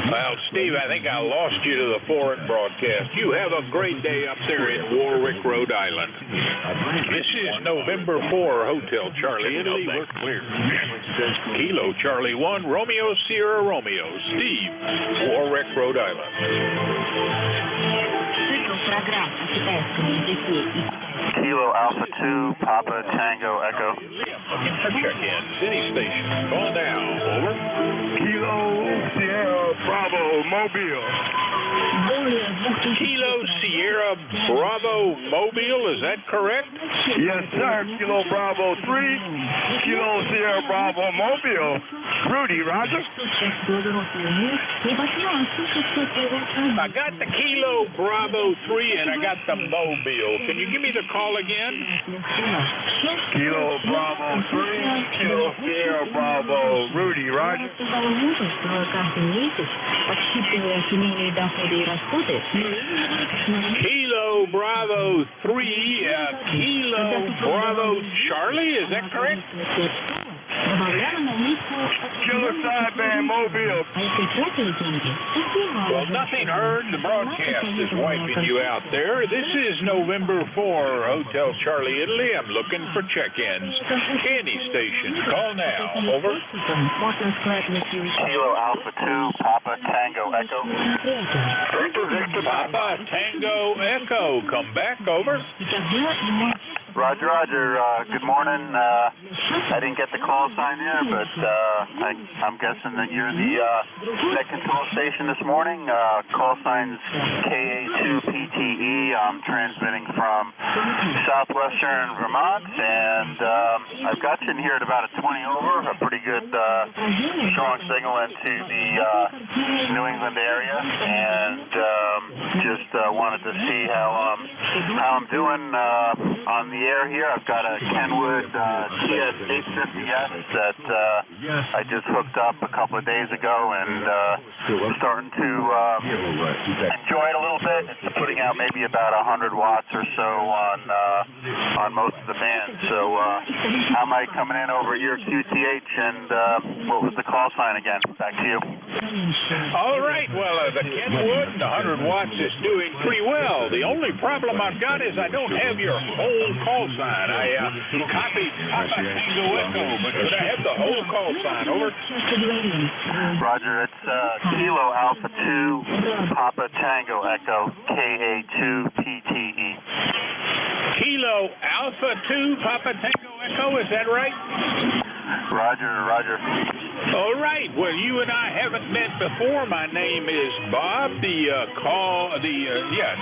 Well, Steve, I think I lost you to the foreign broadcast. You have a great day up there in Warwick, Rhode Island. This is November 4, Hotel Charlie, Italy. We're clear. Kilo Charlie 1, Romeo Sierra Romeo, Steve, Warwick, Rhode Island. Kilo Alpha 2, Papa Tango Echo. Looking for check-in. City station. Call now. Over. Kilo Sierra Bravo Mobile. Kilo Sierra Bravo Mobile, is that correct? Yes, sir. Kilo Bravo 3, Kilo Sierra Bravo Mobile. Rudy, Roger. I got the Kilo Bravo 3 and I got the Mobile. Can you give me the call again? Kilo Bravo 3, Kilo Sierra Bravo. Rudy, Roger. Kilo Bravo 3, Kilo Bravo Charlie, is that correct? Kilo Sideband Mobile. Well, nothing heard. The broadcast is wiping you out there. This is November 4, Hotel Charlie, Italy. I'm looking for check-ins. Any station. Call now. Over. Kilo Alpha 2, Papa Tango Echo. Papa Tango Echo. Come back. Over. Roger, Roger. Good morning. I didn't get the call sign there, but I'm guessing that you're the net control station this morning. Call sign's KA2PTE. I'm transmitting from southwestern Vermont, and I've got you in here at about a 20 over, a pretty good strong signal into the New England area, and just wanted to see how I'm doing on the air here. I've got a Kenwood TS850S that I just hooked up a couple of days ago, and starting to enjoy it a little bit. It's putting out maybe about 100 watts or so on most of the bands. So how am I coming in over at your QTH, and what was the call sign again? Back to you. All right. Well, the Kenwood, the 100 watts is doing pretty well. The only problem I've got is I don't have your whole call sign. I copied Papa Tango Echo, but could I have the whole call sign? Over. Roger, it's Kilo Alpha 2, Papa Tango Echo, KA2PTE. Kilo Alpha 2, Papa Tango Echo, is that right? Roger, Roger. All right. Well, you and I haven't met before. My name is Bob.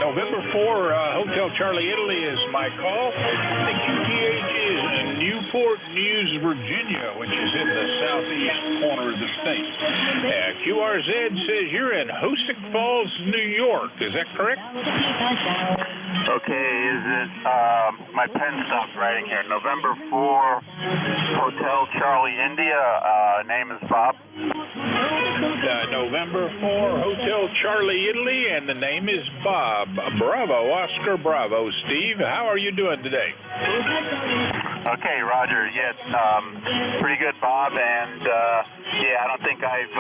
November 4, Hotel Charlie, Italy is my call. The QTH is in Newport News, Virginia, which is in the southeast corner of the state. QRZ says you're in Hoosick Falls, New York. Is that correct? Okay, is it, my pen stopped writing here. November 4, Hotel Charlie, India, name is Bob. November 4, Hotel Charlie, Italy, and the name is Bob. Bravo, Oscar Bravo. Steve, how are you doing today? Okay, Roger. Yes, pretty good, Bob. And I don't think I've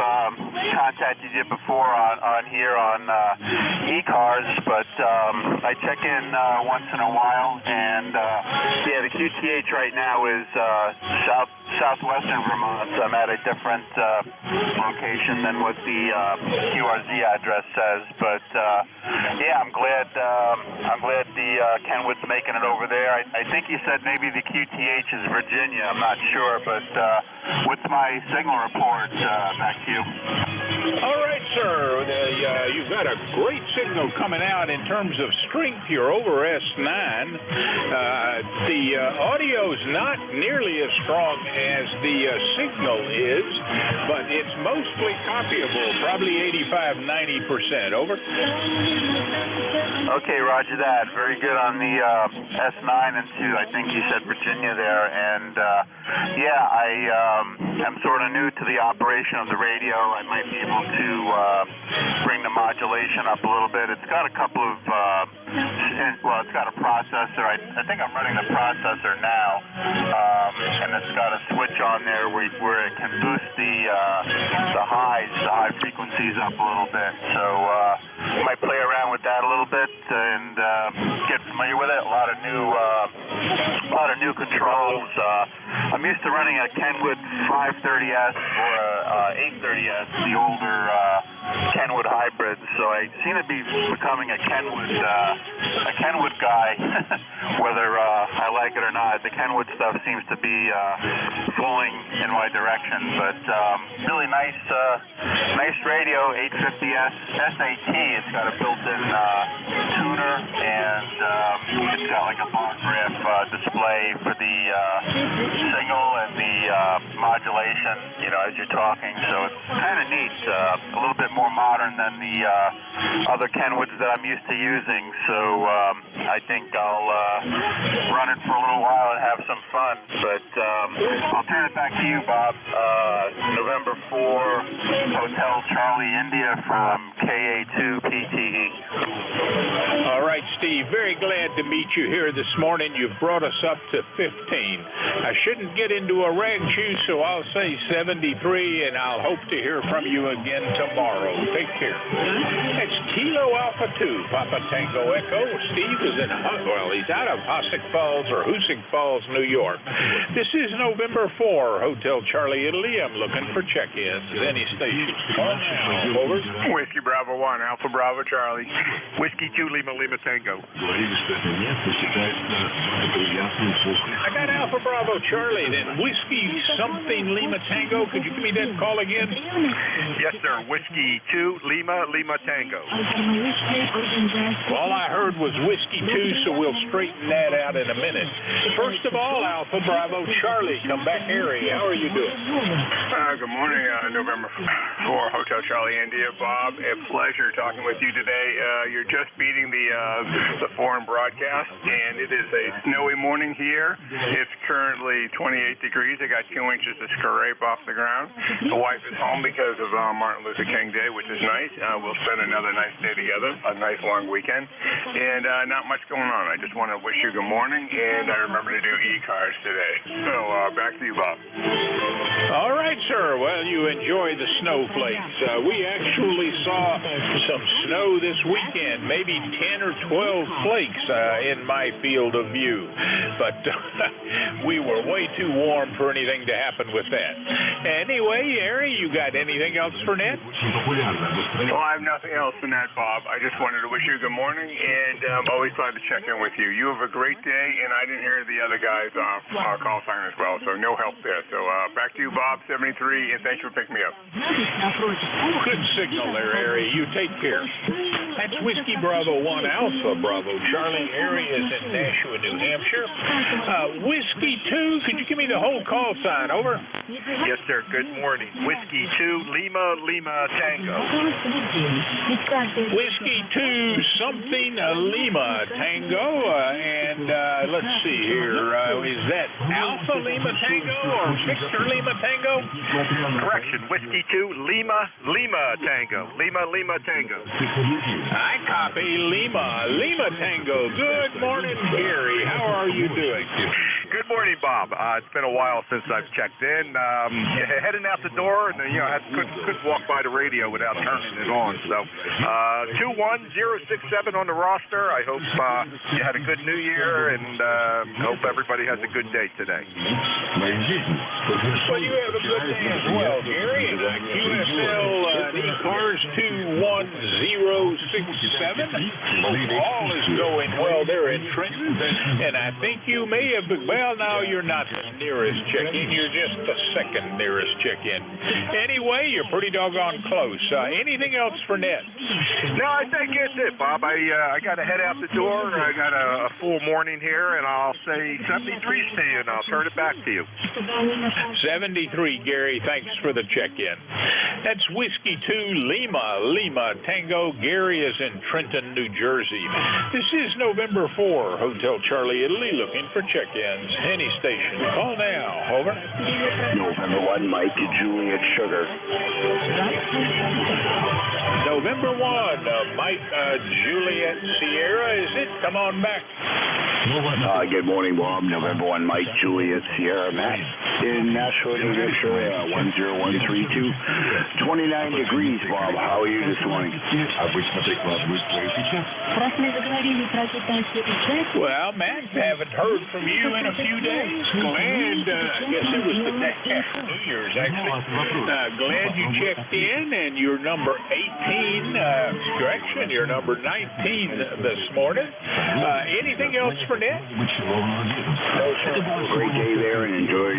contacted you before on here on ECARS, but I check in once in a while. And the QTH right now is southwestern Vermont. So I'm at a different location than what the QRZ address says. But I'm glad the Kenwood's making it over there. I think you said maybe the QTH is Virginia. I'm not sure, but what's my signal report? Back to you. All right, sir. You've got a great signal coming out in terms of strength here over S9. The audio's not nearly as strong as the signal is, but it's mostly copyable, probably 85-90%. Over. Okay, roger that. Very good on the S9 into, I think you said Virginia there. And I'm sort of new to the operation of the radio. I might be able to bring the modulation up a little bit. It's got a couple of well, it's got a processor. I think I'm running the processor now, and it's got a switch on there where it can boost the high frequencies up a little bit. So might play around with that a little bit and get familiar with it. A lot of new controls. I'm used to running a Kenwood 530S or a 830S, the older Kenwood hybrids. So I seem to be becoming a Kenwood guy, whether I like it or not. The Kenwood stuff seems to be flowing in my direction. But really nice radio, 850S SAT. It's got a built-in tuner, and it's got like a bar graph display for the signal and the modulation, as you're talking. So it's kind of neat, a little bit more modern than the other Kenwoods that I'm used to using. So I think I'll run it for a little while and have some fun. But I'll turn it back to you, Bob. November 4, Hotel Charlie, India from KA2PTE. All right, Steve, very glad to meet you here this morning. You've brought us up to 15. I shouldn't get into a rag chew, so I'll say 73, and I'll hope to hear from you again tomorrow. Take care. It's Kilo Alpha 2, Papa Tango Echo. Steve is he's out of Hoosick Falls, New York. This is November 4, Hotel Charlie, Italy. I'm looking for check-ins. Any station. Over. Whiskey Bravo 1, Alpha Bravo Charlie. Whiskey 2, Lima Tango. I got Alpha Bravo Charlie, then Whiskey something Lima Tango. Could you give me that call again? Yes, sir. Whiskey 2, Lima Tango. All I heard was Whiskey 2, so we'll straighten that out in a minute. First of all, Alpha Bravo Charlie, come back, Harry. How are you doing? Good morning, November 4, Hotel Charlie, India. Bob, a pleasure talking with you today. You're just beating the foreign broadcast, and it is a snowy morning here. It's currently 28 degrees. I got 2 inches of scrape off the ground. The wife is home because of Martin Luther King Day, which is nice. We'll spend another nice day together, a nice long weekend, and not much going on. I just want to wish you good morning, and I remember to do ECARS today. So back to you, Bob. All right, sir. Well, you enjoy the snowflakes. We actually saw some snow this weekend, maybe 10 or 12 flakes in my field of view. But we were way too warm for anything to happen with that. Anyway, Harry, you got anything else for Ned? Well, I have nothing else for Ned, Bob. I just wanted to wish you good morning, and I'm always glad to check in with you. You have a great day, and I didn't hear the other guys' call sign as well, so no help there. So back to you, Bob, 73, and thanks for picking me up. Good signal there, Harry. You take care. That's Whiskey Bravo 1 Alpha Bravo Charlie. Harry is in Nashua, New Hampshire. Whiskey 2, could you give me the whole call sign? Over. Yes, sir. Good morning. Whiskey 2, Lima Tango. Whiskey 2, something Lima Tango. And let's see here. Is that Alpha Lima Tango or Victor Lima Tango? Correction. Whiskey 2, Lima Tango. Lima Tango. I copy Lima Tango. Good morning, Gary. How are you doing? Good morning, Bob. It's been a while since I've checked in. Heading out the door, and couldn't walk by the radio without turning it on. So 21067 on the roster. I hope you had a good New Year, and hope everybody has a good day today. Well, you have a good day as well, Gary. QSL ECARS 21067. All is going well there in Trenton, and I think you may have been. Well, now you're not the nearest check-in. You're just the second nearest check-in. Anyway, you're pretty doggone close. Anything else for Ned? No, I think that's it, Bob. I got to head out the door. I got a full morning here, and I'll say 73 to you, and I'll turn it back to you. 73, Gary. Thanks for the check-in. That's Whiskey 2. Lima Tango. Gary is in Trenton, New Jersey. This is November 4, Hotel Charlie, Italy, looking for check-ins. Any station. Call now. Over. November 1, Mike, Juliet Sugar. November 1, Mike, Juliet Sierra. Is it? Come on back. Good morning, Bob. November 1, Mike, Juliet Sierra, Matt. In Nashville, New Hampshire, 10132. 29 degrees, Bob. How are you this morning? Well, Matt, haven't heard from you in a few days. Glad, I guess it was the day after New Year's, actually. Glad you checked in, and you're number 18, correction, you're number 19 this morning. Anything else for Ned? Great day there, and enjoy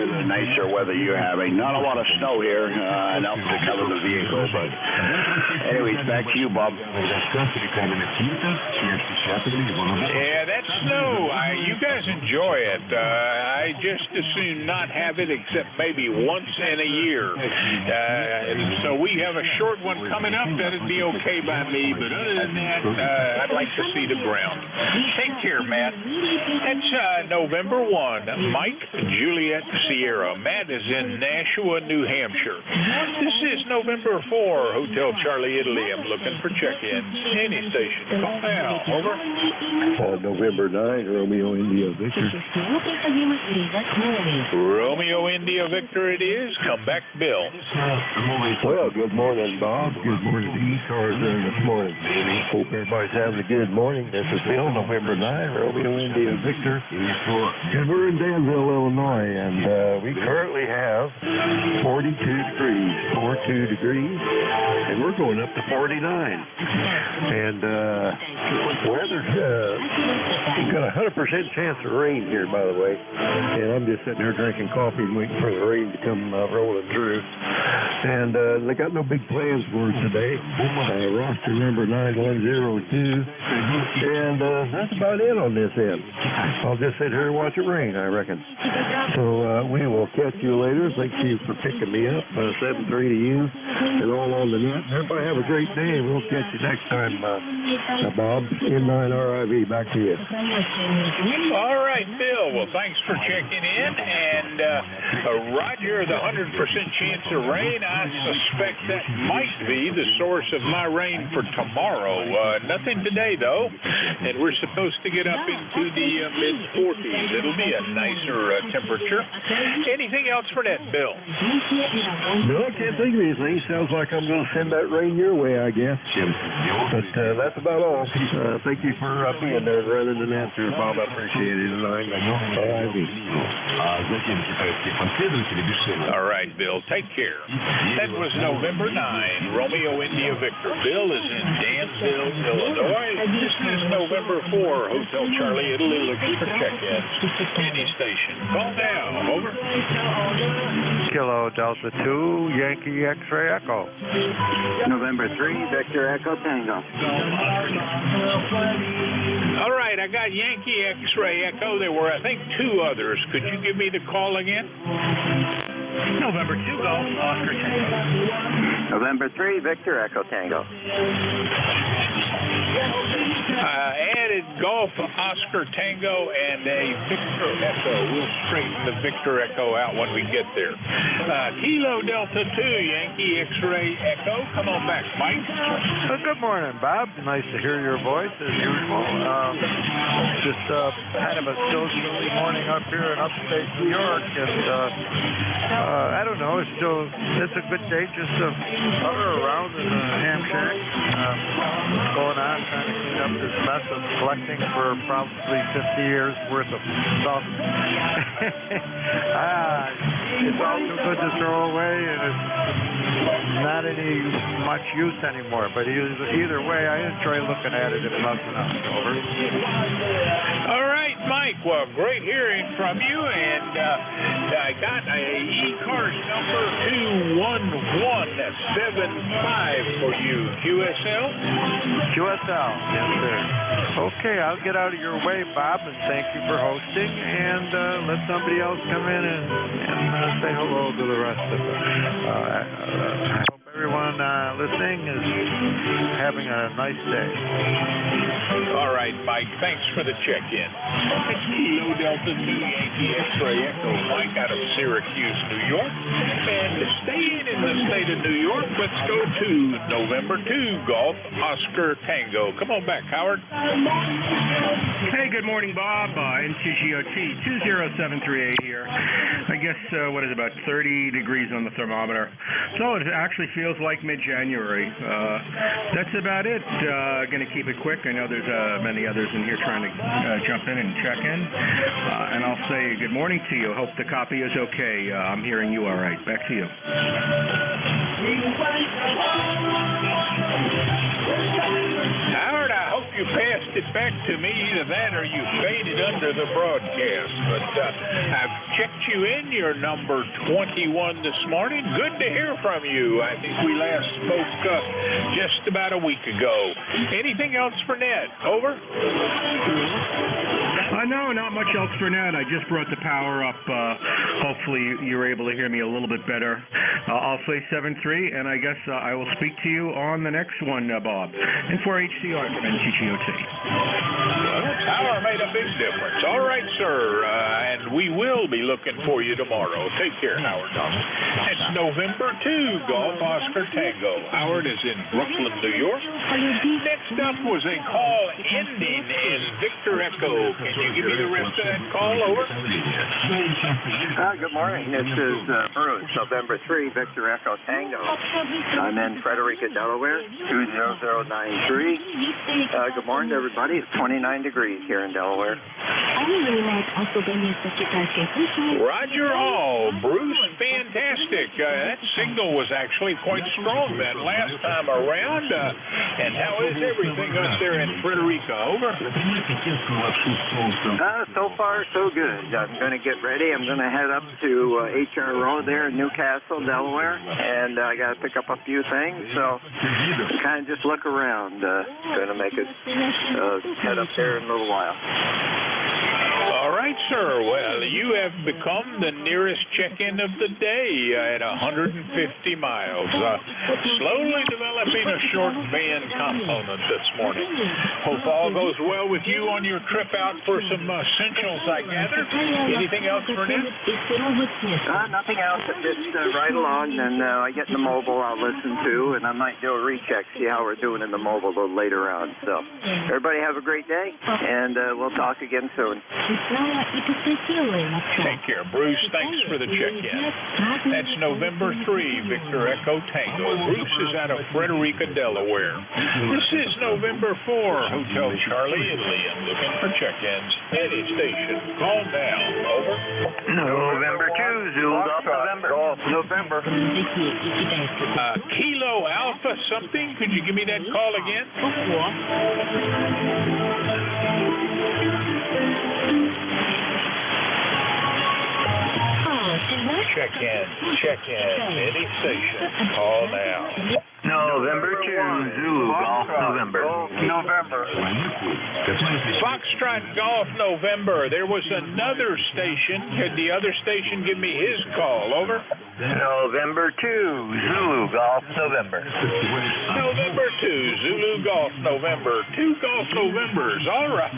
the nicer weather you're having. Not a lot of snow here, enough to cover the vehicle, but anyways, back to you, Bob. Yeah, that's snow. You guys enjoy it. I just as soon not have it except maybe once in a year. So we have a short one coming up. That'd be okay by me, but other than that, I'd like to see the ground. Take care, Matt. That's November 1, Mike, Juliet Sierra. Matt is in Nashua, New Hampshire. This is November 4, Hotel Charlie, Italy. I'm looking for check-ins. Any station. Call now. Over. November 9, Romeo India Victor. Romeo India Victor it is. Come back, Bill. Well, good morning, Bob. Good morning to ECARS there this morning. Hope everybody's having a good morning. This is Bill, November 9, Romeo India Victor. And we're in Danville, Illinois, and we currently have 42 degrees, 42 degrees, and we're going up to 49. And weather's we've got a 100% chance of rain here, by the way. And I'm just sitting there drinking coffee and waiting for the rain to come rolling through. And they got no big plans for us today. Roster number 9102. And that's about it on this end. I'll just sit here and watch it rain, I reckon. So we will catch you later. Thank you for picking me up. 7-3 to you and all on the net. Everybody have a great day. We'll catch you next time, Bob. N9RIV, back to you. All right, Bill. Well, thanks for checking in. And Roger, the 100% chance of rain, I suspect that might be the source of my rain for tomorrow. Nothing today, though. And we're supposed to get up into the mid-40s. It'll be a nicer temperature. Anything else for that, Bill? No, I can't think of anything. Sounds like I'm going to send that rain your way, I guess. But that's about all. Thank you for being there and running the net there, Bob. I appreciate it. All right, Bill. Take care. That was November 9, Romeo India Victor. Bill is in Danville, Illinois. This is November 4, Hotel Charlie, Italy, looking for check-ins. Any station. Call now. Over. Kilo Delta 2, Yankee X-Ray Echo. November 3, Victor Echo Tango. All right, I got Yankee X-Ray Echo. There were, I think, 2 others. Could you give me the call again? November 2, Golf, Oscar Tango. November 3, Victor Echo Tango. Added Golf Oscar Tango and a Victor Echo. We'll straighten the Victor Echo out when we get there. Kilo Delta 2, Yankee X-Ray Echo. Come on back, Mike. Good morning, Bob. Nice to hear your voice, as usual. Just kind of a still chilly morning up here in upstate New York, and I don't know, it's a good day just to hover around in the ham shack. What's going on, trying to clean up this mess of collecting for probably 50 years worth of stuff. It's all too good to throw away, and it's not any much use anymore. But either way, I enjoy looking at it if nothing else. Over. All right, Mike. Well, great hearing from you, and I got a ECARS number 21175 for you. QSL? QSL, yes, sir. Okay, I'll get out of your way, Bob, and thank you for hosting, and let somebody else come in and say hello to the rest of us. I hope everyone listening is having a nice day. All right, Mike, thanks for the check-in. Kilo Delta 2 Yankee X-Ray Echo Mike out of Syracuse, New York. And staying in the state of New York, let's go to November 2 Golf Oscar Tango. Come on back, Howard. Hey, good morning, Bob. NJ2US 20738 here. I guess, what is it, about 30 degrees on the thermometer. So it actually feels like mid-January. That's about it. Going to keep it quick. I know there's many others in here trying to jump in and check in. And I'll say good morning to you. Hope the copy is okay. I'm hearing you all right. Back to you. Howard, I hope you passed it back to me. Either that or you faded under the broadcast. But I've checked you in. You're number 21 this morning. Good to hear from you. I think we last spoke just about a week ago. Anything else for Ned? Over? No, not much else for Ned. I just brought the power up. Hopefully you were able to hear me a little bit better. I'll say 7-3, and I guess I will speak to you on the next one, Bob. And for HCR from NJ2US. Well, power made a big difference. All right, sir. And we will be looking for you tomorrow. Take care, Howard. It's November 2, Golf Oscar Tango. Howard is in Brooklyn, New York. Next up was a call ending in Victor Echo. Can you give me the rest of that call? Over. Good morning. This is Bruce, November 3, Victor Echo Tango. I'm in Frederica, Delaware, 20093. Good morning, everybody. It's 29 degrees here in Delaware. Roger all. Bruce, fantastic. That signal was actually quite strong that last time around. And how is everything up there in Frederica? Over. So far, so good. I'm going to get ready. I'm going to head up to HR Road there in Newcastle, Delaware, and I got to pick up a few things. So kind of just look around. Going to make it head up there in a little while. All right, sir. Well, you have become the nearest check-in of the day at 150 miles. Slowly developing a short band component this morning. Hope all goes well with you on your trip out for some essentials, I gather. Anything else for Nick? Nothing else. Just right along, and I get in the mobile I'll listen to, and I might do a recheck, see how we're doing in the mobile a little later on. So everybody have a great day, and we'll talk again soon. Take care, Bruce. Thanks for the check-in. That's November 3, Victor Echo Tango. Bruce is out of Frederica, Delaware. This is November 4, Hotel Charlie and Liam looking for check-ins. Any station. Call now. Over. November 2, Zulu Golf November. Kilo Alpha something? Could you give me that call again? Check in. Any station. Call now. November 2, Zulu Golf November. Foxtrot Golf November. There was another station. Could the other station give me his call? Over. November 2, Zulu Golf November. November 2, Zulu Golf November. 2 Golf Novembers. All right.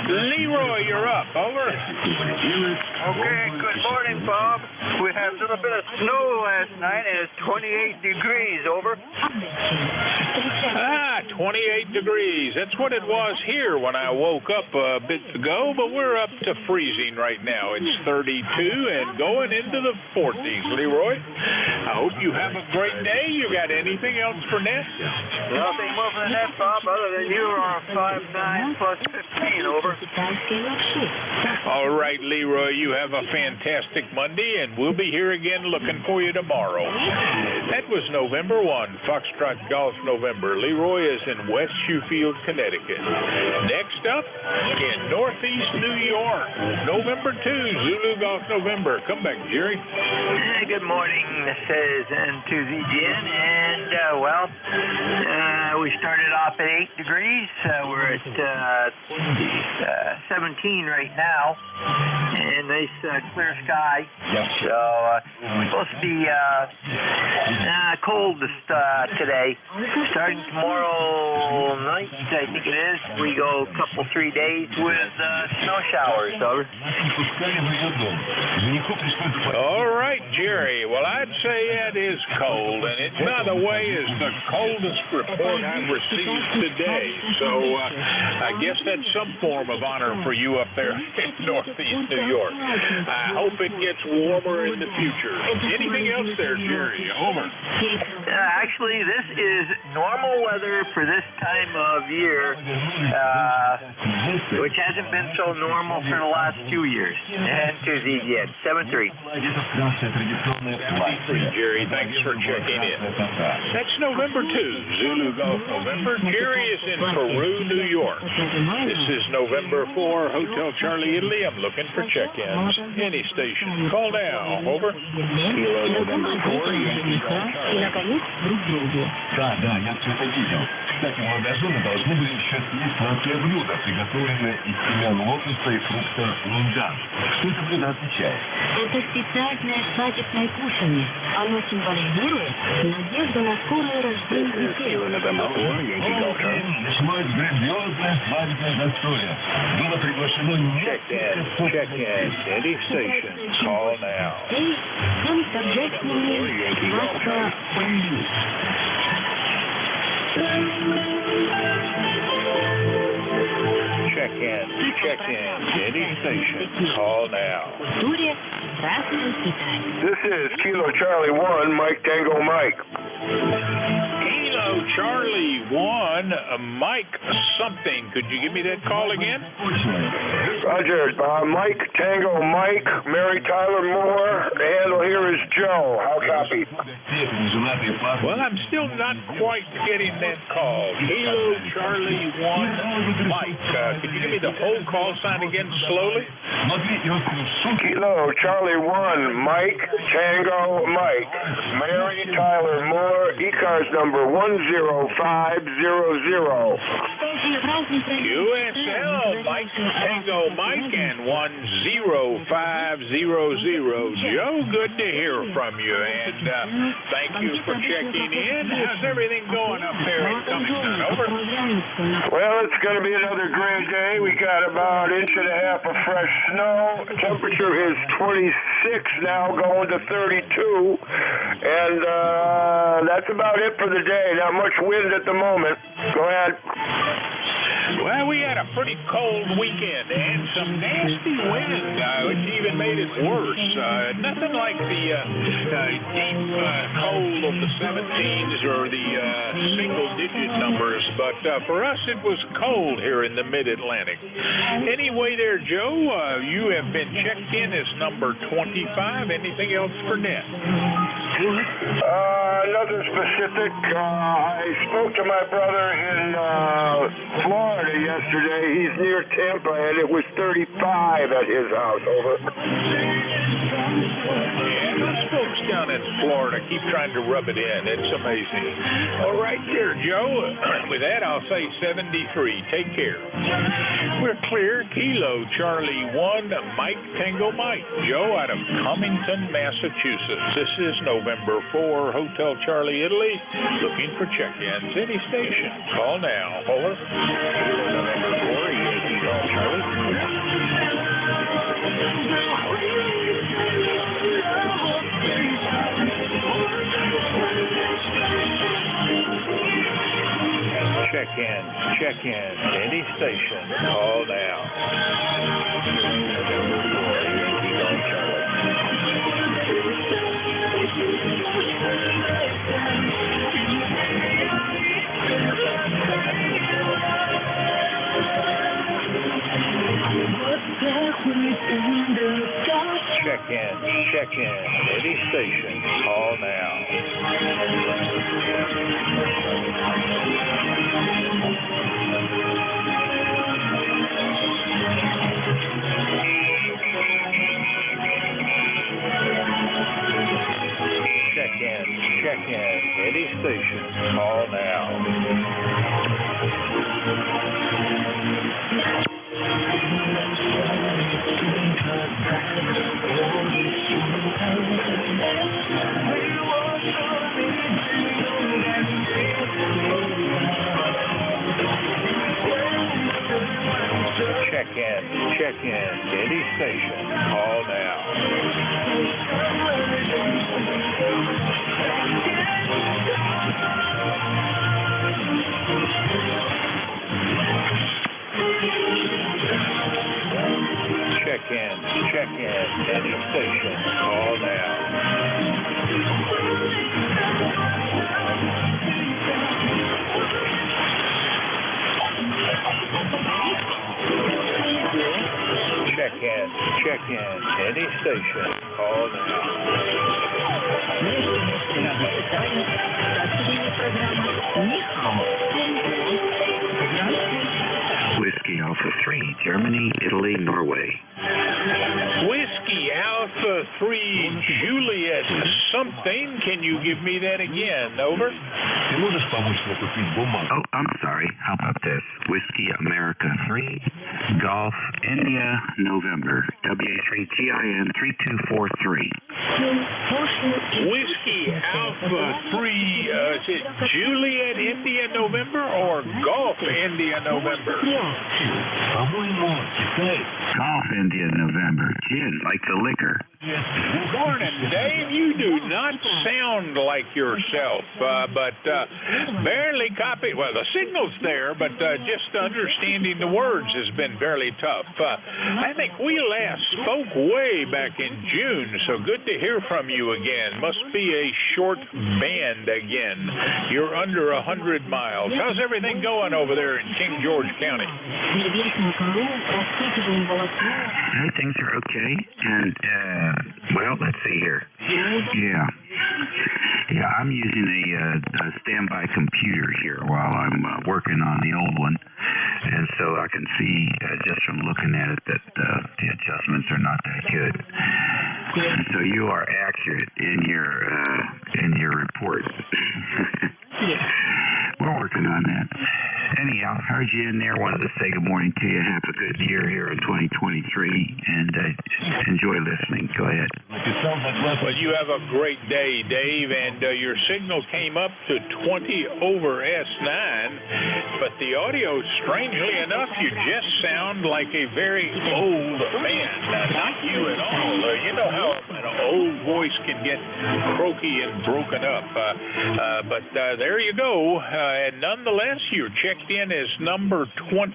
Leroy, you're up. Over. Okay, good morning, Bob. We had a little bit of snow last night, and it's 28 degrees. Over. 28 degrees. That's what it was here when I woke up a bit ago, but we're up to freezing right now. It's 32 and going into the 40s. Leroy, I hope you have a great day. You got anything else for Ned? Nothing more for Ned, Bob, other than you are 5'9" plus 15. Over. All right, Leroy, you have a fantastic Monday, and we'll be here again looking for you tomorrow. That was November 1, Foxtrot Golf November. Leroy is in West Shoefield, Connecticut. Next up, in Northeast New York, November 2, Zulu Golf November. Come back, Jerry. Good morning. This is N2VGN, and, we started off at 8 degrees. We're at 17 right now, and nice clear sky. So supposed to be coldest today. Starting tomorrow night, I think it is. We go a couple, 3 days with snow showers. Over. All right, Jerry. Well, I'd say it is cold, and it, by the way, is the coldest report I've received today. So I guess that's some form of honor for you up there in Northeast New York. I hope it gets warmer in the future. Anything else there, Jerry? Over. Actually, this is normal weather for this time of year, which hasn't been so normal for the last few years. And Tuesday again, 7-3. Jerry, thanks for checking in. That's November 2, Zulu Golf November. Jerry is in Peru, New York. This is November 4, Hotel Charlie, Italy. I'm looking for check-ins. Any station. Call now. Over. Kilo November 4, Yankee Golf Charlie. Да, я все это видел. Кстати, молодожены должны были еще съесть сладкое блюдо, приготовленное из семян лотоса и фрукта лунган. Что это блюдо означает? Это специальное свадебное кушанье. Оно символизирует надежду на скорое рождение детей. Началось грандиозное свадебное застолье. Было приглашено несколько Check-in. Any station. Call now. Всем торжественными маска полей. Check-in. Any station. Call now. Культуре здравствуй, Китай. This is Kilo Charlie 1, Mike Tango Mike. Kilo Charlie 1, Mike something. Could you give me that call again? Roger, Mike Tango Mike, Mary Tyler Moore. The handle here is Joe. How copy? Well, I'm still not quite getting that call. Kilo Charlie 1, Mike. Could you give me the whole call sign again slowly? Kilo Charlie 1, Mike Tango Mike, Mary Tyler Moore, ECARS number 10500. USL, Mike Tango Mike, and 10500. Joe, good to hear from you, and thank you for checking in. How's everything going up there in Cummington? Over. Well, it's going to be another great day. We got about 1.5 inches of fresh snow. Temperature is 26 now, going to 32, and that's about it for the day. Not much wind at the moment. Go ahead. Well, we had a pretty cold weekend and some nasty wind, which even made it worse. Nothing like the deep cold of the 17s or the single-digit numbers, but for us it was cold here in the Mid-Atlantic. Anyway there, Joe, you have been checked in as number 25. Anything else for net? Nothing specific. I spoke to my brother in Florida yesterday. He's near Tampa, and it was 35 at his house. Over. Yeah, those folks down in Florida keep trying to rub it in. It's amazing. All right there, Joe. With that, I'll say 73. Take care. We're clear. Kilo Charlie 1, Mike Tango Mike. Joe out of Cummington, Massachusetts. This is November 4, Hotel Charlie, Italy. Looking for check-ins. Any station. Call now. Over. November 4, Yankee Golf Charlie. Check-in. Any station. Call now. November 4, Yankee Golf Charlie. Check-in. Any station. Call now. Check-in. Any station. Call now. check in. Any station, call now. Check in. Any station, call now. Check in. Any station, call now. Whiskey Alpha 3, Germany, Italy, Norway. Whiskey Alpha 3, Juliet something. Can you give me that again? Over. Oh, I'm sorry. How about this? Whiskey America 3, Golf, India, November, WA3GIN 3243. Whiskey Alpha 3, is it Juliet India November or Golf India November? Golf India November, gin, like the liquor. Morning, Dave. You do not sound like yourself, but barely copy. Well, the signal's there, but just understanding the words has been fairly tough. I think we last spoke way back in June, so good to hear from you again. Must be a short band again. You're under 100 miles. How's everything going over there in King George County? Things are okay, and well, let's see here. Yeah, I'm using a standby computer here while I'm working on the old one, and so I can see just from looking at it that the adjustments are not that good. And so you are accurate in your report. We're working on that. Anyhow, heard you in there. Wanted to say good morning to you. Have a good year here in 2023, and enjoy listening. Go ahead. Well, you have a great day, Dave, and your signal came up to 20 over S9, but the audio, strangely enough, you just sound like a very old man. Not you at all. You know how an old voice can get croaky and broken up, but there you go. And nonetheless, you're checked in as number 26.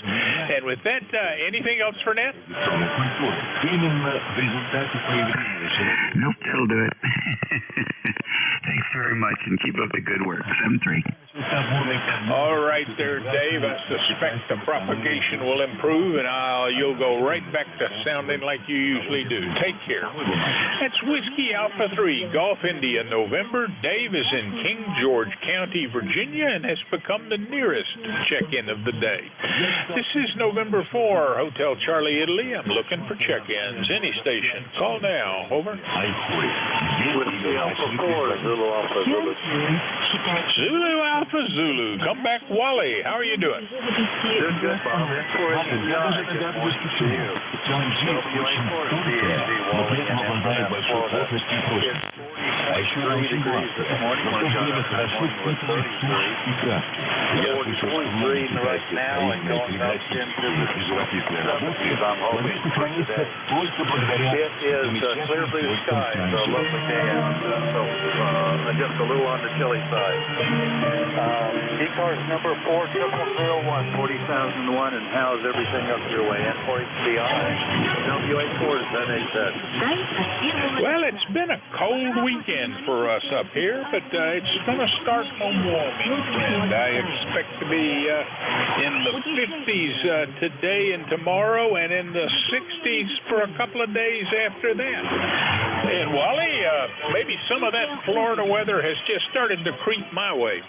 And with that, anything else for Nat? Nope, that'll do it. Thanks very much, and keep up the good work. 7-3. All right there, Dave. I suspect the propagation will improve, and you'll go right back to sounding like you usually do. Take care. That's Whiskey Alpha 3, Golf India, November. Dave is in King George County, Virginia, and has become the nearest check-in of the day. This is November 4, Hotel Charlie, Italy. I'm looking for check-ins. Any station. Call now. Over. Whiskey Alpha 4, Zulu Alpha Zulu. Zulu Alpha Zulu. Come back, Wally. How are you doing? Doing good, Bob. Right now and going up into the 70s. I'm hoping for today. It is clear blue skies, a lovely day, and just a little on the chilly side. ECARS number 40001, 40,001, and how's everything up your way? Endpoints beyond. WA4 is NJ2US. Well, it's been a cold weekend for us up here, but it's going to start home warming, and I expect to be in the 50s today and tomorrow, and in the 60s for a couple of days after that. And Wally, maybe some of that Florida weather has just started to creep my way.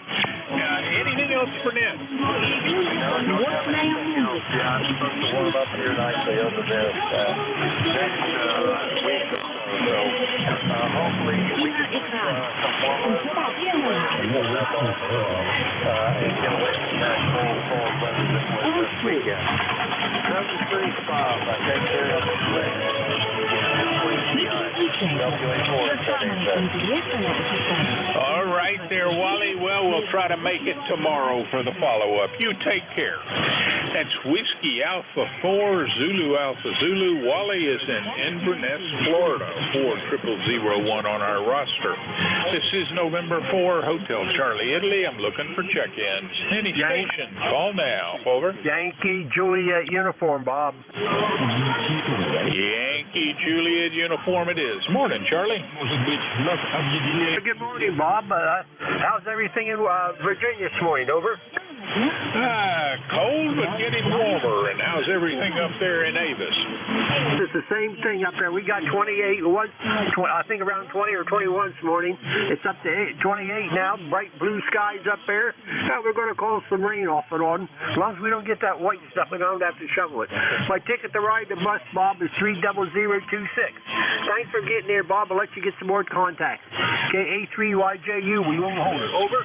Anything else for Ned? Yeah, I'm supposed to warm up here nicely over there next week or so. Hopefully we can put some warm up and get away from that cold weather that was this weekend. 7-3, Bob. I take care of the way. All right there, Wally. Well, we'll try to make it tomorrow for the follow-up. You take care. That's Whiskey Alpha 4, Zulu Alpha Zulu. Wally is in Inverness, Florida, 40001 on our roster. This is November 4, Hotel Charlie, Italy. I'm looking for check-ins. Any station, call now. Over. Yankee Juliet uniform, Bob. Yankee Juliet uniform it is. Morning, Charlie. Good morning, Bob. How's everything in Virginia this morning? Over. Cold but getting warmer. And how's everything up there in Avis? It's the same thing up there. We got 28. I think around 20 or 21 this morning. It's up to 28 now. Bright blue skies up there. We're going to call some rain off and on. As long as we don't get that white stuff, we don't have to shovel it. My ticket to ride the bus, Bob, is 30026. Thanks for getting there, Bob. I'll let you get some more contacts. Okay, A3YJU. We won't hold it. Over.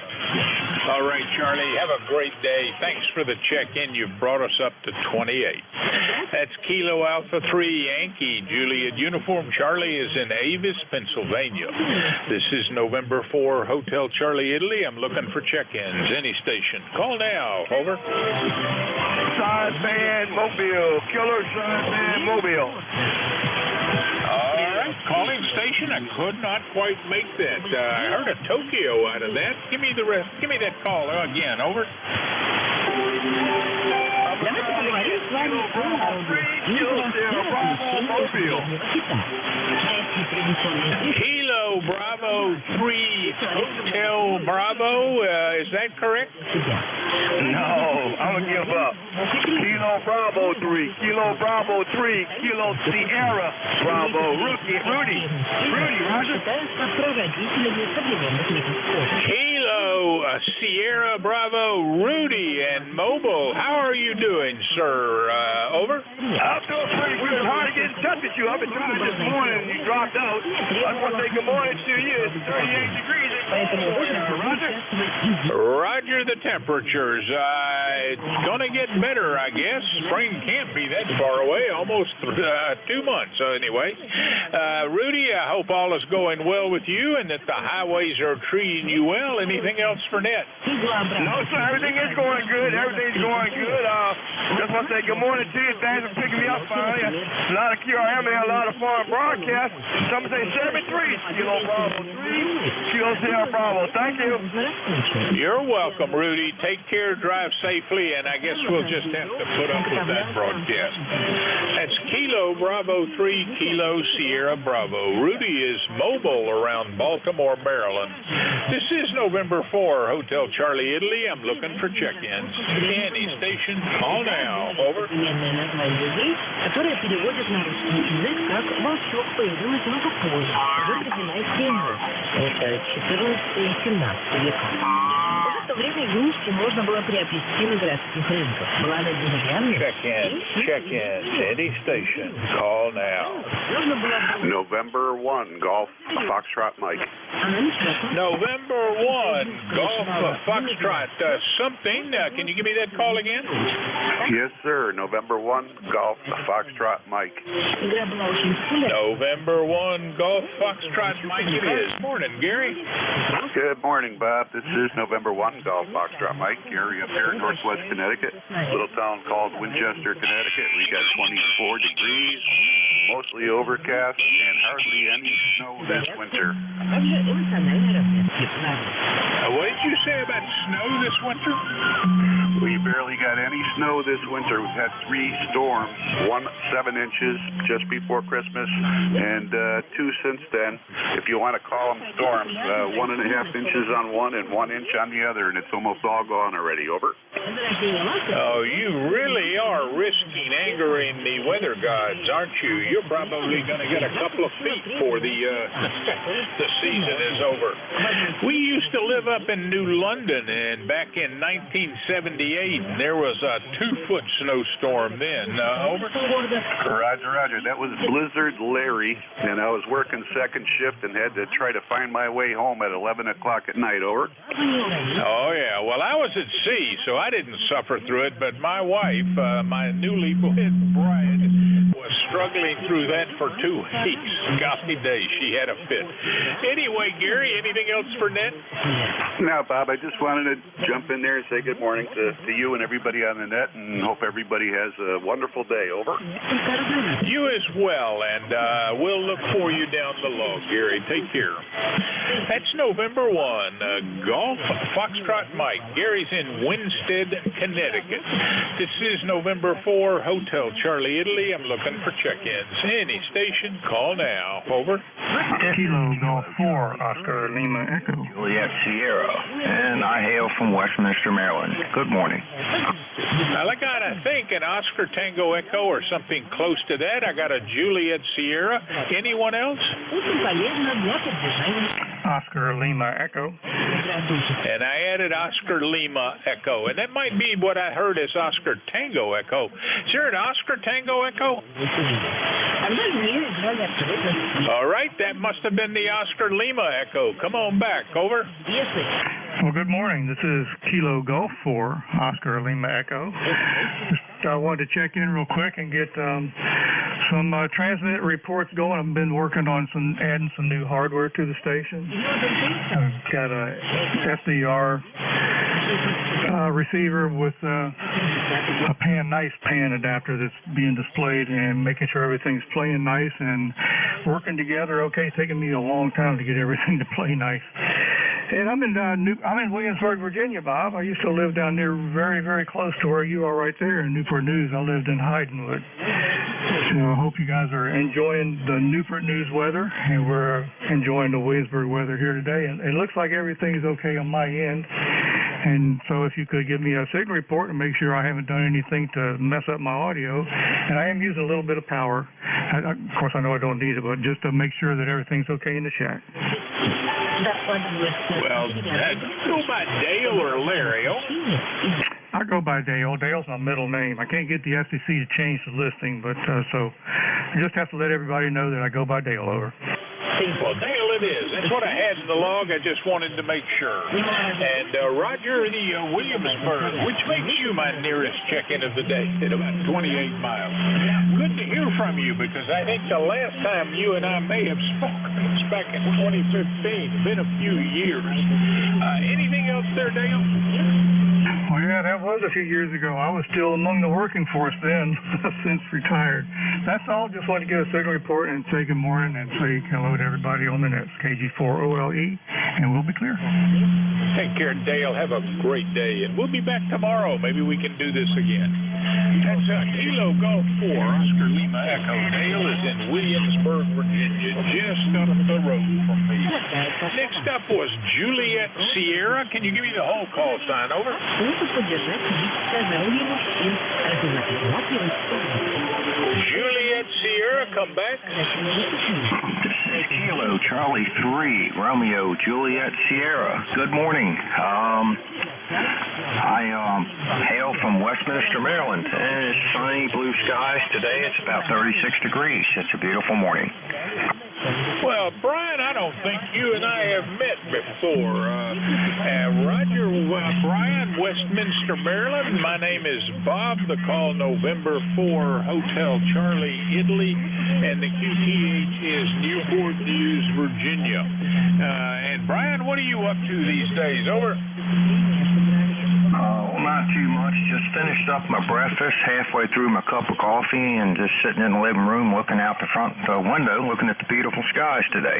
All right, Charlie. Have a great day. Thanks for the check-in. You've brought us up to 28. That's Kilo Alpha 3 Yankee Juliet uniform. Charlie is in Avis, Pennsylvania. This is November 4, Hotel Charlie, Italy. I'm looking for check-ins. Any station. Call now. Over. Sideman Mobile. Killer Sideman Mobile. All right. Calling station. I could not quite make that. I heard a Tokyo out of that. Give me the rest. Give me that call again. Over. Kilo Bravo 3 Hotel Bravo. Is that correct? No, I'm going to give up. Kilo Bravo 3. Kilo Bravo 3. Kilo Sierra Bravo. Rudy, Roger. Kilo Sierra Bravo Rudy and Mobile. How are you doing, sir? Over. I'm doing pretty good. Hard to get in touch with you. I've been trying this morning and you dropped out. I just want to say good morning to you. It's 38 degrees. Roger. Roger the temperatures. It's going to get better, I guess. Spring can't be that far away. Almost 2 months, anyway. Rudy, I hope all is going well with you and that the highways are treating you well. Anything else for Net? No, sir. Everything is going good. Everything's going good. Just want to say good morning to you. Thanks for picking me up finally. A lot of QRM and a lot of foreign broadcasts. Some say 73. Kilo Bravo 3. Kilo Sierra Bravo. Thank you. You're welcome, Rudy. Take care, drive safely, and I guess we'll just have to put up with that broadcast. That's Kilo Bravo 3, Kilo Sierra Bravo. Rudy is mobile around Baltimore, Maryland. This is November 4, Hotel Charlie, Italy. I'm looking for check-ins. Any station, call now. Over. Которые переводят на русский язык как «Волчок появилась много позже». Выдвижена из Кемера. Это 14-17 века. В то время игрушки можно было приобрести на городских рынках. Была она деревянная. Check-in. Any station, call now. November 1, Golf Foxtrot Mike. November 1, Golf Foxtrot something. Can you give me that call again? Yes, sir. November 1, Golf Foxtrot Mike. November 1, Golf Foxtrot Mike it is. Morning, Gary. Good morning, Bob. This is November 1, Golf Foxtrot Mike. Gary up here in Northwest Connecticut. Little town called Winchester, Connecticut. We got 24 degrees, mostly overcast, and hardly any snow this winter. What did you say about snow this winter? We barely got any snow this winter. We've had 3 storms, one 7 inches just before Christmas, and 2 since then. If you want to call them storms, 1.5 inches on one and 1 inch on the other, and it's almost all gone already. Over. Oh, you really are risking angering the weather gods, aren't you? You're probably going to get a couple of feet before the season is over. We used to live up in New London, and back in 1978, there was a 2-foot snowstorm then. Over. Roger. That was Blizzard Larry, and I was working second shift and had to try to find my way home at 11 o'clock at night. Over. Oh, yeah. Well, I was at sea, so I didn't suffer through it, but my wife, my newly wed bride, was struggling through that for 2 weeks. Golly day, she had a fit. Anyway, Gary, anything else for Net? No, Bob, I just wanted to jump in there and say good morning to you and everybody on the net, and hope everybody has a wonderful day. Over. You as well, and we'll look for you down below, Gary. Take care. That's November 1. Golf Foxtrot Mike. Gary's in Winstead, Connecticut. This is November 4, Hotel Charlie, Italy. I'm looking for check-ins. Any station, call now. Over. Kilo Golf 4, Oscar Lima Echo. Juliet Sierra, and I hail from Westminster, Maryland. Good morning. Well, I got, I think, an Oscar Tango Echo or something close to that. I got a Juliet Sierra. Anyone else? Oscar Lima Echo. And I added Oscar Lima Echo. And that might be what I heard as Oscar Tango Echo. Is there an Oscar Tango Echo? All right, that must have been the Oscar Lima Echo. Come on back. Over. Yes, sir. Well, good morning. This is Kilo Golf 4, Oscar Lima Echo. I wanted to check in real quick and get some transmit reports going. I've been working on adding some new hardware to the station. I've got a SDR receiver with a nice pan adapter that's being displayed and making sure everything's playing nice and working together. Okay, it's taking me a long time to get everything to play nice. And I'm in Williamsburg, Virginia, Bob. I used to live down near very, very close to where you are right there in Newport News. I lived in Hydenwood. So I hope you guys are enjoying the Newport News weather, and we're enjoying the Williamsburg weather here today. And it looks like everything's okay on my end. And so if you could give me a signal report and make sure I haven't done anything to mess up my audio. And I am using a little bit of power. Of course, I know I don't need it, but just to make sure that everything's okay in the shack. Well, do you go by Dale or Larry? I go by Dale. Dale's my middle name. I can't get the FCC to change the listing, but so I just have to let everybody know that I go by Dale. Over. Well, Dale it is. That's what I had in the log. I just wanted to make sure. And Roger, the Williamsburg, which makes you my nearest check-in of the day at about 28 miles. Good to hear from you, because I think the last time you and I may have spoken was back in 2015. Been a few years. Anything else there, Dale? Well, yeah, that was a few years ago. I was still among the working force then, since retired. That's all. Just want to get a signal report and say good morning and say hello to everybody on the net. KG4OLE, and we'll be clear. Take care, Dale. Have a great day, and we'll be back tomorrow. Maybe we can do this again. That's Kilo Golf 4, Oscar Lima Echo. Dale is in Williamsburg, Virginia, just up the road from me. Next up was Juliet Sierra. Can you give me the whole call sign? Over. Juliet Sierra, come back. Kilo Charlie 3, Romeo Juliet Sierra. Good morning. I hail from Westminster, Maryland, and it's sunny, blue skies today. It's about 36 degrees. It's a beautiful morning. Well, Brian, I don't think you and I have met before. Roger, Brian, Westminster, Maryland. My name is Bob. The call November 4, Hotel Charlie, Italy, and the QTH is Newport News, Virginia. And Brian, what are you up to these days? Over. Not too much. Just finished up my breakfast, halfway through my cup of coffee, and just sitting in the living room looking out the front window, looking at the beautiful skies today.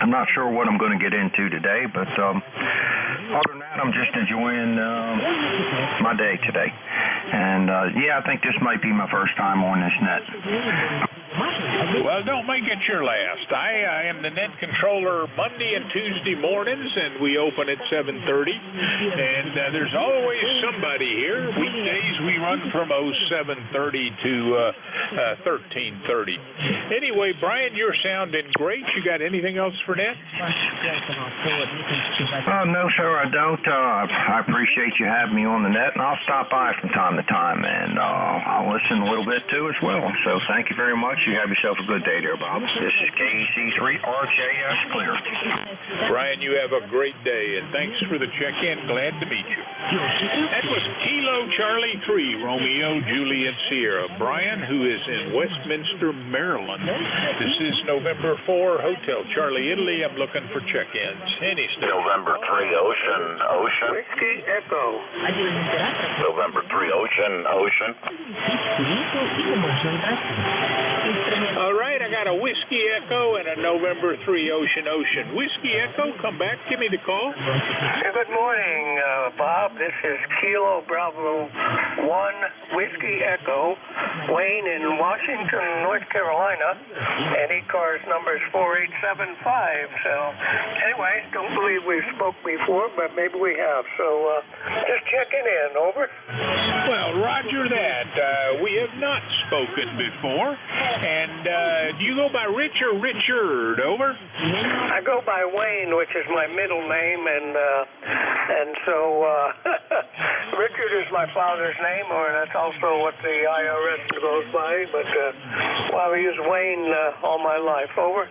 I'm not sure what I'm going to get into today, but other than that, I'm just enjoying my day today. And, yeah, I think this might be my first time on this net. Well, don't make it your last. I am the net controller Monday and Tuesday mornings, and we open at 7:30. And there's always somebody here. Weekdays we run from 7:30 to 13:30. Anyway, Brian, you're sounding great. You got anything else for net? No, sir, I don't. I appreciate you having me on the net, and I'll stop by from time to time, and I'll listen a little bit too as well. So thank you very much, You have yourself a good day there, Bob. This is KEC3RJS Clear. Brian, you have a great day, and thanks for the check-in. Glad to meet you. That was Kilo Charlie 3, Romeo, Juliet, Sierra. Brian, who is in Westminster, Maryland. This is November 4, Hotel Charlie, Italy. I'm looking for check-ins. Any station. November 3, Ocean. Whiskey Echo. November 3, Ocean. All right, I got a Whiskey Echo and a November 3 Ocean. Whiskey Echo, come back, give me the call. Good morning, Bob. This is Kilo Bravo 1 Whiskey Echo, Wayne in Washington, North Carolina, and ECARS number is 4875. So, anyway, don't believe we spoke before, but maybe we have. So, just checking in. Over. Well, roger that. We have not spoken before. And do you go by Rich or Richard? Over. I go by Wayne, which is my middle name, and so Richard is my father's name, or that's also what the IRS goes by. But well, I use Wayne all my life. Over.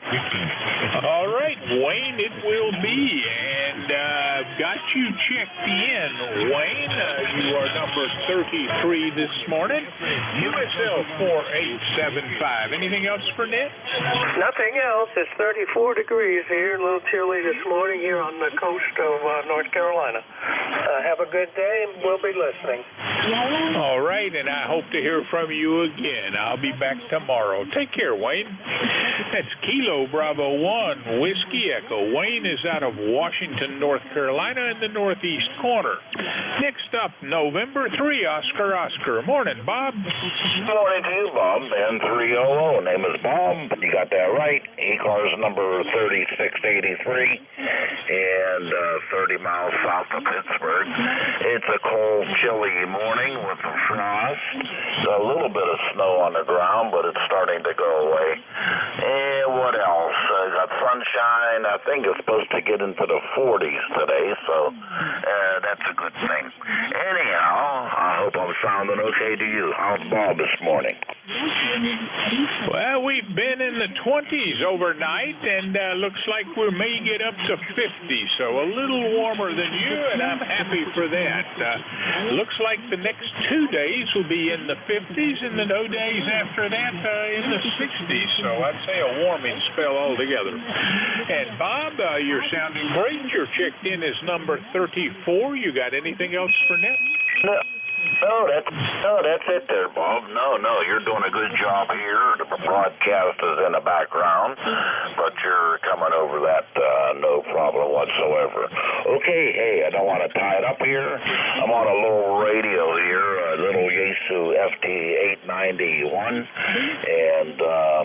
All right, Wayne, it will be, and got you checked in, Wayne. You are number 33 this morning. USL 4875. Anything else for Ned? Nothing else. It's 34 degrees here, a little chilly this morning here on the coast of North Carolina. Have a good day, and we'll be listening. All right, and I hope to hear from you again. I'll be back tomorrow. Take care, Wayne. That's Kilo Bravo 1 Whiskey Echo. Wayne is out of Washington, North Carolina in the northeast corner. Next up, November 3, Oscar. Morning, Bob. Good morning to you, Bob. N300. Name is Bob. You got that right. ECARS number 3683 and 30 miles south of Pittsburgh. It's a cold, chilly morning with some frost. A little bit of snow on the ground, but it's starting to go away. And what else? Got sunshine. I think it's supposed to get into the 40s today, so that's a good thing. Anyhow, I hope I'm sounding okay to you. How's Bob this morning? Well, we've been in the 20s overnight, and looks like we may get up to 50, so a little warmer than you, and I'm happy for that. Looks like the next 2 days will be in the 50s, and the no days after that in the 60s, so I'd say a warming spell altogether. And Bob, you're sounding great. You're checked in as number 34. You got anything else for Ned? No, that's it there, Bob. No, you're doing a good job here. The broadcast is in the background, but you're coming over that no problem whatsoever. Okay, hey, I don't want to tie it up here. I'm on a little radio here, a little Yaesu FT891, and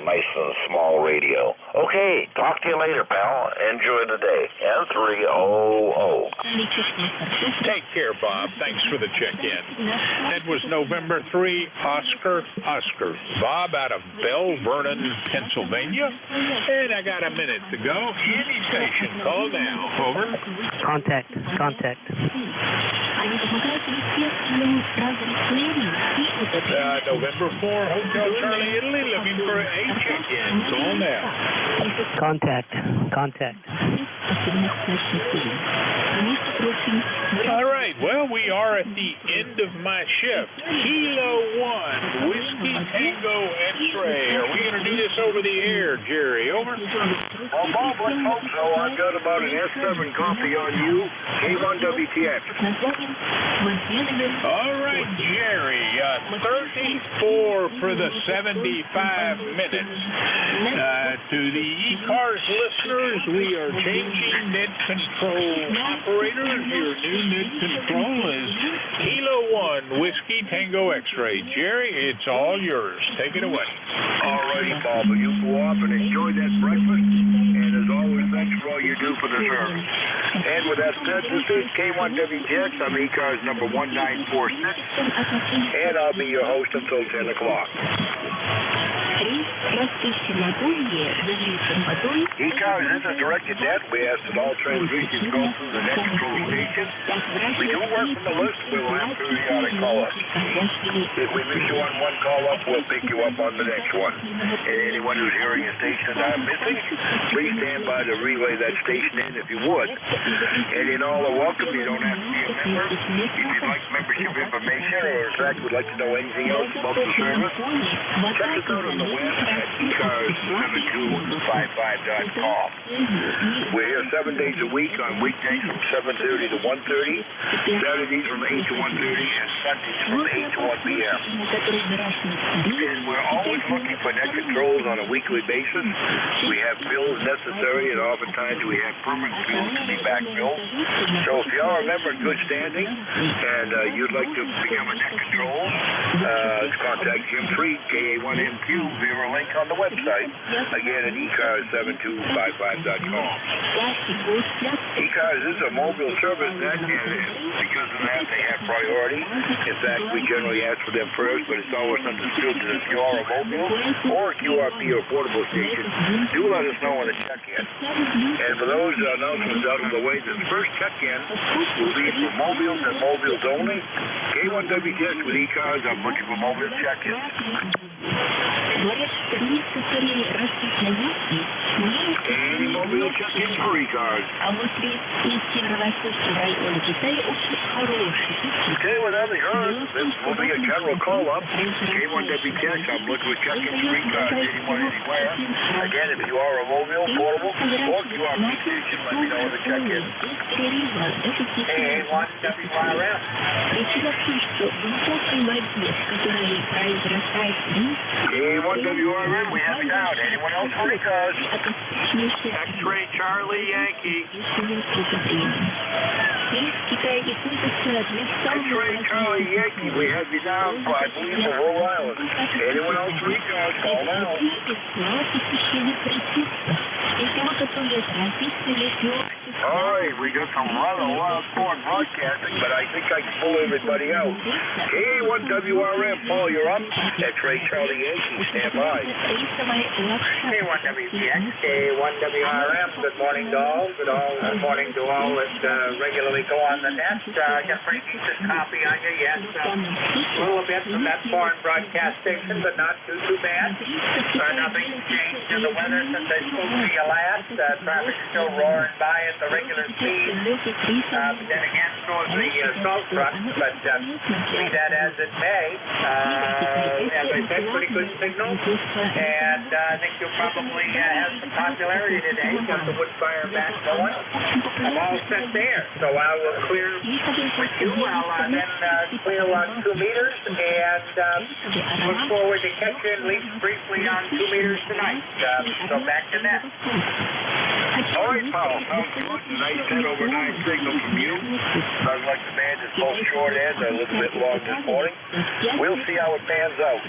nice and small radio. Okay, talk to you later, pal. Enjoy the day. N300. Take care, Bob. Thanks for the check-in. That was November 3, Oscar. Bob out of Bell Vernon, Pennsylvania. And I got a minute to go. Any station, call now. Over. Contact. November 4, Hotel Charlie, Italy, looking for a check-in. Call now. Contact. All right, well, we are at the end of my shift. Kilo 1, Whiskey Tango X-Ray. Are we going to do this over the air, Jerry? Over? Well, Bob, let's hope so. I've got about an S7 copy on you. K1WTX. All right, Jerry. 34 for the 75 minutes. To the ECARS listeners, we are changing net control operators. Your new net control is Kilo 1 Whiskey Tango X-Ray. Jerry, it's all yours. Take it away. All righty, Bob. You go off and enjoy that breakfast. And as always, thanks for all you do for the service. And with that said, this is K1WTX. I'm ECARS number 1946. And I'll be your host until 10 o'clock. ECARS, this is Director Net. We ask that all transmissions go through the net control station. We do work from the list. We will have periodic call-ups. If we miss you on one call-up, we'll pick you up on the next one. And anyone who's hearing a station that I'm missing, please stand by to relay that station in if you would. And in all are welcome. You don't have to be a member. If you'd like membership information or in fact would like to know anything else about the service, check us out on the web at ECARS7255.com. We're here 7 days a week on weekdays from 7:30 to 1:30, Saturdays from 8 to 1:30, and Sundays from 8 to 1 p.m. And we're always looking for net controls on a weekly basis. We have bills necessary, and oftentimes we have permanent bills to be backfilled. So if you are a member in good standing and you'd like to become a net control, contact Jim Treat, KA1MQ, via a link on the website. Again at ECARS7255.com. ECARS is a mobile service net, and because of that, they have priority. In fact, we generally ask for them first, but it's always understood that if you are a mobile or a QRP or portable station, do let us know when the check-in. And for those announcements out of the way, the first check-in will be for mobiles and mobiles only. K1WTS with ECARS, I'm looking for mobile check-ins. Any mobile check-ins for ECARS? Okay, without the heard, this will be a general call-up. K1WTS, I'm looking for check-ins for ECARS anyone, anywhere. Again, if you are a mobile, portable, or QRP station, let me know when the check-in. K1WRM. K1WRM, we have you down. Anyone else for ECARS? X-Ray Charlie Yankee. X-Ray Charlie Yankee, we have you down for, I believe, for Rhode Island. Anyone else for ECARS? Call now. All right, we got some rather wild foreign broadcasting, but I think I can pull everybody out. K1WRM, Paul, you're up. X-Ray Charlie Yankee, stand by. K1WTX, K1WRM, good morning to all. Good morning to all that regularly go on the net. Got a pretty decent copy on you, yes. A little bit from that foreign broadcast station, but not too bad. Nothing changed in the weather since I spoke to you last. Traffic still roaring by at the regular speed. But then again, so is the salt truck. But be that as it may, as I said, pretty good signal. And I think you'll probably have some popularity today. Got the wood fire back going. I'm all set there. So I will clear with you. I'll then clear on 2 meters and look forward to catching at least briefly on 2 meters tonight. So back to that. All right, Paul. Sounds good. Nice 10/9 signal from you. Sounds like the band is both short and a little bit long this morning. We'll see how it pans out.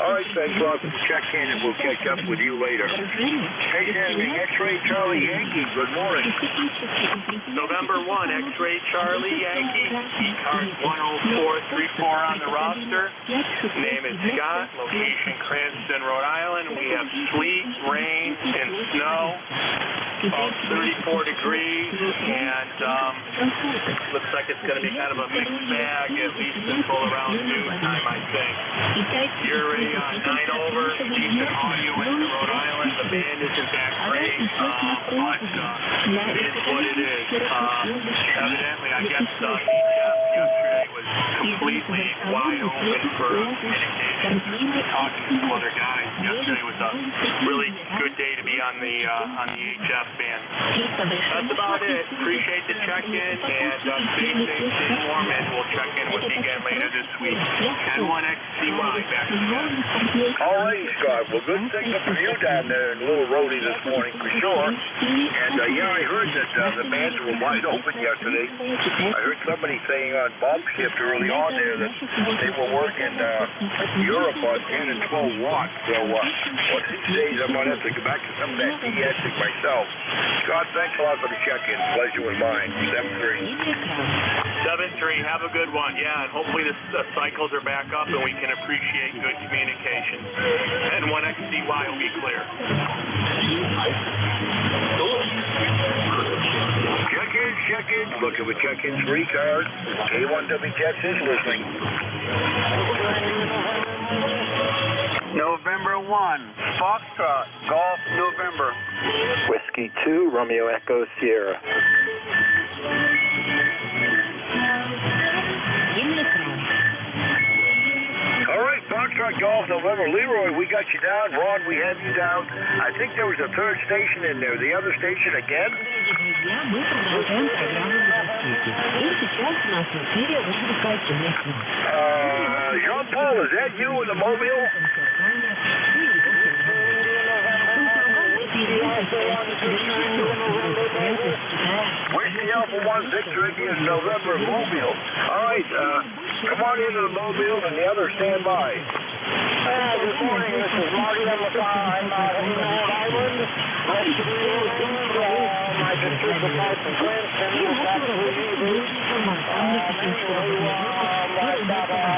All right, thanks a lot for the check-in, and we'll catch up with you later. Station X-Ray Charlie Yankee, good morning. November 1, X-Ray Charlie Yankee, ECARS 10434 on the roster. Name is Scott, location Cranston, Rhode Island. We have sleet, rain, and snow. About 34 degrees, and looks like it's going to be kind of a mixed bag, at least until around noon time, I think. You're a 9 over, decent audio in Rhode Island. The band isn't that great, but it is what it is. Evidently, I guess the ECARS yesterday was completely wide open for communication. Talking to some other guys, yesterday was a really good day to be on the HF band. That's about it. Appreciate the check-in, and stay safe, stay warm, and we'll check in with you again later this week. N1XCY, back to you. All right, Scott. Well, good signal from you down there in Little Rhodey this morning, for sure. And, yeah, I heard that the bands were wide open yesterday. I heard somebody saying on Bob's shift early on there that they were working Europe on 10 and 12 watts. So, one of these days I might have to go back to some of that de-etching myself. Scott, thanks a lot for the check-in. Pleasure was mine. 7-3. 7-3, have a good one. Yeah, and hopefully the cycles are back up and we can appreciate good communication. And 1XCY will be clear. Check-ins. Looking for check-ins for ECARS. K1WTX is listening. November 1, Foxtrot, Golf, November. Whiskey 2, Romeo Echo, Sierra. All right, Foxtrot Golf, November. Leroy, we got you down. Ron, we have you down. I think there was a third station in there. The other station again? Jean-Paul, is that you in the mobile? Whiskey Alpha 1 Victor Indian November Mobile. All right, come on into the mobile and the other stand by. Good morning, this is Marty. I'm in Rhode Island. I just took the pipe from Cranston. Back to the neighbors. About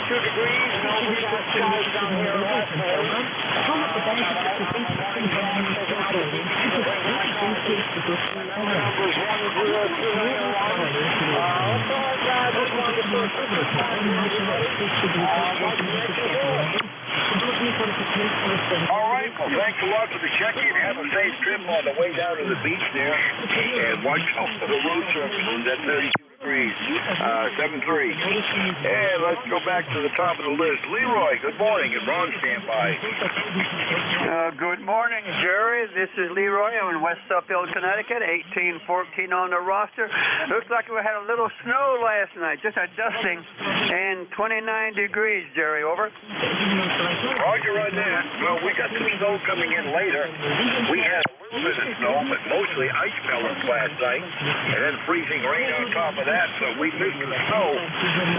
2 degrees. No, we got skies down here last All right, well, thanks a lot for the check-in. Have a safe trip on the way down to the beach there. And watch out for the road surfaces at 32 degrees, 7-3. And let's go back to the top of the list. Leroy, good morning, and Ron, stand by. Good morning, Jerry. This is Leroy. I'm in West Suffield, Connecticut, 1814 on the roster. Looks like we had a little snow last night, just a dusting, and 29 degrees, Jerry, over. Roger on that. Well, we got some snow coming in later. We had a little bit of snow, but mostly ice pellets last night, and then freezing rain on top of that, so we missed the snow.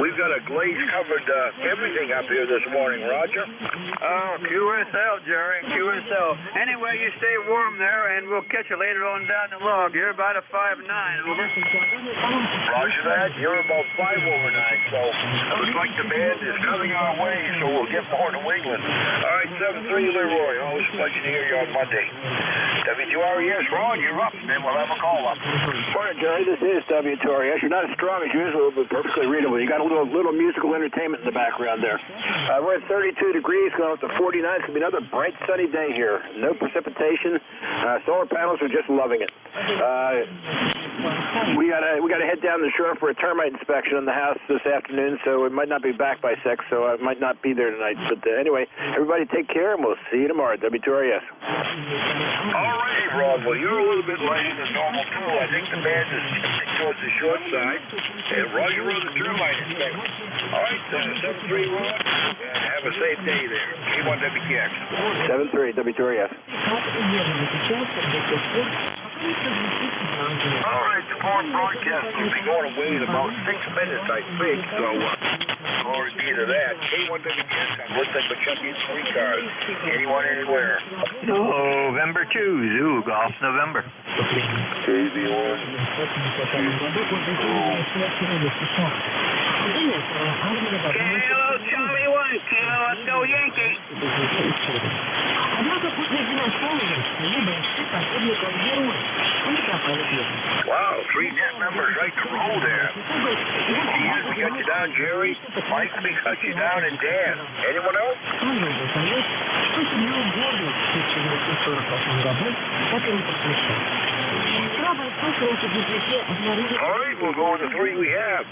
We've got a glaze-covered everything up here this morning, Roger. Oh, QSL, Jerry, QSL. Anyway, you stay warm there, and we'll catch you later on down the log. You're about a 5'9", over. Roger that. You're about 5 over 9, so looks like the band is coming our way, so we'll get more to England. All right, 7-3, Leroy. Always a pleasure to hear you on Monday. W2RES, Ron, you're up, and then we'll have a call-up. Morning, Jerry. This is W2RES. You're not as strong as usual, but perfectly readable. You got a little musical entertainment in the background there. We're at 32 degrees, going up to 49. It's going to be another bright, sunny day here. No precipitation. Solar panels are just loving it. We got to head down the shore for a termite inspection on the house this afternoon, so we might not be back by 6, so I might not be there tonight. But anyway, everybody take care, and we'll see you tomorrow at W2RES. All right, Ron. Well, you're a little bit lighter than normal, too. I think the band is shifting towards the short side, and Roger on the termite inspection. All right, 7-3, Ron, and have a safe day there. K1WTX. 7-3, W2RES. All right, the fourth broadcast will be going away in about 6 minutes, I think, so glory be to that. K1WTX, I'm listening for check-ins for ECARS. Anyone, anywhere. November 2, Zoo Golf, November. KV1. Hello, Charlie 1, Kilo, let's go Yankee. Wow, 3 net members right in a row there. We got you down, Jerry. Mike, we got you down, and Dan. Anyone else? All right, we'll go with the 3 we have.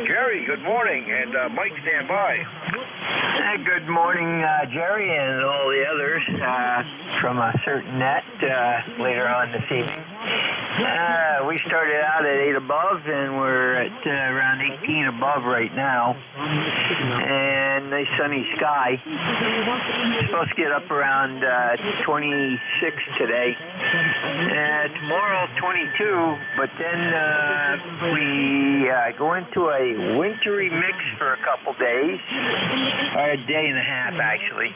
Jerry, good morning, and Mike, stand by. Good morning, Jerry, and all the others from a certain net later on this evening. We started out at 8 above, and we're at around 18 above right now, and nice sunny sky. Supposed to get up around 26 today. Tomorrow 22, but then we go into a wintry mix for a couple days, or a day and a half actually,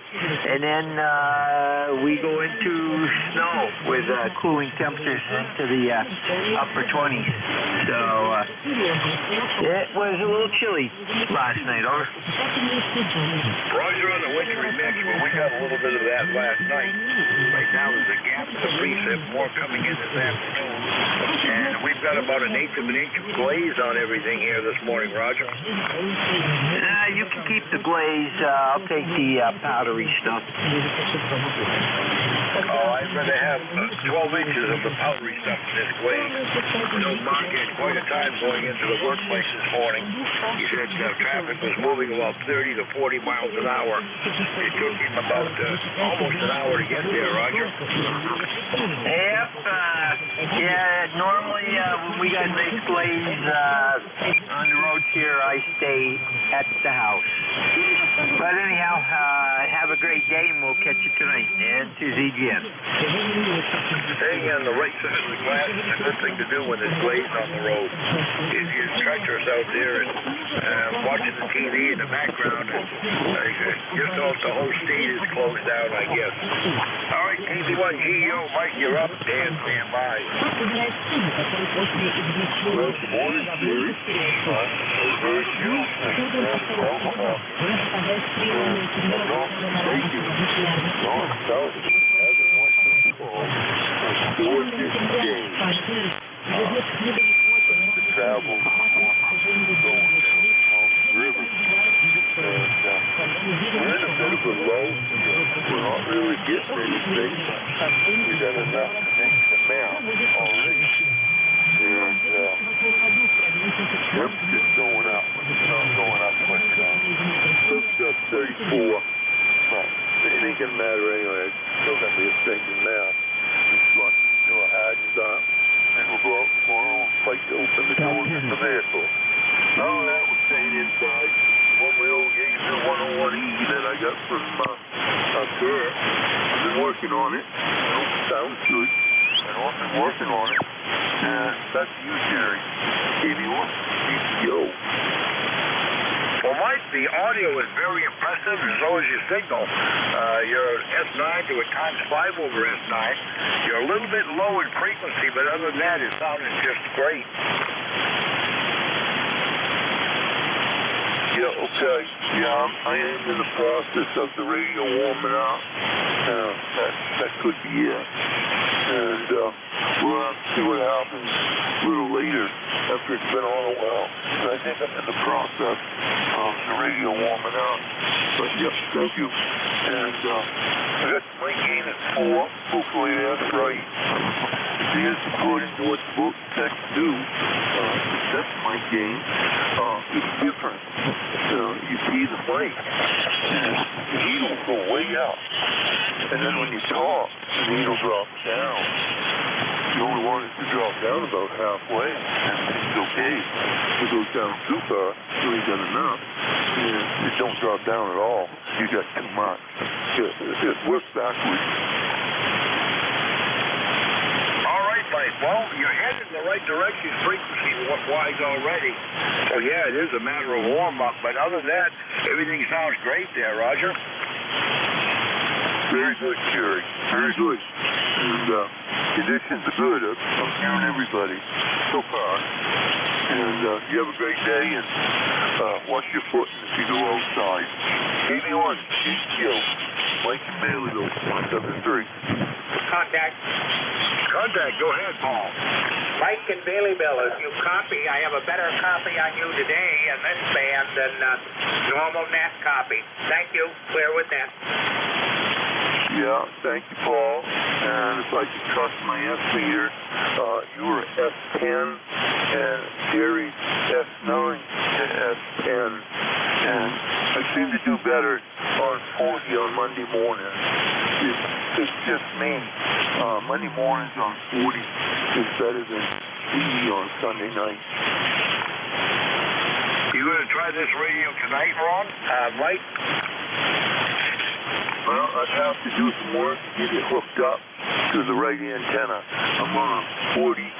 and then we go into snow with cooling temperatures into the upper 20s. So it was a little chilly last night. Over. Roger on the wintry mix. Well, we got a little bit of that last night. Right now there's a gap in the precip, more coming in this afternoon, and we've got about an eighth of an inch of glaze on everything here this morning, Roger. You can keep the glaze. I'll take the powdery stuff. Oh, I'd rather have 12 inches of the powdery stuff in this glaze. You know, Mark had quite a time going into the workplace this morning. He said traffic was moving about 30 to 40 miles an hour. It took him about almost an hour to get there, Roger. Yep. Normally when we got nice glaze on the roads here, I stay at the house. But anyhow, have a great day, and we'll catch you tonight. And to ZGN. Staying on the right side of the glass is a good thing to do when there's glaze on the road. If you're treacherous out there and watching the TV in the background, and just off the whole state is closed down, I guess. All right, KC1GEO, Mike, you're up. Dan, stand by. Good morning, Jerry. Thank you. North, south, travel river. We're in a bit of a low. We're not really getting anything. We got enough to make the mount already. And temperature's going up. Sun's going up quick now. Looks up 34. But it ain't gonna matter anyway. It's still gonna be a stinking mount. It's like, a hide and stop. And we'll go out tomorrow and fight to open the doors of the vehicle. All that was staying inside. One of my old Yaesu 101E that I got from up there. I've been working on it. I hope it sounds good. And I've been working on it. And that's you, Jerry. KV1, CCO. Well, Mike, the audio is very impressive, and so is your signal. You're S9 to a ×5 over S9. You're a little bit low in frequency, but other than that, it sounded just great. Yeah, okay. Yeah, I am in the process of the radio warming up. That could be it. And we'll have to see what happens a little later after it's been on a while. And I think I'm in the process of the radio warming up. But yep, thank you. And I got my gain at 4. Hopefully that's right. It is according to what the book text do. That's my gain. It's different. You see the mic, and the needle go way up. And then when you talk, the needle drops down. You only want it to drop down about halfway, and it's okay. If it goes down too far, you ain't got enough, and it don't drop down at all. You got too much. It works backwards. All right, Mike. Well, you're headed in the right direction frequency-wise already. So, yeah, it is a matter of warm-up. But other than that, everything sounds great there, Roger. Very good, Jerry. Very good. And conditions are good. I'm hearing everybody so far. And you have a great day, and wash your foot if you go outside. KV1, GQ, Mike and Baileyville, 173. Contact. Contact, go ahead, Paul. Mike and Baileyville, if you copy, I have a better copy on you today in this band than normal net copy. Thank you. Clear with that. Yeah, thank you, Paul. And if I could trust my estimator, you were S10, and Jerry's S9 to S10. And I seem to do better on 40 on Monday morning. It's just me. Monday mornings on 40 is better than 80 on Sunday night. this radio tonight, Ron? Mike? Well, I'd have to do some work to get it hooked up to the right antenna. I'm on a 40,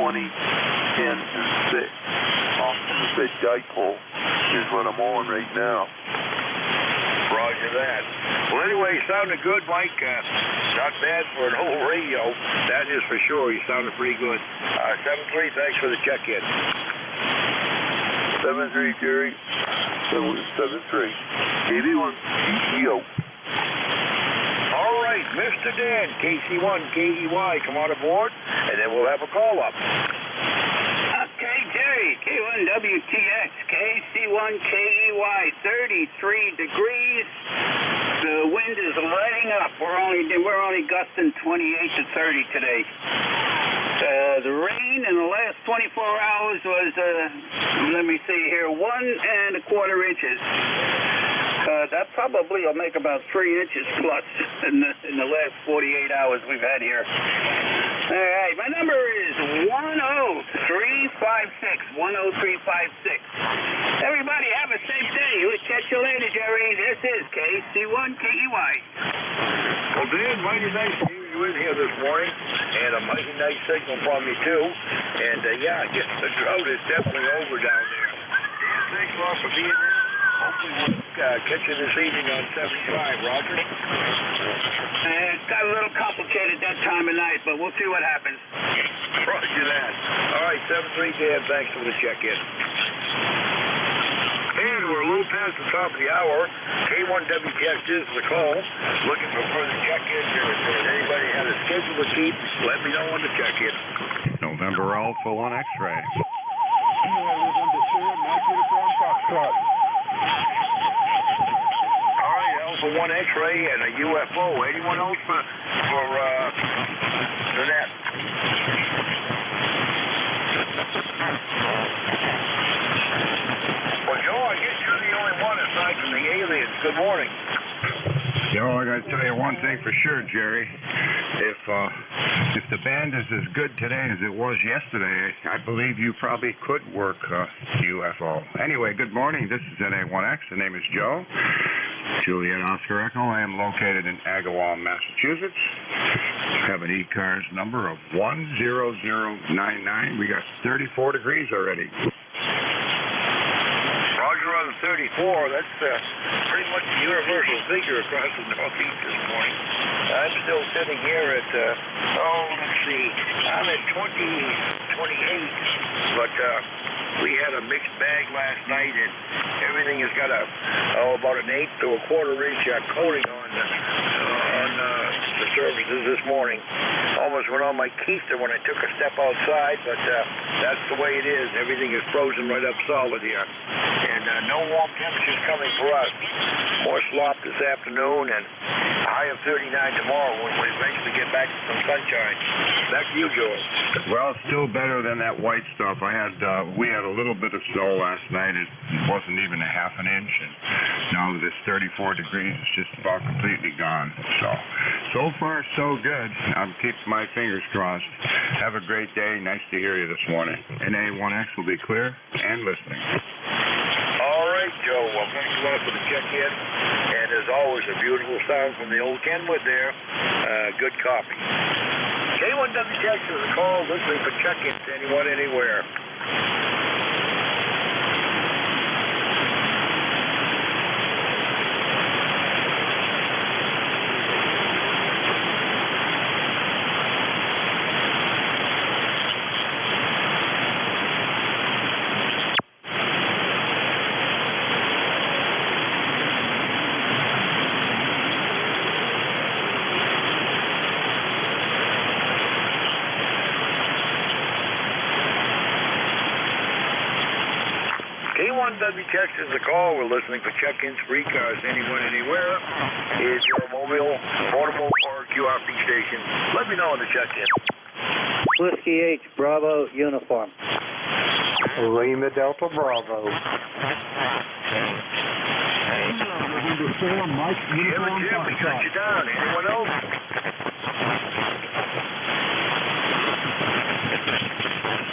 20, 10, and 6. Off the dipole is what I'm on right now. Roger that. Well, anyway, you sounded good, Mike. Not bad for an old radio. That is for sure. You sounded pretty good. 7-3, thanks for the check-in. 7-3, Jerry. 7-3. 81. ECO. All right, Mr. Dan, KC1, KEY, come on aboard, and then we'll have a call-up. Okay, Jerry, K1WTX, KC1KEY, 33 degrees. The wind is letting up. We're only gusting 28 to 30 today. The rain in the last 24 hours was, let me see here, 1 1/4 inches. That probably will make about 3 inches plus in the last 48 hours we've had here. All right, my number is 10356. 10356. Everybody have a safe day. We'll catch you later, Jerry. This is KC1KEY. Well, Dan, mighty nice to hear you in here this morning, and a mighty nice signal from you, too. And, yeah, I guess the drought is definitely over down there. Dan, thanks a lot for being here. Hopefully we'll catch you this evening on 75, Roger. It got a little complicated that time of night, but we'll see what happens. Roger that. All right, 7-3, Dan, thanks for the check-in. And we're a little past the top of the hour. K1WTX is the call. Looking for further check-ins. If anybody had a schedule to keep, let me know on the check-in. November Alpha 1 X-ray. All right, Alpha 1 X-ray and a UFO. Anyone else for that? Well, Joe, I guess you're the only one aside from the aliens. Good morning. Yo, I gotta tell you one thing for sure, Jerry. If the band is as good today as it was yesterday, I believe you probably could work UFO. Anyway, good morning. This is NA1X. The name is Joe. Juliet Oscar Echo. I am located in Agawam, Massachusetts. Have an ECARS number of 10099. We got 34 degrees already. Roger on 34. That's pretty much the universal figure across the Northeast this morning. I'm still sitting here at, let's see, I'm at 28, but we had a mixed bag last night, and everything has got about an 1/8 to 1/4 inch coating on the surfaces this morning. Almost went on my keister when I took a step outside, but that's the way it is. Everything is frozen right up solid here. And no warm temperatures coming for us. More slop this afternoon and a high of 39 tomorrow when we eventually get back to some sunshine. Back to you, Joe. Well, still better than that white stuff. We had a little bit of snow last night. It wasn't even a 1/2 inch, and now this 34 degrees is just about completely gone. So far so good. I'm keeping my fingers crossed. Have a great day. Nice to hear you this morning. NA1X will be clear and listening. All right, Joe. Well, thanks a lot for the check-in. And as always, a beautiful sound from the old Kenwood there. Good copy. K1WTX is a call listening for check-ins to anyone, anywhere. K1WTX is the call. We're listening for check-ins, free cars, anyone, anywhere. Is your mobile, portable, or QRP station? Let me know on the check-in. Whiskey H, Bravo, uniform. Lima Delta Bravo. Jim, we got you down. Anyone else?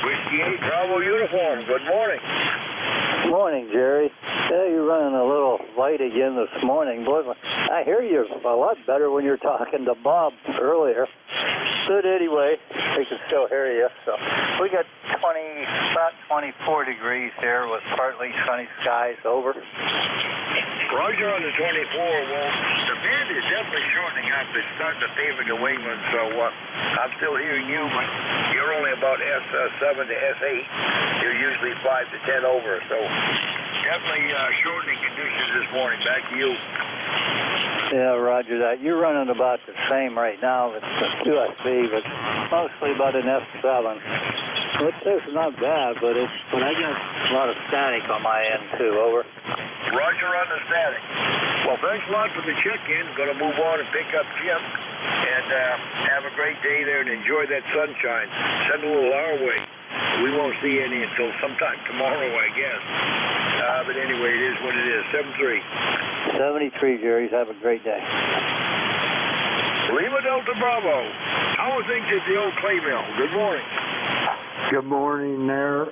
Whiskey 8, Bravo uniform. Good morning. Good morning. morning, Jerry. Yeah, you're running a little light again this morning. Boy, I hear you a lot better when you're talking to Bob earlier. But anyway, we can still hear you. So we got about 24 degrees here with partly sunny skies over. Roger on the 24. Well, the band is definitely shortening up. It's starting to favor New England, so I'm still hearing you, but you're only about S7 to S8. You're usually 5 to 10 over, so definitely shortening conditions this morning. Back to you. Yeah, roger that. You're running about the same right now. It's the QSB, but mostly about an S7. Which is not bad, but I got a lot of static on my end too. Over. Roger on the static. Well, thanks a lot for the check-in. Going to move on and pick up Jim. And have a great day there and enjoy that sunshine. Send a little our way. We won't see any until sometime tomorrow, I guess. But anyway, it is what it is. 73. 73, Jerry's. Have a great day. Lima Delta Bravo. How are things at the old clay mill? Good morning. Good morning there,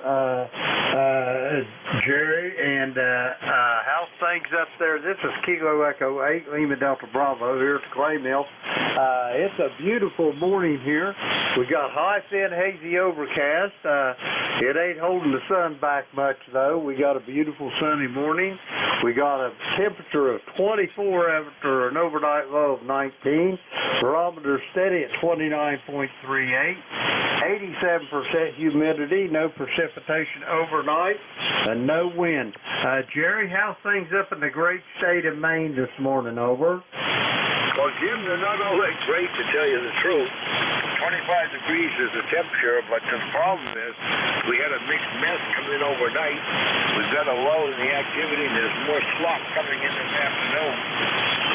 Jerry, and how's things up there? This is Kilo Echo 8, Lima Delta Bravo here at the clay mill. It's a beautiful morning here. We got high, thin, hazy overcast. It ain't holding the sun back much, though. We got a beautiful sunny morning. We got a temperature of 24 after an overnight low of 19. Barometer steady at 29.38. 87% humidity, no precipitation overnight, and no wind. Jerry, how's things up in the great state of Maine this morning? Over. Well, Jim, they're not all that great, to tell you the truth. 25 degrees is the temperature, but the problem is we had a mixed mess come in overnight. We've got a lull in the activity, and there's more slop coming in this afternoon.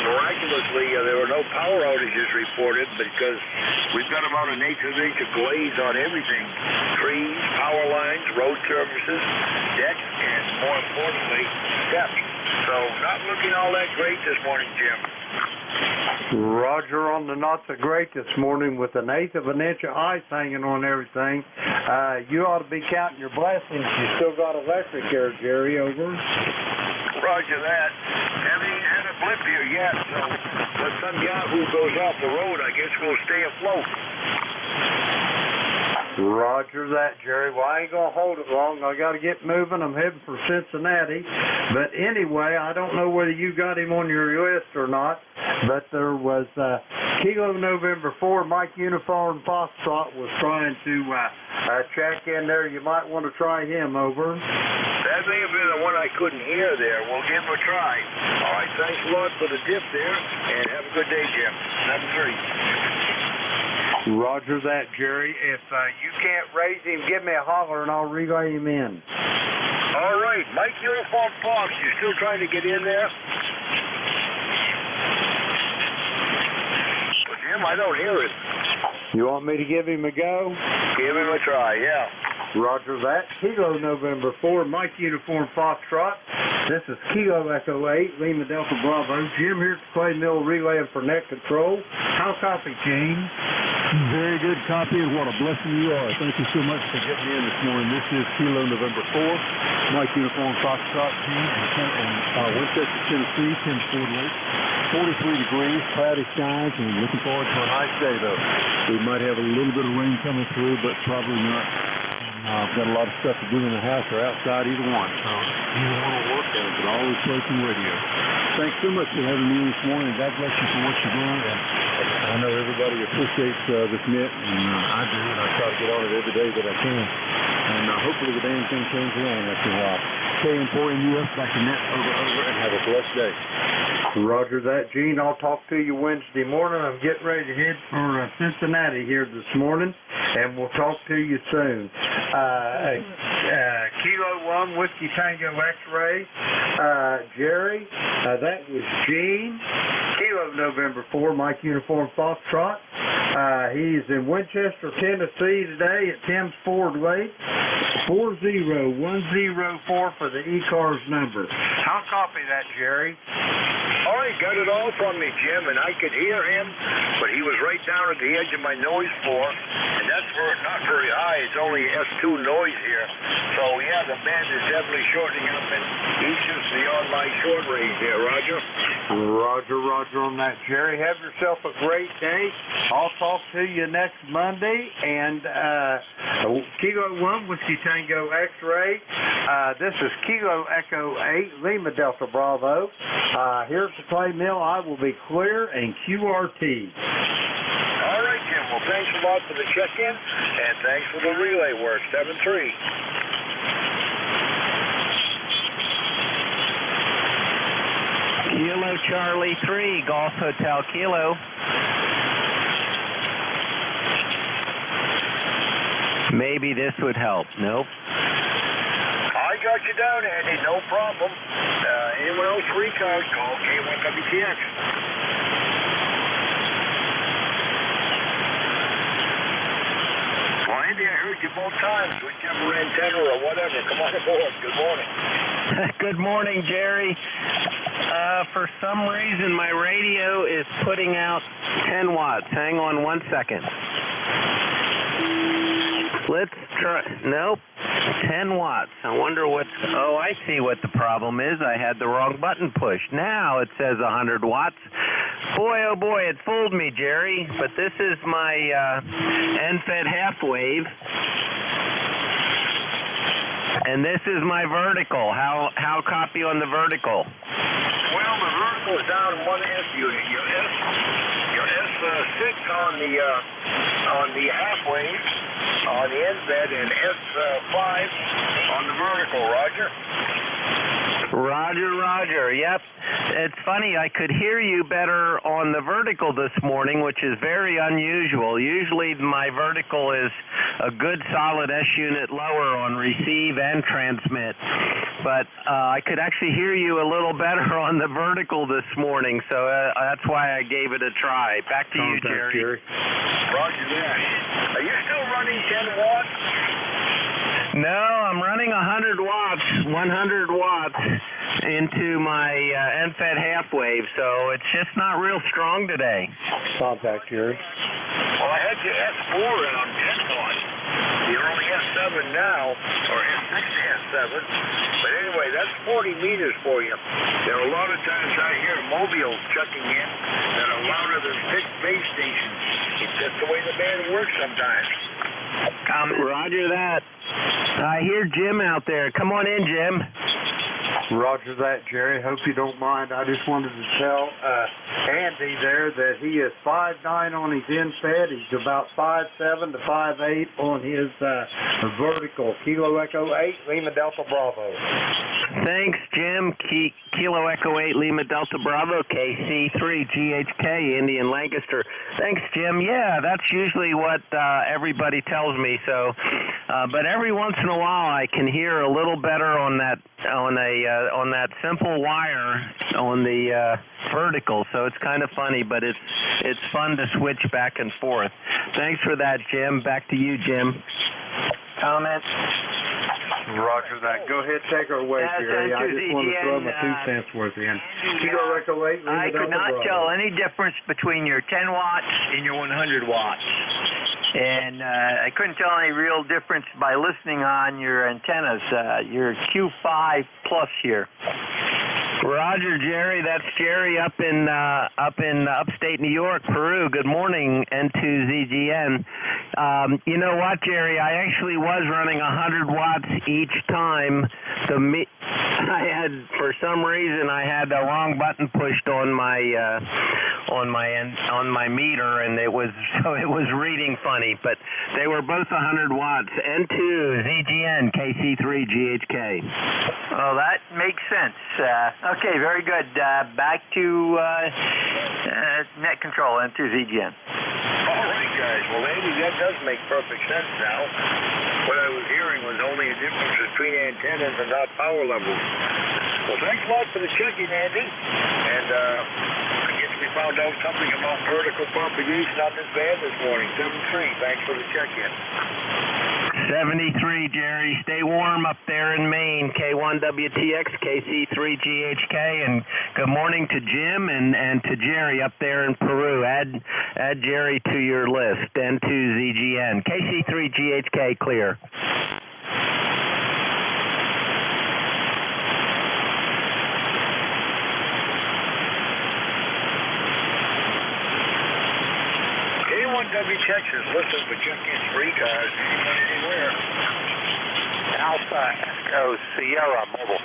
Miraculously, there were no power outages reported because we've got about an eighth of an inch of glaze on everything. Trees, power lines, road surfaces, decks, and more importantly, steps. So not looking all that great this morning, Jim. Roger on the not so great this morning with an eighth of an inch of ice hanging on everything. You ought to be counting your blessings. You still got electric here, Jerry. Over. Roger that. Haven't had a blip here yet, so when some Yahoo goes off the road, I guess we'll stay afloat. Roger that, Jerry. Well, I ain't going to hold it long. I got to get moving. I'm heading for Cincinnati. But anyway, I don't know whether you got him on your list or not, but there was Kilo November 4, Mike Uniform Foxtrot was trying to check in there. You might want to try him. Over. That may have been the one I couldn't hear there. We'll give him a try. All right, thanks a lot for the dip there, and have a good day, Jim. 73. Roger that, Jerry. If you can't raise him, give me a holler and I'll relay him in. All right. Mike Uniform Fox, you still trying to get in there? Well, Jim, I don't hear it. You want me to give him a go? Give him a try, yeah. Roger that. Kilo November 4, Mike Uniform Foxtrot. This is Kilo Echo 8, Lima Delta Bravo. Jim here at the Clay Mill relaying for net control. How copy, Gene? Very good copy, and what a blessing you are. Thank you so much for getting me in this morning. This is Kilo November 4, Mike Uniform Foxtrot, Gene, in Winchester, Tennessee, 10:48. 43 degrees, cloudy skies, and looking forward to a nice day, though. We might have a little bit of rain coming through, but probably not. I've got a lot of stuff to do in the house or outside, either one. So either one will work, and I can always play some radio. Thanks so much for having me this morning. God bless you for what you're doing. And I know everybody appreciates this net, and I do, and I try to get on it every day that I can. And hopefully the damn thing turns around after a while. KM4NUS, back to net, over, and have a blessed day. Roger that, Gene. I'll talk to you Wednesday morning. I'm getting ready to head for Cincinnati here this morning, and we'll talk to you soon. Kilo 1, Whiskey Tango X-Ray. Jerry, that was Gene. Kilo November 4, Mike Uniform Foxtrot. He's in Winchester, Tennessee today at Tim's Ford Lake. 40104 for the ECARS number. I'll copy that, Jerry. All right, got it all from me, Jim, and I could hear him, but he was right down at the edge of my noise floor, and that's not very high. It's only S2 noise here. So, yeah, the band is definitely shortening up, and he's just beyond my short range there, Roger. Roger on that, Jerry. Have yourself a great day. I'll talk to you next Monday, and Kilo 1, Whiskey Tango X-Ray. This is Kilo Echo 8, Lima Delta Bravo. Here at the clay mill, I will be clear and QRT. All right, Jim. Well, thanks a lot for the check-in, and thanks for the relay work, 7-3. Kilo Charlie 3, Golf Hotel Kilo. Maybe this would help. Nope. I got you down, Andy. No problem. Anyone else for ECARS, call K1WTX. Well, Andy, I heard you both times. Whichever antenna or whatever. Come on aboard. Good morning. Good morning, Jerry. For some reason, my radio is putting out 10 watts. Hang on 1 second. Let's try. Nope. 10 watts. I wonder what's... Oh, I see what the problem is. I had the wrong button pushed. Now it says 100 watts. Boy, oh boy, it fooled me, Jerry. But this is my NFED half wave. And this is my vertical. How copy on the vertical? Well, the vertical is down in one S unit. Your S6 on the half wave, on the NFED, and S5 on the vertical, Roger? Roger. Yep. It's funny, I could hear you better on the vertical this morning, which is very unusual. Usually my vertical is a good solid S unit lower on receive and transmit. But I could actually hear you a little better on the vertical this morning, so that's why I gave it a try. Back to you, Jerry. Roger that. Are you still running 10 watts? No, I'm running 100 watts into my NFED half wave, so it's just not real strong today. Contact, Jerry. Well, I had your S4 in on 10 watts. You're only S7 now, or S6 to S7. But anyway, that's 40 meters for you. There are a lot of times I hear mobiles checking in that are louder than fixed base stations. It's just the way the band works sometimes. Roger that. I hear Jim out there. Come on in, Jim. Roger that, Jerry. Hope you don't mind. I just wanted to tell Andy there that he is 5'9" on his NFED. He's about 5'7" to 5'8" on his vertical. Kilo Echo 8, Lima Delta Bravo. Thanks, Jim. Kilo Echo 8, Lima Delta Bravo, KC3, GHK, Indian Lancaster. Thanks, Jim. Yeah, that's usually what everybody tells me. So, but every once in a while, I can hear a little better on that simple wire on the vertical. So it's kind of funny, but it's fun to switch back and forth. Thanks for that, Jim. Back to you, Jim. Comments? Roger that. Go ahead, take her away, Jerry. I just want to throw my 2 cents worth in. Kilo Echo 8, I could not tell any difference between your 10 watts and your 100 watts. And I couldn't tell any real difference by listening on your antennas. Your Q5 plus here. Roger, Jerry. That's Jerry up in upstate New York, Peru. Good morning, N2ZGN. You know what, Jerry? I actually was running 100 watts each time. For some reason, I had the wrong button pushed on my meter, and it was reading funny. But they were both 100 watts. N2ZGN, KC3, GHK. Oh, that makes sense. Okay, very good. Back to net control, N2ZGN. All right, guys. Well, Andy, that does make perfect sense now. What I was hearing was only a difference between antennas and not power levels. Well, thanks a lot for the check-in, Andy. And I guess we found out something about vertical propagation on this band this morning. 7-3. Thanks for the check-in. 73, Jerry. Stay warm up there in Maine. K1WTX, KC3GHK, and good morning to Jim and to Jerry up there in Peru. Add Jerry to your list. N2ZGN. KC3GHK, clear. K1WTX is listening for check-ins for ECARS. Anywhere. Alpha Echo Sierra Mobile.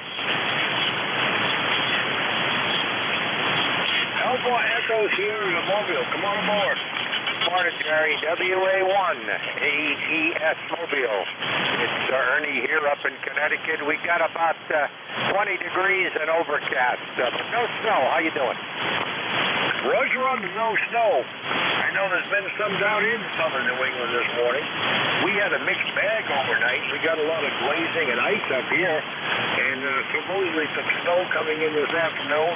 Alpha Echo Sierra Mobile. Come on aboard. Morning, Jerry. WA1 AES Mobile. It's Ernie here up in Connecticut. We got about 20 degrees and overcast, but no snow. How you doing? Roger on the no snow. I know there's been some down in southern New England this morning. We had a mixed bag overnight. We got a lot of glazing and ice up here, and supposedly some snow coming in this afternoon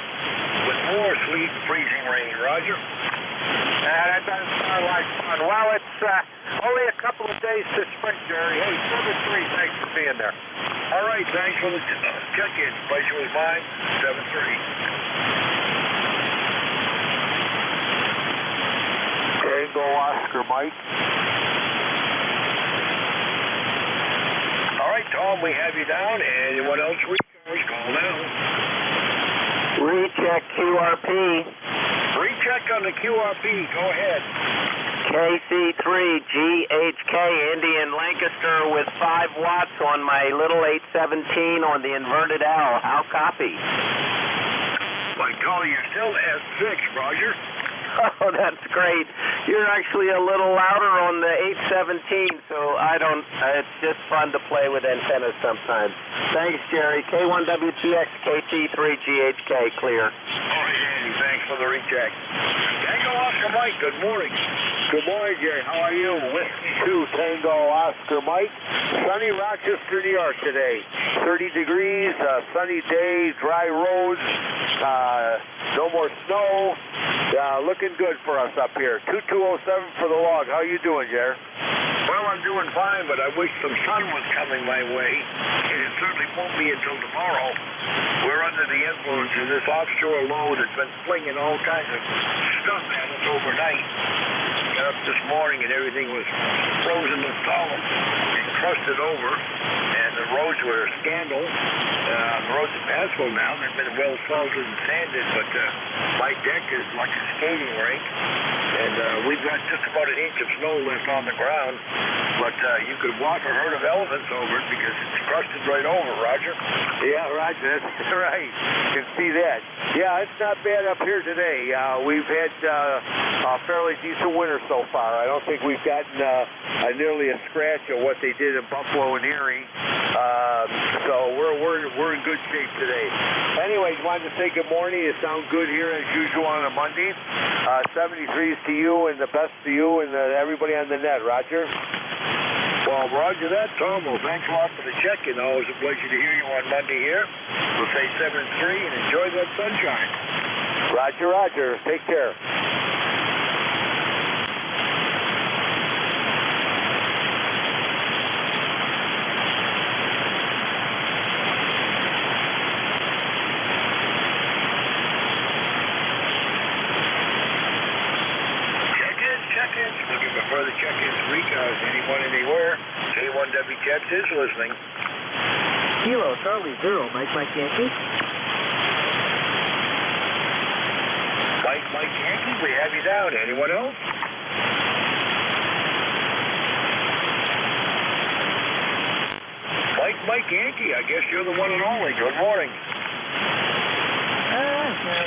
with more sleet and freezing rain. Roger? That doesn't sound like fun. Well, it's only a couple of days to spring, Jerry. Hey, 7-3, thanks for being there. All right, thanks for the check-in. Pleasure was mine. 7-3. Tango Oscar Mike. All right, Tom, we have you down. Anyone else reach? Call now. Recheck QRP. Recheck on the QRP. Go ahead. KC3GHK, Indian Lancaster with 5 watts on my little 817 on the inverted L. How copy? My golly, you're still S6, Roger. Oh, that's great. You're actually a little louder on the 817, so it's just fun to play with antennas sometimes. Thanks, Jerry. K1WTX, KC3GHK, clear. All right, Andy, thanks for the recheck. Tango Oscar Mike, good morning. Good morning, Jerry. How are you? Whiskey 2, Tango Oscar Mike. Sunny Rochester, New York today. 30 degrees, sunny day, dry roads, no more snow. Looking good for us up here. 2207 for the log. How you doing, Jerry? Well, I'm doing fine, but I wish some sun was coming my way, and it certainly won't be until tomorrow. We're under the influence of this offshore low that's been flinging all kinds of stuff at us overnight. Got up this morning and everything was frozen and solid and crusted over, and the roads were a scandal. The roads are passable now. They've been well salted and sanded, but my deck is like a skating rink, and we've got just about an inch of snow left on the ground, but you could walk a herd of elephants over it because it's crusted right over, Roger. Yeah, Roger, that's right. You can see that. Yeah, it's not bad up here today. We've had a fairly decent winter so far. I don't think we've gotten nearly a scratch of what they did in Buffalo and Erie. So we're in good shape today. Anyways, wanted to say good morning. You sound good here as usual on a Monday. 73s to you and the best to you and everybody on the net, Roger. Well, Roger that, Tom. Well, thanks a lot for the check-in. Always a pleasure to hear you on Monday here. We'll say 7-3 and enjoy that sunshine. Roger, Roger. Take care. Looking for further check-ins, ECARS, anyone, anywhere. K1WTX is listening. Kilo Charlie 0, Mike Yankee. Mike Yankee, we have you down. Anyone else? Mike Yankee, I guess you're the one and only. Good morning.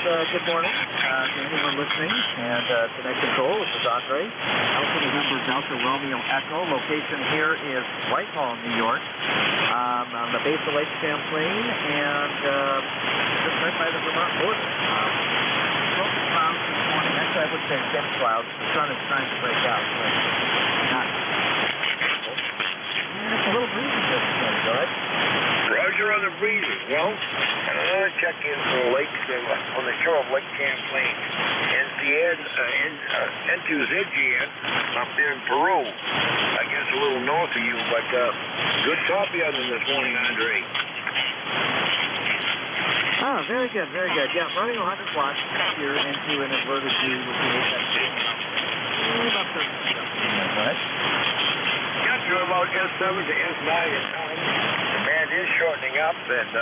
Good morning to anyone listening. And Connect Control, this is Andre. Alpha November Delta Romeo Echo. Location here is Whitehall, New York. On the base of Lake Champlain and just right by the Vermont border. Focus clouds this morning. Actually, I would say dense clouds. The sun is trying to break out, but not. It's a little breezy this morning, all right? Roger on the breezes. Well, another check-in for late on the shore of Lake Champlain. N2ZGN up there in Peru. I guess a little north of you, but good copy of them this morning, Andre. Oh, very good, very good. Yeah, running 100 watts here into an inverted U with the about 30 seconds. Go ahead. Got to about S7 to S9 at times. The band is shortening up, and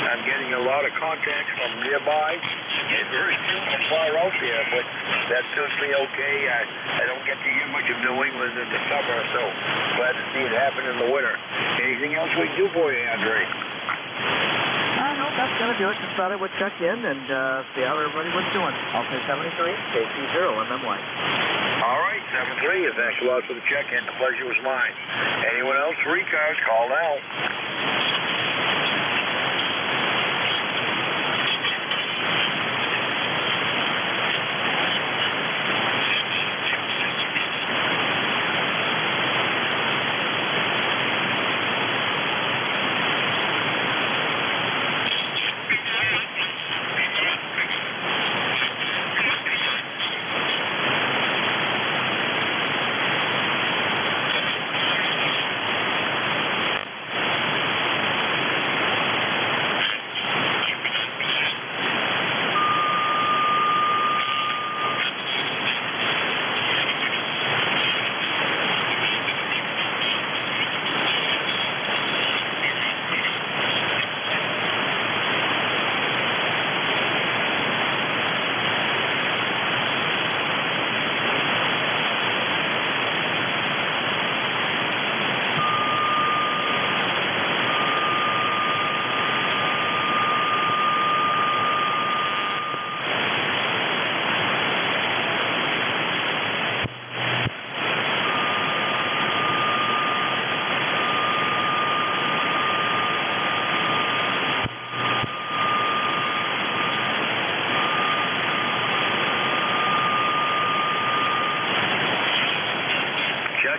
I'm getting a lot of contacts from nearby. And very few from far out there, but that suits me okay. I don't get to hear much of New England in the summer, so glad to see it happen in the winter. Anything else we can do for you, Andre? No, that's going to do it. Just thought I would check in and see how everybody was doing. I'll say 73, KC0, MMY. All right, 73. Thanks a lot for the check-in. The pleasure was mine. Anyone else for ECARS, call now.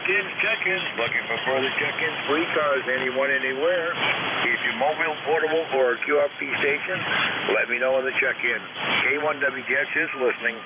Check-ins, looking for further check-ins for ECARS, anyone, anywhere. If you're mobile, portable, or a QRP station, let me know on the check-in. K1WTX is listening.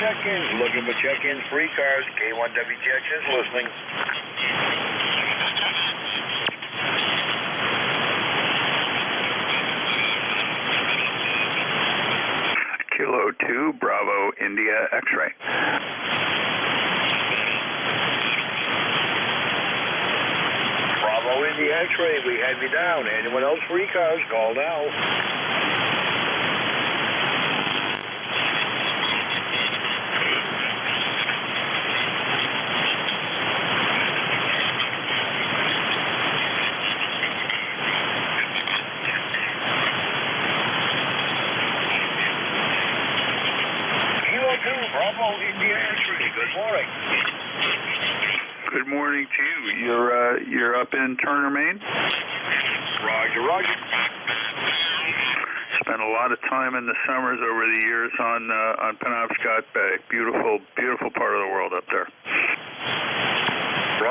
Check-ins, looking for check-ins, free cars, K1WTX is listening. Kilo 2, Bravo, India, X-ray. Bravo, India, X-ray, we have you down. Anyone else for ECARS, call now. Bravo, India, X-ray. Good morning. Good morning to you. You're up in Turner, Maine? Roger, roger. Spent a lot of time in the summers over the years on Penobscot Bay. Beautiful, beautiful part of the world up there.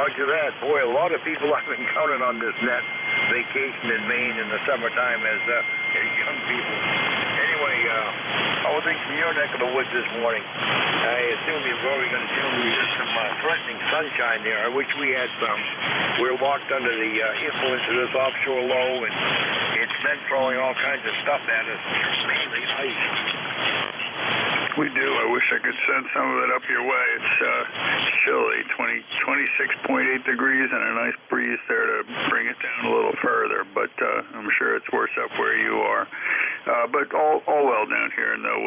Roger that. Boy, a lot of people have been counting on this net vacation in Maine in the summertime as young people. Anyway, how are things in your neck of the woods this morning? I assume you're probably going to tell me there's some threatening sunshine there. I wish we had some. We're locked under the influence of this offshore low, and it's been throwing all kinds of stuff at us, mainly ice. We do. I wish I could send some of it up your way. It's chilly, 26.8 degrees, and a nice breeze there to bring it down a little further. But I'm sure it's worse up where you are. But all well down here. No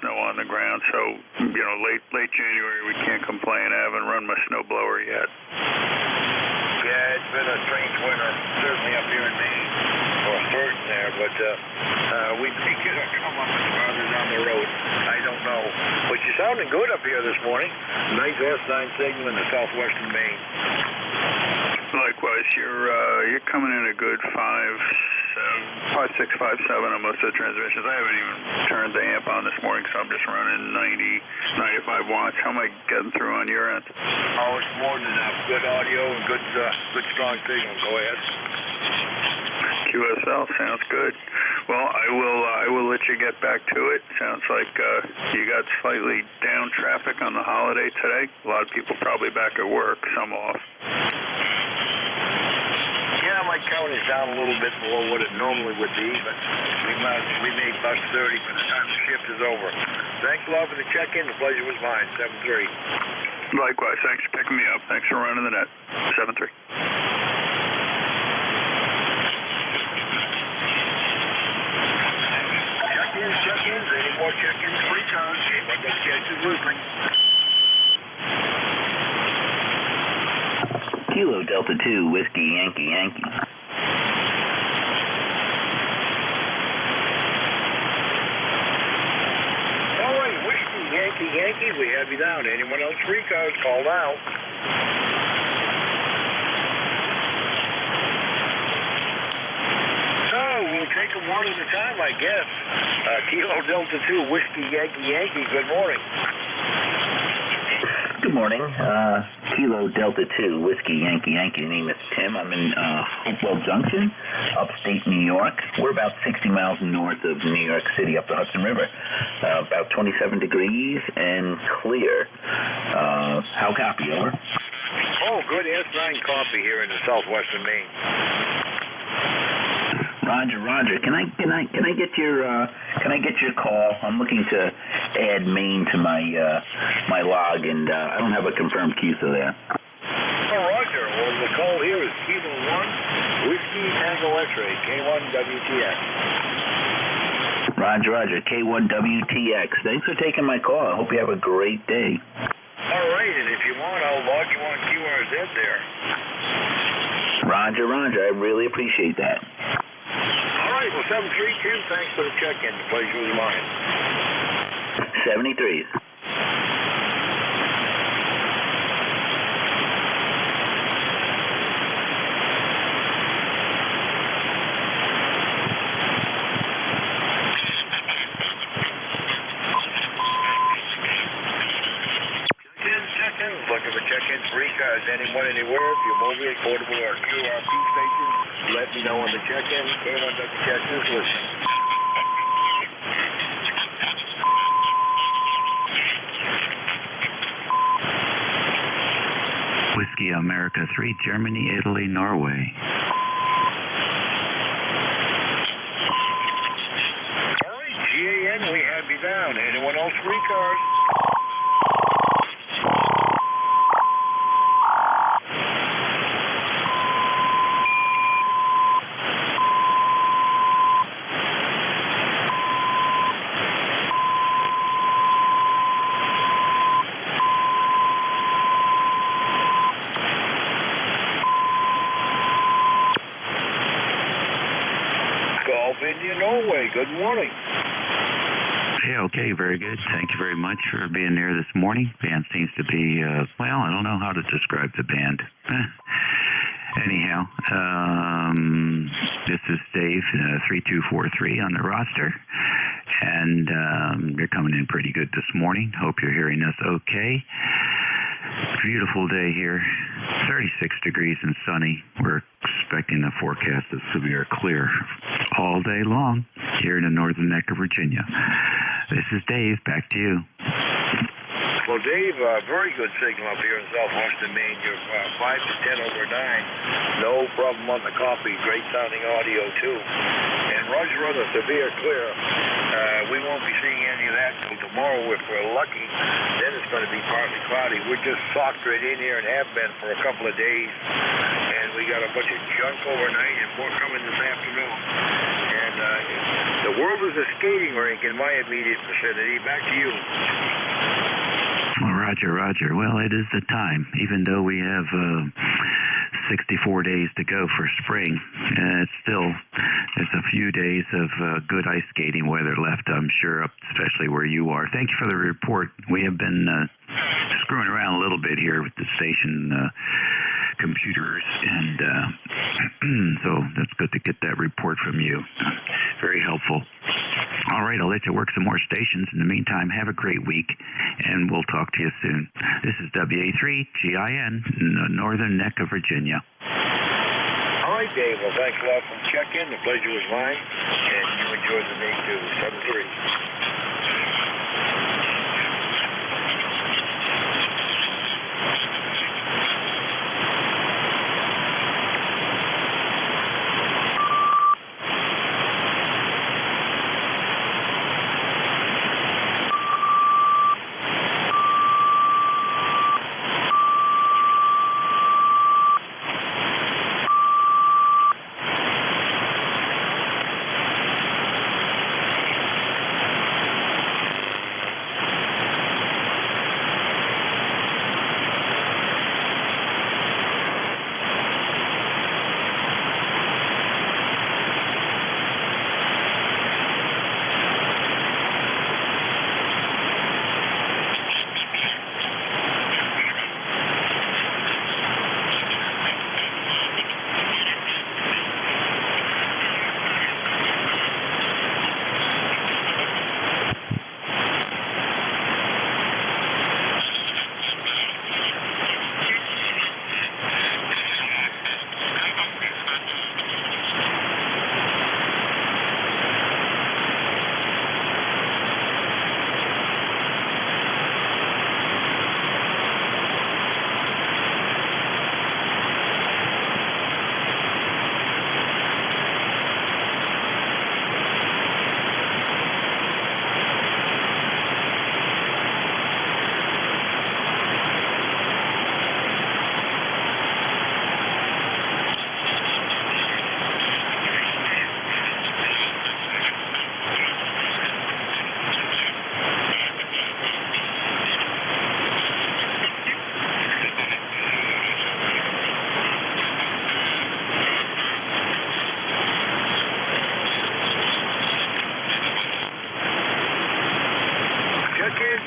snow on the ground. So late January we can't complain. I haven't run my snowblower yet. Yeah, it's been a strange winter, certainly up here in Maine, or certain there, but we think it'll come up as farther down the road. I don't know. But you're sounding good up here this morning. Nice S9 signal in the southwestern Maine. Likewise, you're coming in a good 5.6, 5.7 on most of the transmissions. I haven't even turned the amp on this morning, so I'm just running 95 watts. How am I getting through on your end? Oh, it's more than enough. Good audio and good strong signal. Go ahead. QSL sounds good. Well, I will let you get back to it. Sounds like you got slightly down traffic on the holiday today. A lot of people probably back at work, some off. Yeah, my count is down a little bit below what it normally would be, but we made bus 30 by the time the shift is over. Thanks a lot for the check-in. The pleasure was mine. 7-3. Likewise. Thanks for picking me up. Thanks for running the net. 7-3. Check-ins. Any more check-ins? Free cones. What the catch is listening. Kilo Delta 2, Whiskey Yankee Yankee. All right, Whiskey Yankee Yankee, we have you down. Anyone else free cards, call now. So, we'll take them one at a time, I guess. Kilo Delta 2, Whiskey Yankee Yankee, good morning. Good morning. Kilo Delta 2, Whiskey Yankee Yankee. Name is Tim. I'm in Hopewell Junction, upstate New York. We're about 60 miles north of New York City up the Hudson River. About 27 degrees and clear. How copy, over? Oh, good S9 coffee here in the southwestern Maine. Roger. Can I get your call? I'm looking to add Maine to my log, and I don't have a confirmed QSO there. Oh, Roger. Well, the call here is Kilo 1, Whiskey Tango X-Ray, K1WTX. Roger, K1WTX. Thanks for taking my call. I hope you have a great day. All right, and if you want, I'll log you on QRZ there. Roger. I really appreciate that. All right, well, 732, thanks for the check-in. The pleasure was mine. 73s. Check-in. Looking for check-ins, free cards, anyone, anywhere. If you're mobile, portable, or QRP station, let me know on the check-in. K1WTX is listening. Whiskey America 3, Germany, Italy, Norway. All right, GAN, we have you down. Anyone else free cards? Norway, good morning. Yeah, okay, very good. Thank you very much for being there this morning. Band seems to be, well, I don't know how to describe the band. Anyhow, this is Dave, 3243 on the roster, and you're coming in pretty good this morning. Hope you're hearing us okay. Beautiful day here 36 degrees and sunny. We're expecting a forecast of severe clear all day long here in the northern neck of Virginia. This is Dave. Back to you. Well, Dave, very good signal up here in southwestern Maine. You're 5 to 10 over 9. No problem on the copy. Great sounding audio, too. And Roger, rather severe clear. We won't be seeing any of that until tomorrow if we're lucky. Then it's going to be partly cloudy. We're just socked right in here and have been for a couple of days. And we got a bunch of junk overnight and more coming this afternoon. And the world is a skating rink in my immediate vicinity. Back to you. Well, Roger. Well, it is the time. Even though we have 64 days to go for spring, there's a few days of good ice skating weather left, I'm sure, especially where you are. Thank you for the report. We have been screwing around a little bit here with the station computers, and so that's good to get that report from you. Very helpful. All right, I'll let you work some more stations. In the meantime, have a great week, and we'll talk to you soon. This is WA3GIN in the northern neck of Virginia. All right, Dave. Well, thanks a lot for the check-in. The pleasure was mine, and you enjoyed the day, too. 7-3.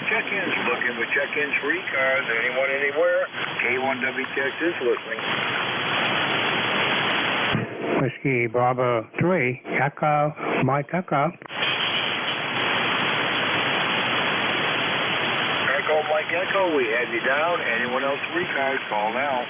Check-ins, looking with check-ins for ECARS. Anyone anywhere? K1WTX is listening. Whiskey Bravo 3, Echo, Mike Echo. Echo, Mike Echo, we have you down. Anyone else for ECARS, call now.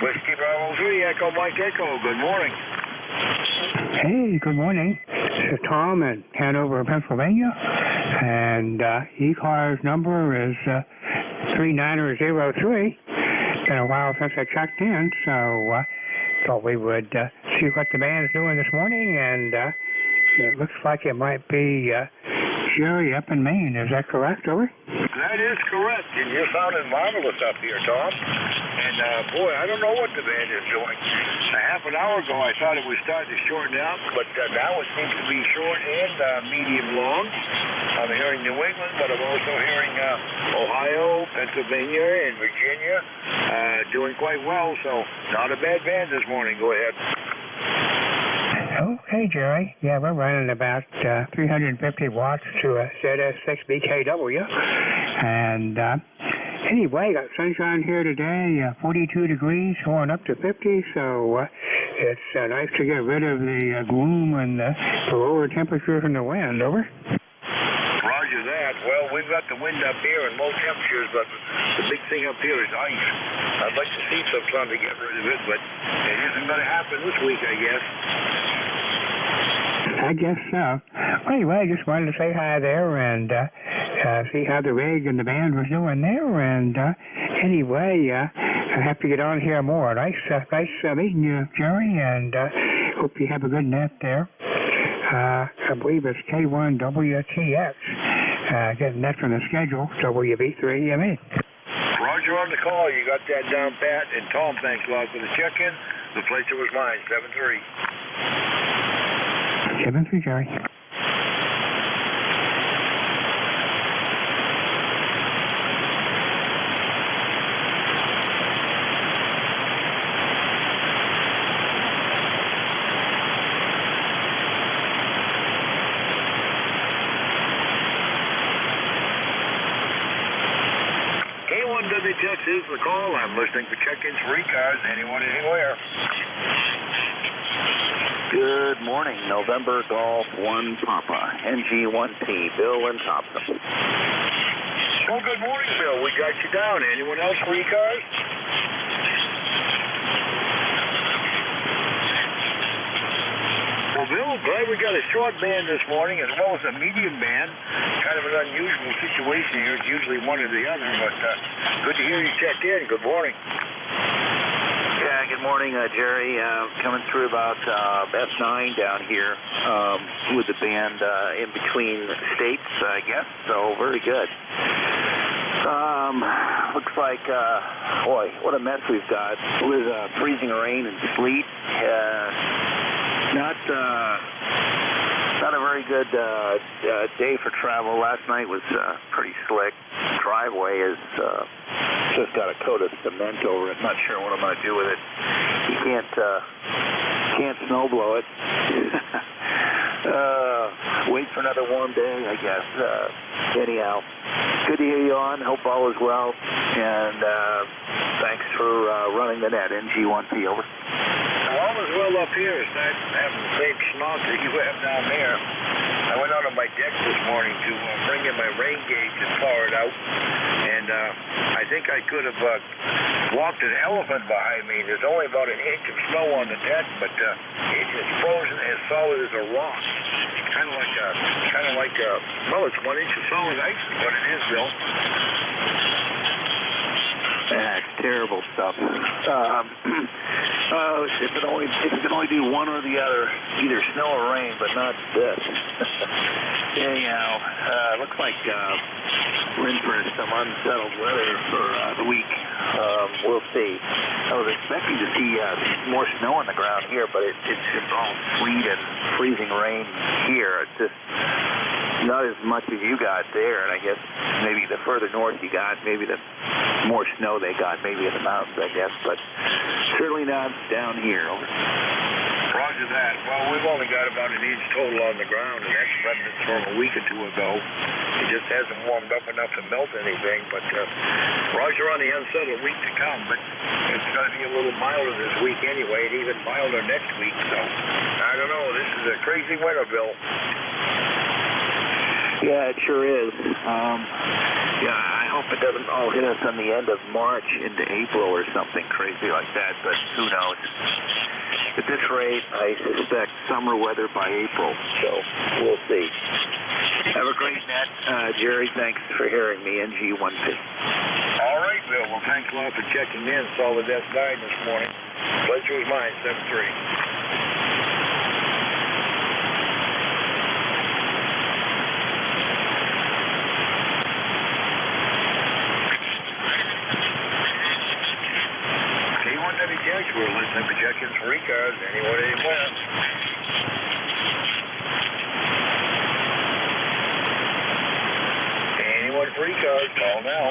Whiskey Bravo 3, Echo, Mike Echo, good morning. Hey, good morning. This is Tom in Hanover, Pennsylvania, and ECARS number is 3903. Been a while since I checked in, so thought we would see what the band is doing this morning, and it looks like it might be Jerry up in Maine. Is that correct, over? That is correct, and you're sounding marvelous up here, Tom. And, boy, I don't know what the band is doing. A half an hour ago, I thought it was starting to shorten out, but now it seems to be short and medium long. I'm hearing New England, but I'm also hearing Ohio, Pennsylvania, and Virginia doing quite well, so not a bad band this morning. Go ahead. Okay, Jerry. Yeah, we're running about 350 watts to a ZS6BKW. And anyway, got sunshine here today, 42 degrees, going up to 50. So it's nice to get rid of the gloom and the lower temperatures and the wind. Over. Roger that. Well, we've got the wind up here and low temperatures, but the big thing up here is ice. I'd like to see some sun to get rid of it, but it isn't going to happen this week, I guess. I guess so. Well, anyway, I just wanted to say hi there and see how the rig and the band was doing there. And anyway, I have to get on here more. Nice meeting you, Jerry, and hope you have a good nap there. I believe it's K1WTX. Getting that from the schedule, WB3ME. Roger on the call. You got that down pat. And Tom, thanks a lot for the check-in. The pleasure was mine, 7-3. 7-3, Jerry. K1WTX is the call. I'm listening for check-ins for ECARS. Anyone, anywhere. Good morning, November Golf 1 Papa, NG1P, Bill and Thompson. Well, good morning, Bill. We got you down. Anyone else for ECARS? Well, Bill, glad we got a short band this morning as well as a medium band. Kind of an unusual situation here. It's usually one or the other, but good to hear you check in. Good morning. Yeah, good morning, Jerry. Coming through about F9 down here with the band in between states, I guess. So very good. Looks like, boy, what a mess we've got with freezing rain and sleet. Not a very good day for travel. Last night was pretty slick. Driveway is just got a coat of cement over it. Not sure what I'm going to do with it. You can't snow blow it. Wait for another warm day, I guess. Anyhow, good to hear you on. Hope all is well. And thanks for running the net. NG1P, over. All is well up here. It's nice having the same schnoz that you have down there. I went out on my deck this morning to bring in my rain gauge and thaw it out. And I think I could have walked an elephant behind me. There's only about an inch of snow on the deck, but it's just frozen as solid as a rock. Kind of like well, it's 1 inch of solid ice is what it is, Bill. That's terrible stuff. If it can only do one or the other, either snow or rain, but not this. Anyhow, looks like we're in for some unsettled weather for the week. We'll see. I was expecting to see more snow on the ground here, but it's all sleet and freezing rain here. It's just not as much as you got there, and I guess maybe the further north you got, maybe the more snow they got, maybe in the mountains, I guess, but certainly not down here. Roger that. Well, we've only got about an inch total on the ground, and that's remnants from a week or two ago. It just hasn't warmed up enough to melt anything, but Roger on the unsettled week to come, but it's going to be a little milder this week anyway, and even milder next week, so I don't know. This is a crazy winter, Bill. Yeah, it sure is. Yeah, I hope it doesn't all hit us on the end of March into April or something crazy like that, but who knows. At this rate, I suspect summer weather by April, so we'll see. Have a great net, Jerry. Thanks for hearing me, NG1P. All right, Bill. Well, thanks a lot for checking in. Solid S9 this morning. Pleasure was mine, 7-3. We're listening for check-ins for ECARS. Anyone, anywhere. Anyone for ECARS, call now.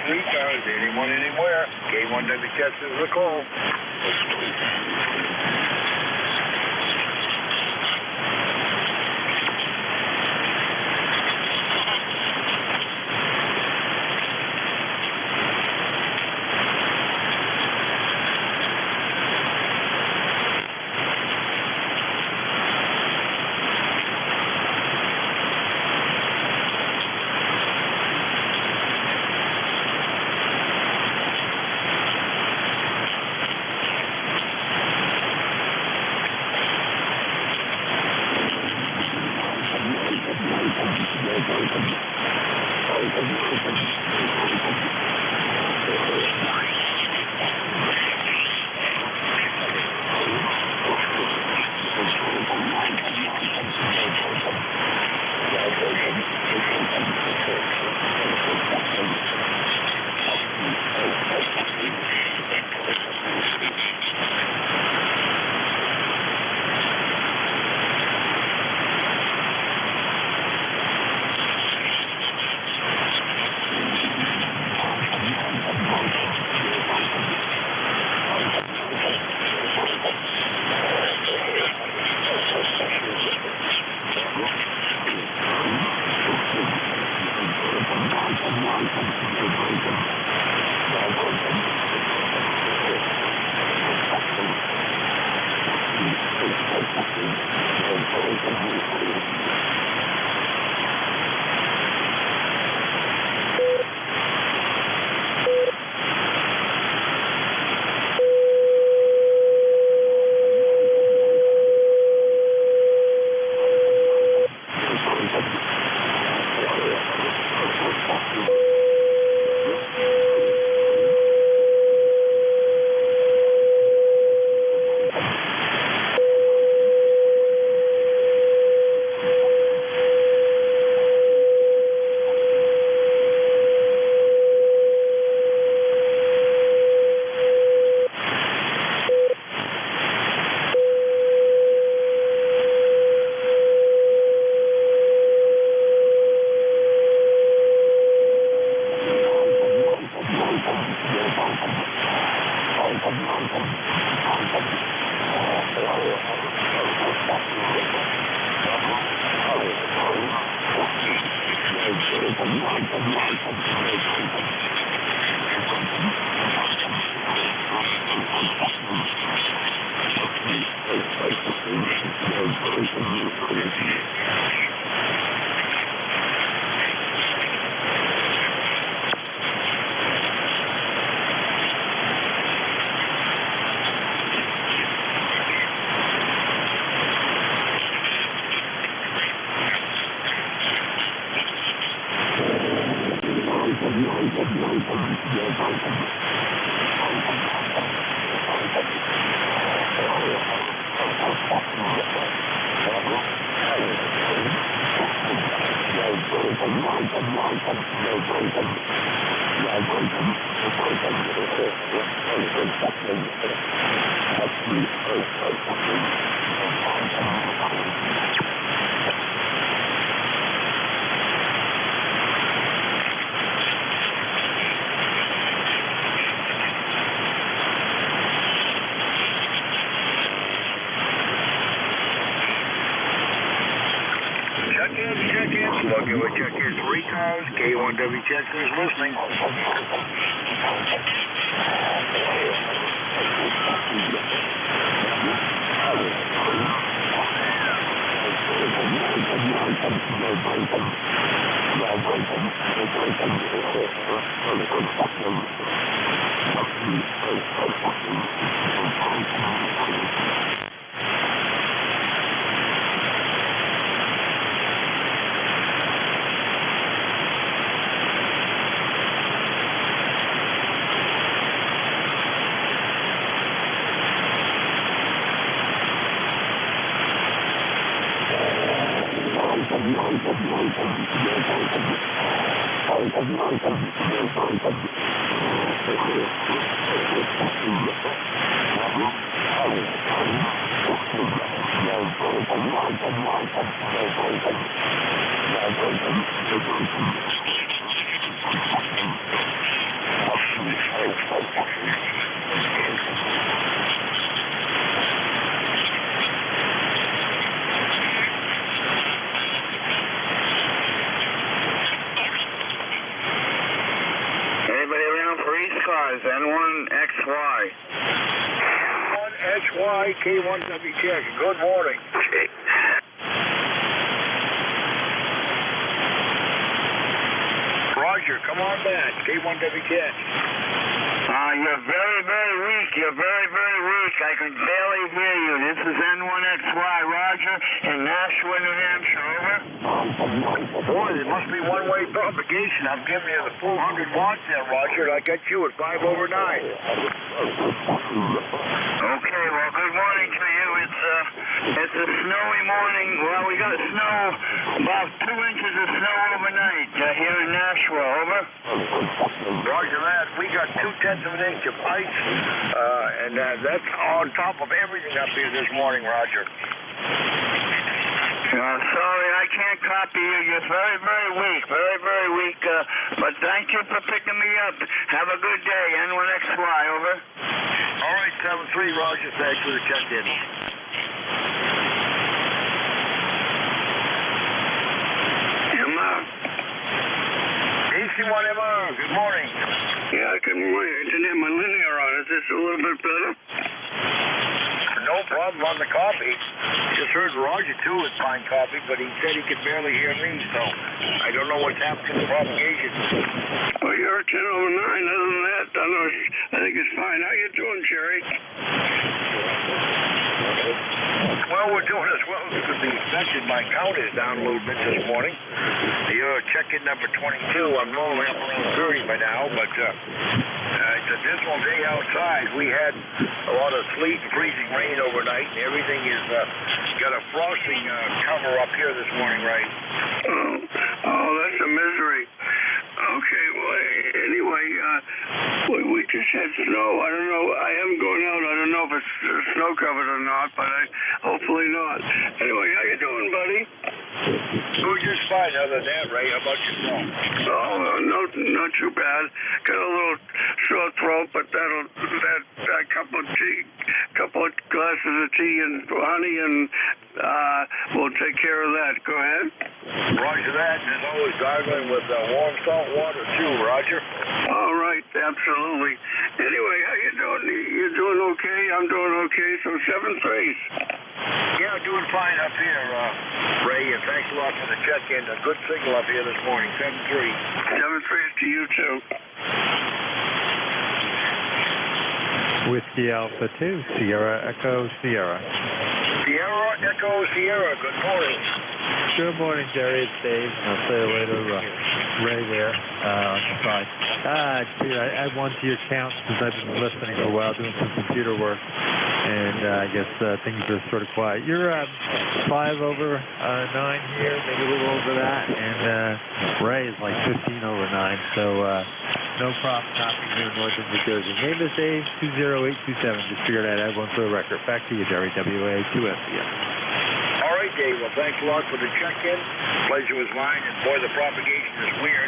ECARS, anyone, anywhere. K1WTX is the call. Check-in with check-in 3 cars. K1WTX is listening. ECARS, N1XY. N1XY, K1WTX. Good morning. Roger, come on back. K1WTX. You're very, very weak. You're very, very weak. I can barely hear you. This is N1XY, Roger, in Nashua, New Hampshire. Over. Boy, there must be one-way propagation. I'm giving you the full 100 watts there, Roger, and I got you at 5 over 9. Okay, well, good morning to you. It's a snowy morning. Well, we got snow, about 2 inches of snow overnight here in Nashua. Over. Roger that. We got 2/10 of an inch of ice, and that's on top of everything up here this morning, Roger. Sorry, I can't copy you. You're very, very weak. Very, very weak. But thank you for picking me up. Have a good day. N1XY, over. All right, 7-3, Roger. Thanks for the check-in. MR. AC1MR, good morning. Yeah, good morning. I didn't have my linear on. Is this a little bit better? No problem on the copy. Just heard Roger, too, with fine copy, but he said he could barely hear me, so I don't know what's happening to the propagation. Well, you're 10 over 9. Other than that, I think it's fine. How you doing, Jerry? Well, we're doing as well as we could be expected. My count is down a little bit this morning. You're check-in number 22. I'm normally up around 30 by now, but it's a dismal day outside. We had a lot of sleet and freezing rain overnight, and everything is got a frosting cover up here this morning, right? Oh, that's a misery. Okay, well, anyway, we just had snow. I don't know. I am going out. I don't know if it's snow covered or not, but hopefully not. Anyway, how you doing, buddy? Doing just fine other than that, Ray. How about yourself? Oh, not too bad. Got a little sore throat, but that couple of glasses of tea and honey, and we'll take care of that. Go ahead. Roger that. There's always gargling with warm salt water too, Roger. All right, absolutely. Anyway, how you doing? You doing okay? I'm doing okay. So 7-3. Yeah, doing fine up here, Ray, and thanks a lot for the check-in. A good signal up here this morning, 7-3. 7-3 to you, too. Whiskey Alpha 2, Sierra Echo Sierra. Sierra Echo Sierra, good morning. Good morning, Jerry. It's Dave. I'll say hello to Ray there on the side. Dude, I add one to your count since I've been listening for a while, doing some computer work, and I guess things are sort of quiet. You're 5 over 9 here, maybe a little over that, and Ray is like 15 over 9, so no problem copying here in northern New Jersey. Name is Dave, 20827. Just figured I'd add one for the record. Back to you, Jerry, WA2S. All right, Dave. Well, thanks a lot for the check-in. Pleasure was mine. And boy, the propagation is weird.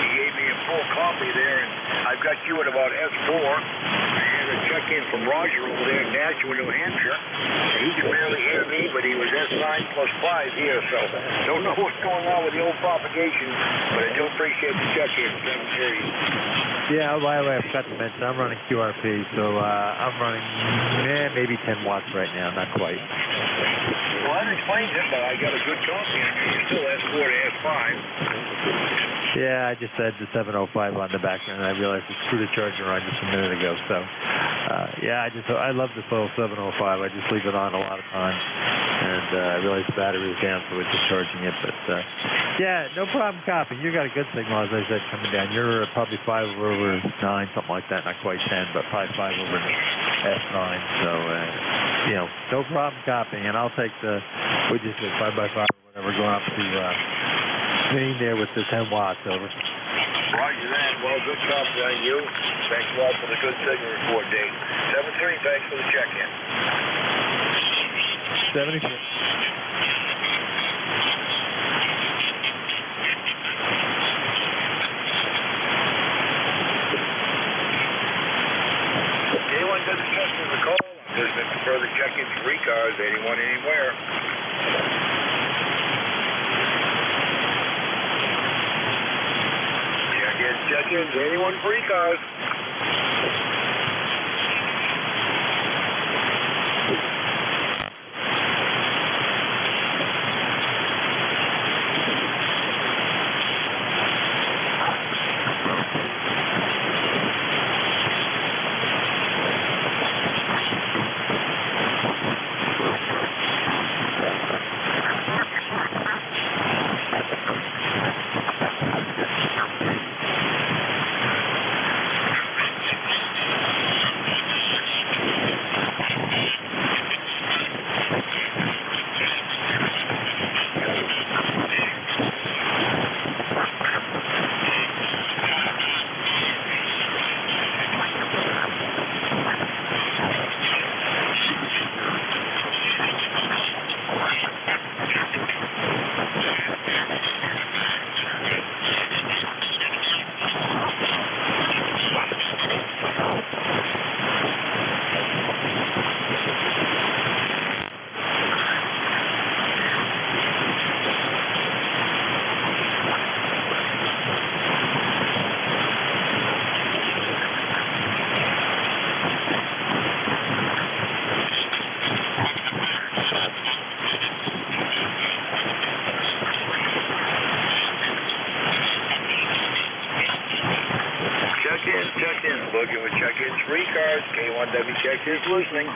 He gave me a full copy there, and I've got you at about S4. I had a check-in from Roger over there in Nashua, New Hampshire. And he could barely hear me, but he was S9 plus 5 here. So don't know what's going on with the old propagation, but I do appreciate the check-in. 7-3. Yeah, by the way, I forgot to mention, I'm running QRP, so I'm running maybe 10 watts right now, not quite. Well, that explains it, but I got a good copy. You're still S4 to S5. Yeah, I just said the 705 on the background, and I realized the scooter charger on just a minute ago. So, yeah, I love this little 705. I just leave it on a lot of times, and I realized the battery was down, so we're just charging it. But, yeah, no problem copying. You got a good signal, as I said, coming down. You're probably 5 over 9, something like that. Not quite 10, but probably 5 over S9. So, you know, no problem copying. And I'll take the, we just did 5x5 or whatever, going up to Maine there with the 10 watts, over. Roger that. Well, good copy on you. Thanks a lot for the good signal report, Dave. 7-3, thanks for the check-in. 76. Anyone doesn't trust me to call, I'm listening for further check-ins for ECARS, 81 anywhere. check-ins. Anyone for ECARS? Check-in. Looking with check-ins for ECARS. K1W check-ins listening.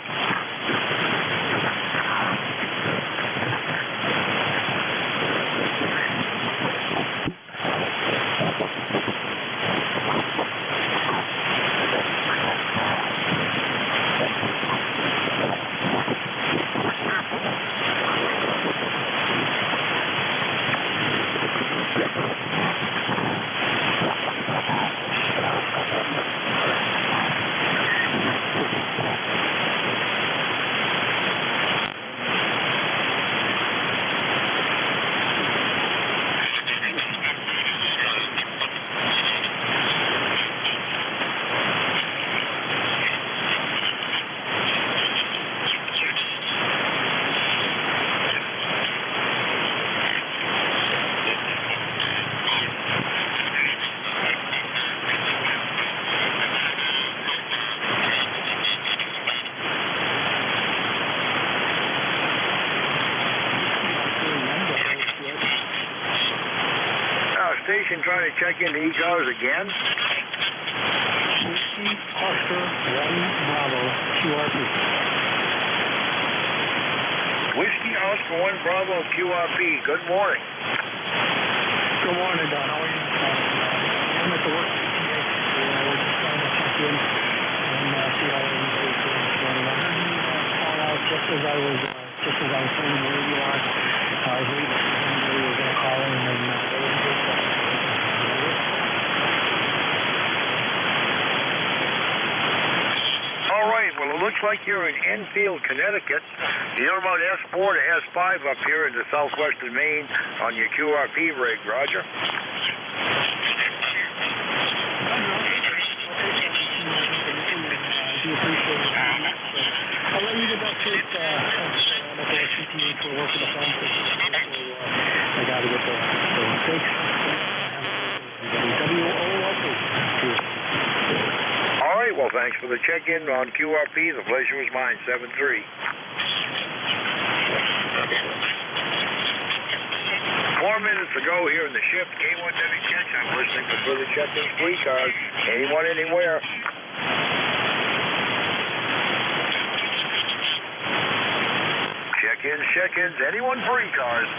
Station trying to check into ECARS again. Oscar 1 Bravo QRP. Whiskey Oscar 1 Bravo QRP. Good morning. Good morning, Don. How are you? I'm at the work. We're just trying to check in and see how everybody's doing this morning. I heard you call out just as I was turning the radio on. I was waiting for somebody was going to call in and they were good. All right, well, it looks like you're in Enfield, Connecticut. You're about S4 to S5 up here into southwestern Maine on your QRP rig, Roger. I'll let you get back to it. I'm at the CPA for work with the phone system. I got to get the mistakes. WOLP. All right, well, thanks for the check-in on QRP. The pleasure was mine, 7-3. 4 minutes to go here in the shift. K1W check. I'm listening for further check-ins for ECARS. Anyone, anywhere. Check-ins. Anyone for ECARS?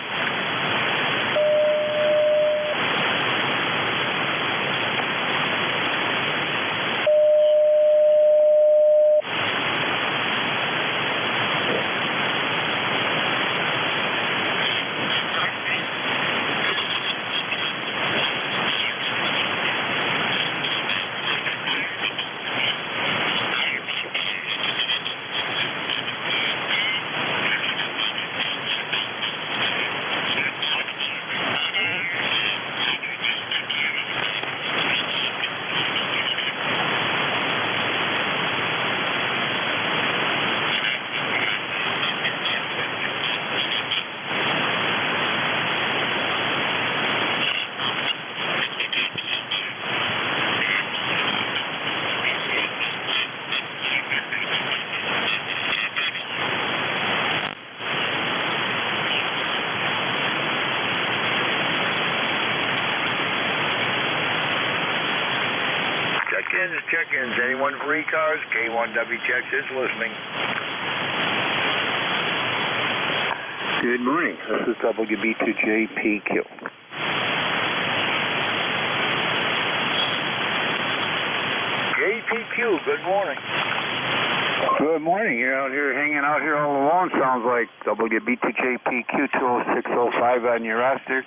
Check-ins. Anyone for ECARS? K1WTX is listening. Good morning. This is WB2JPQ. JPQ, good morning. Good morning. You're out here hanging out here all alone. Sounds like WB2JPQ 20605 on your roster.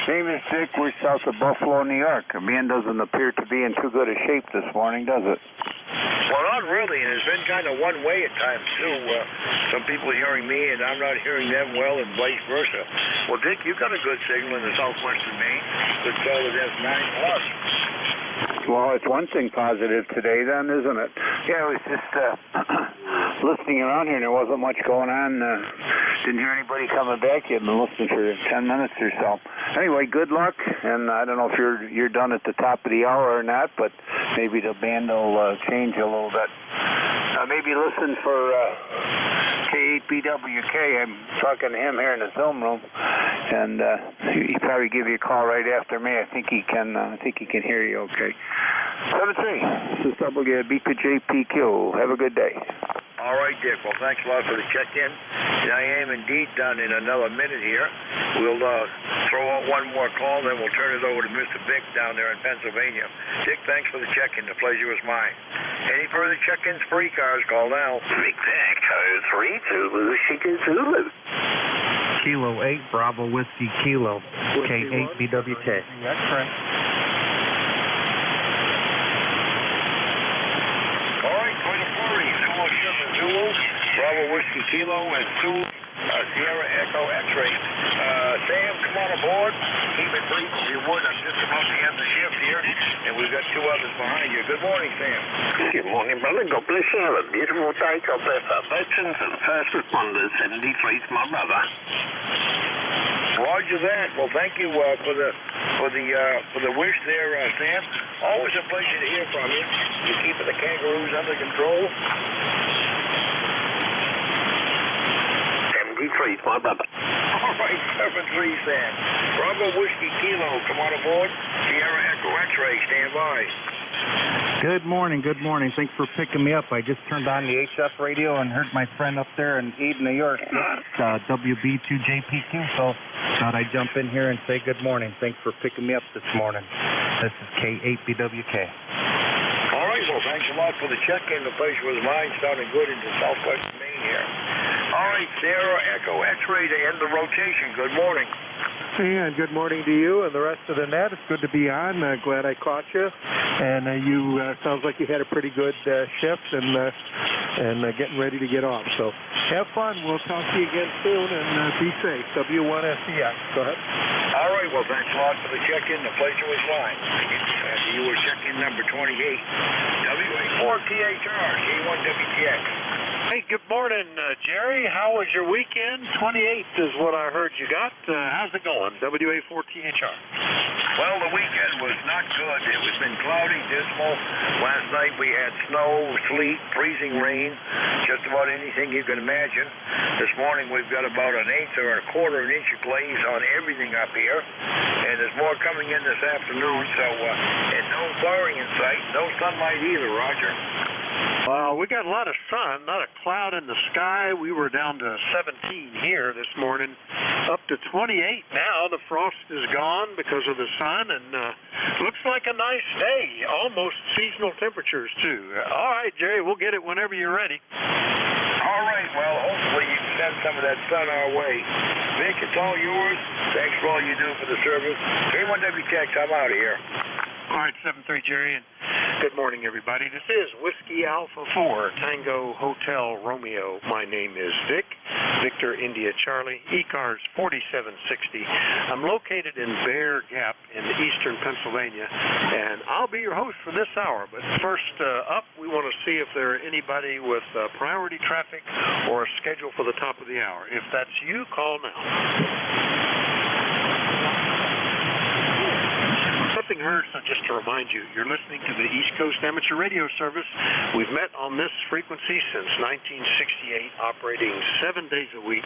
Name is Dick. We're south of Buffalo, New York. Our man doesn't appear to be in too good a shape this morning, does it? Well, not really, and it's been kind of one way at times, too. Some people hearing me, and I'm not hearing them well, and vice versa. Well, Dick, you got a good signal in the southwestern Maine. Good solid S9+. Well, it's one thing positive today, then, isn't it? Yeah, I was just listening around here, and there wasn't much going on. Didn't hear anybody coming back yet. Been listening for 10 minutes or so. Anyway, good luck, and I don't know if you're done at the top of the hour or not, but maybe the band will change a little bit. Maybe listen for K8BWK. I'm talking to him here in the Zoom room, and he'll probably give you a call right after me. I think he can hear you okay. 7-3. This is WB2JPQ. Have a good day. All right, Dick. Well, thanks a lot for the check-in. I am indeed done in another minute here. We'll throw out one more call, then we'll turn it over to Mr. Vic down there in Pennsylvania. Dick, thanks for the check-in. The pleasure was mine. Any further check-ins for ECARS, call now. Vic, 3 Zulu, Chicken Zulu. Kilo 8, Bravo Whiskey Kilo, K8BWK. That's correct. All right, point of flurry. Zulu, Bravo Whiskey Kilo, and Sierra Echo X-Ray. Sam, come on aboard. Keep it brief if you would. I'm just about to end the shift here, and we've got 2 others behind you. Good morning, Sam. Good morning, brother. God bless you. Have a beautiful day. God bless our veterans and first responders. 73's my brother. Roger that. Well, thank you for the wish there, Sam. Always a pleasure to hear from you. You keeping the kangaroos under control? 73's my brother. All right, 7-3, Sam. Bravo Whiskey Kilo, come on aboard. Sierra Echo X-Ray, stand by. Good morning, good morning. Thanks for picking me up. I just turned on the HF radio and heard my friend up there in Eden, New York. It's WB2JPQ, so thought I'd jump in here and say good morning. Thanks for picking me up this morning. This is K8BWK. All right, well, thanks a lot for the check-in. The pleasure was mine. Sounding good into southwestern Maine here. All right, Sierra Echo X-Ray to end the rotation. Good morning. And good morning to you and the rest of the net. It's good to be on. Glad I caught you. And you sounds like you had a pretty good shift and getting ready to get off. So have fun. We'll talk to you again soon, and be safe. W1SEX. Go ahead. All right, well, thanks a lot for the check-in. The pleasure was mine. You were check-in number 28. WA4THR, K1WTX. Hey, good morning, Jerry. How was your weekend? 28th is what I heard you got. How's it going? WA4THR. Well, the weekend was not good. It was been cloudy, dismal. Last night we had snow, sleet, freezing rain, just about anything you can imagine. This morning we've got about 1/8 or 1/4 inch of glaze on everything up here, and there's more coming in this afternoon, so and no thawing in sight, no sunlight either, Roger. Well, we got a lot of sun, not a cloud in the sky. We were down to 17 here this morning, up to 28 now. The frost is gone because of the sun, and looks like a nice day. Almost seasonal temperatures, too. All right, Jerry, we'll get it whenever you're ready. All right, well, hopefully you can send some of that sun our way. Vic, it's all yours. Thanks for all you do for the service. K1WTX, I'm out of here. All right, 7-3, Jerry, and good morning, everybody. This is Whiskey Alpha 4, Tango Hotel Romeo. My name is Vic, Victor India Charlie, ECARS 4760. I'm located in Bear Gap in eastern Pennsylvania, and I'll be your host for this hour. But first up, we want to see if there are anybody with priority traffic or a schedule for the top of the hour. If that's you, call now. Something Denver. So just to remind you, you're listening to the East Coast Amateur Radio Service. We've met on this frequency since 1968, operating 7 days a week,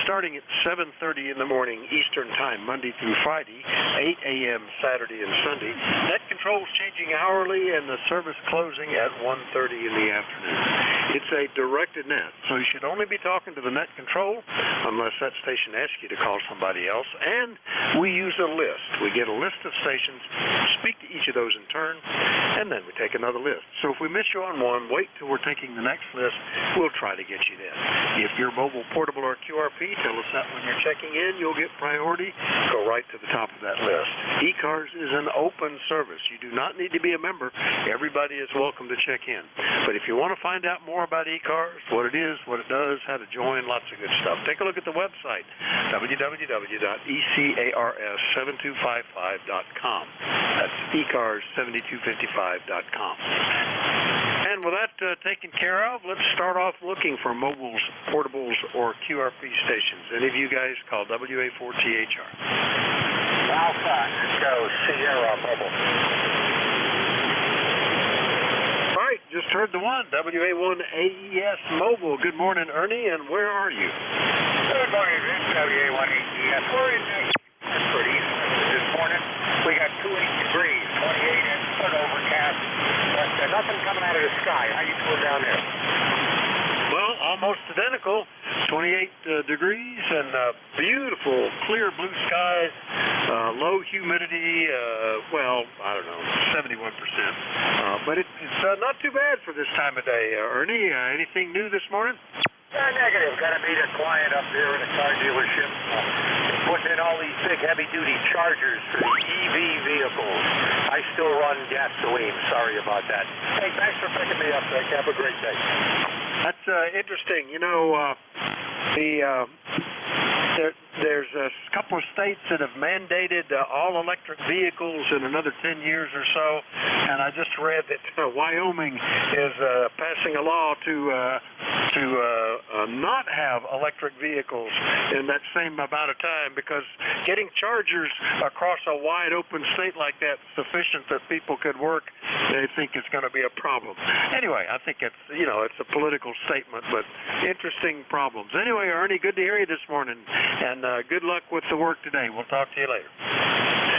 starting at 7:30 in the morning Eastern Time, Monday through Friday, 8 a.m. Saturday and Sunday. Net controls changing hourly, and the service closing at 1:30 in the afternoon. It's a directed net, so you should only be talking to the net control unless that station asks you to call somebody else. And we use a list. We get a list of stations, speak to each of those in turn, and then we take another list. So if we miss you on one, wait till we're taking the next list. We'll try to get you then. If you're mobile, portable, or QRP, tell us that when you're checking in. You'll get priority. Go right to the top of that list. ECARS is an open service. You do not need to be a member. Everybody is welcome to check in. But if you want to find out more about ECARS, what it is, what it does, how to join, lots of good stuff, take a look at the website, www.ECARS7255.com. That's ECARS7255.com. And with that taken care of, let's start off looking for mobiles, portables, or QRP stations. Any of you guys call WA4THR? Alpha, go Sierra Mobile. All right, just heard the one, WA1AES Mobile. Good morning, Ernie, and where are you? Good morning, Vic. WA1AES. We're in Medford, East this morning. We got 28 degrees, 28 and foot overcast, but nothing coming out of the sky. How you doing down there? Well, almost identical. 28 degrees and beautiful, clear blue skies, low humidity, well, I don't know, 71%. But it's not too bad for this time of day. Ernie, anything new this morning? Negative. Got to be the client up here in a car dealership. Putting in all these big heavy-duty chargers for the EV vehicles. I still run gasoline. Sorry about that. Hey, thanks for picking me up, Vic. Have a great day. That's interesting. You know, there's a couple of states that have mandated all electric vehicles in another 10 years or so, and I just read that Wyoming is passing a law to not have electric vehicles in that same amount of time, because getting chargers across a wide open state like that sufficient that people could work, they think it's going to be a problem. Anyway, I think it's a political statement, but interesting problems. Anyway, Ernie, good to hear you this morning, and good luck with the work today. We'll talk to you later.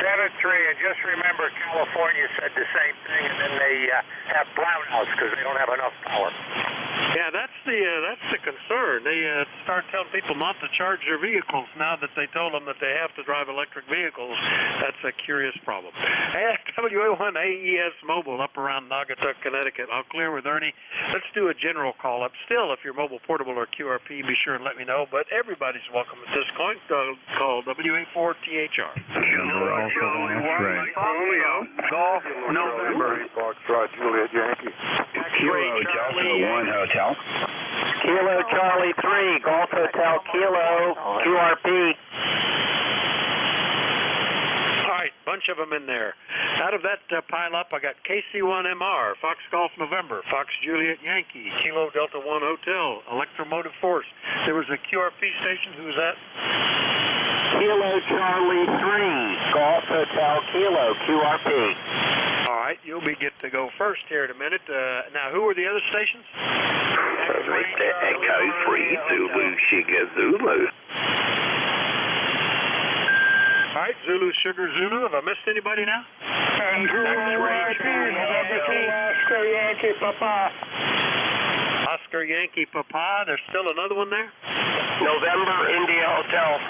7-3, and just remember, California said the same thing, and then they have brownouts because they don't have enough power. Yeah, that's the concern. They start telling people not to charge their vehicles now that they told them that they have to drive electric vehicles. That's a curious problem. Hey, WA1AES Mobile up around Naugatuck, Connecticut. I'll clear with Ernie. Let's do a general call-up. Still, if you're mobile, portable, or QRP, be sure and let me know. But everybody's welcome at this point. Call WA4THR. Golf, November. Foxtrot, Juliet Yankee. Kilo Delta 1 Hotel. Kilo Charlie 3, Golf Hotel Kilo, QRP. All right, bunch of them in there. Out of that pile up, I got KC1MR, Fox Golf November, Fox Juliet Yankee, Kilo Delta 1 Hotel, Electromotive Force. There was a QRP station. Who was that? Kilo Charlie 3, Golf Hotel Kilo, QRP. All right, you'll get to go first here in a minute. Now, who were the other stations? Echo 3, Zulu, Sugar, Zulu. All right, Zulu, Sugar, Zulu. Have I missed anybody now? And Oscar Yankee Papa. Oscar Yankee Papa. There's still another one there? November India Hotel.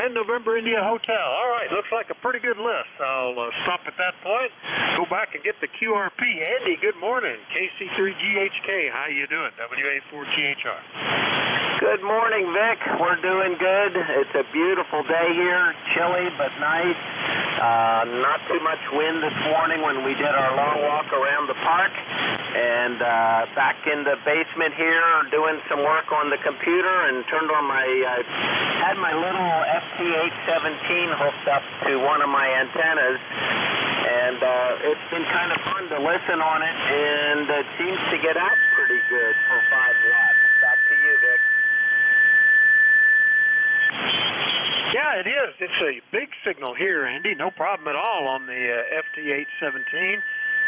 And November India Hotel. All right, looks like a pretty good list. I'll stop at that point. Go back and get the QRP. Andy, good morning. KC3GHK, how you doing? WA4THR. Good morning, Vic. We're doing good. It's a beautiful day here. Chilly but nice. Not too much wind this morning when we did our long walk around the park. And back in the basement here doing some work on the computer, and turned on had my little FT817 hooked up to one of my antennas. And it's been kind of fun to listen on it, and it seems to get out pretty good for 5 watts. Back to you, Vic. Yeah, it is. It's a big signal here, Andy. No problem at all on the FT817.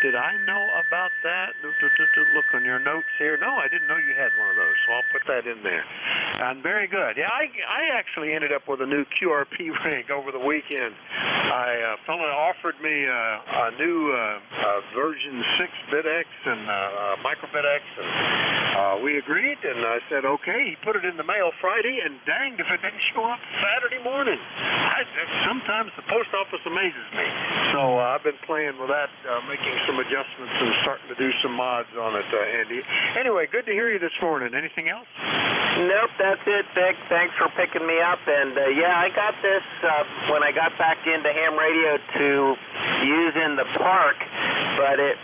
Did I know about that? Look on your notes here. No, I didn't know you had one of those, so I'll put that in there. And very good. Yeah, I actually ended up with a new QRP rig over the weekend. A fellow offered me a new version 6 BitX and microBitX, and we agreed, and I said, okay. He put it in the mail Friday, and danged if it didn't show up Saturday morning. Sometimes the post office amazes me. So I've been playing with that, making some adjustments and starting to do some mods on it, Andy. Anyway, good to hear you this morning. Anything else? Nope, that's it, Vic. Thanks for picking me up. And yeah, I got this when I got back into ham radio to use in the park, but it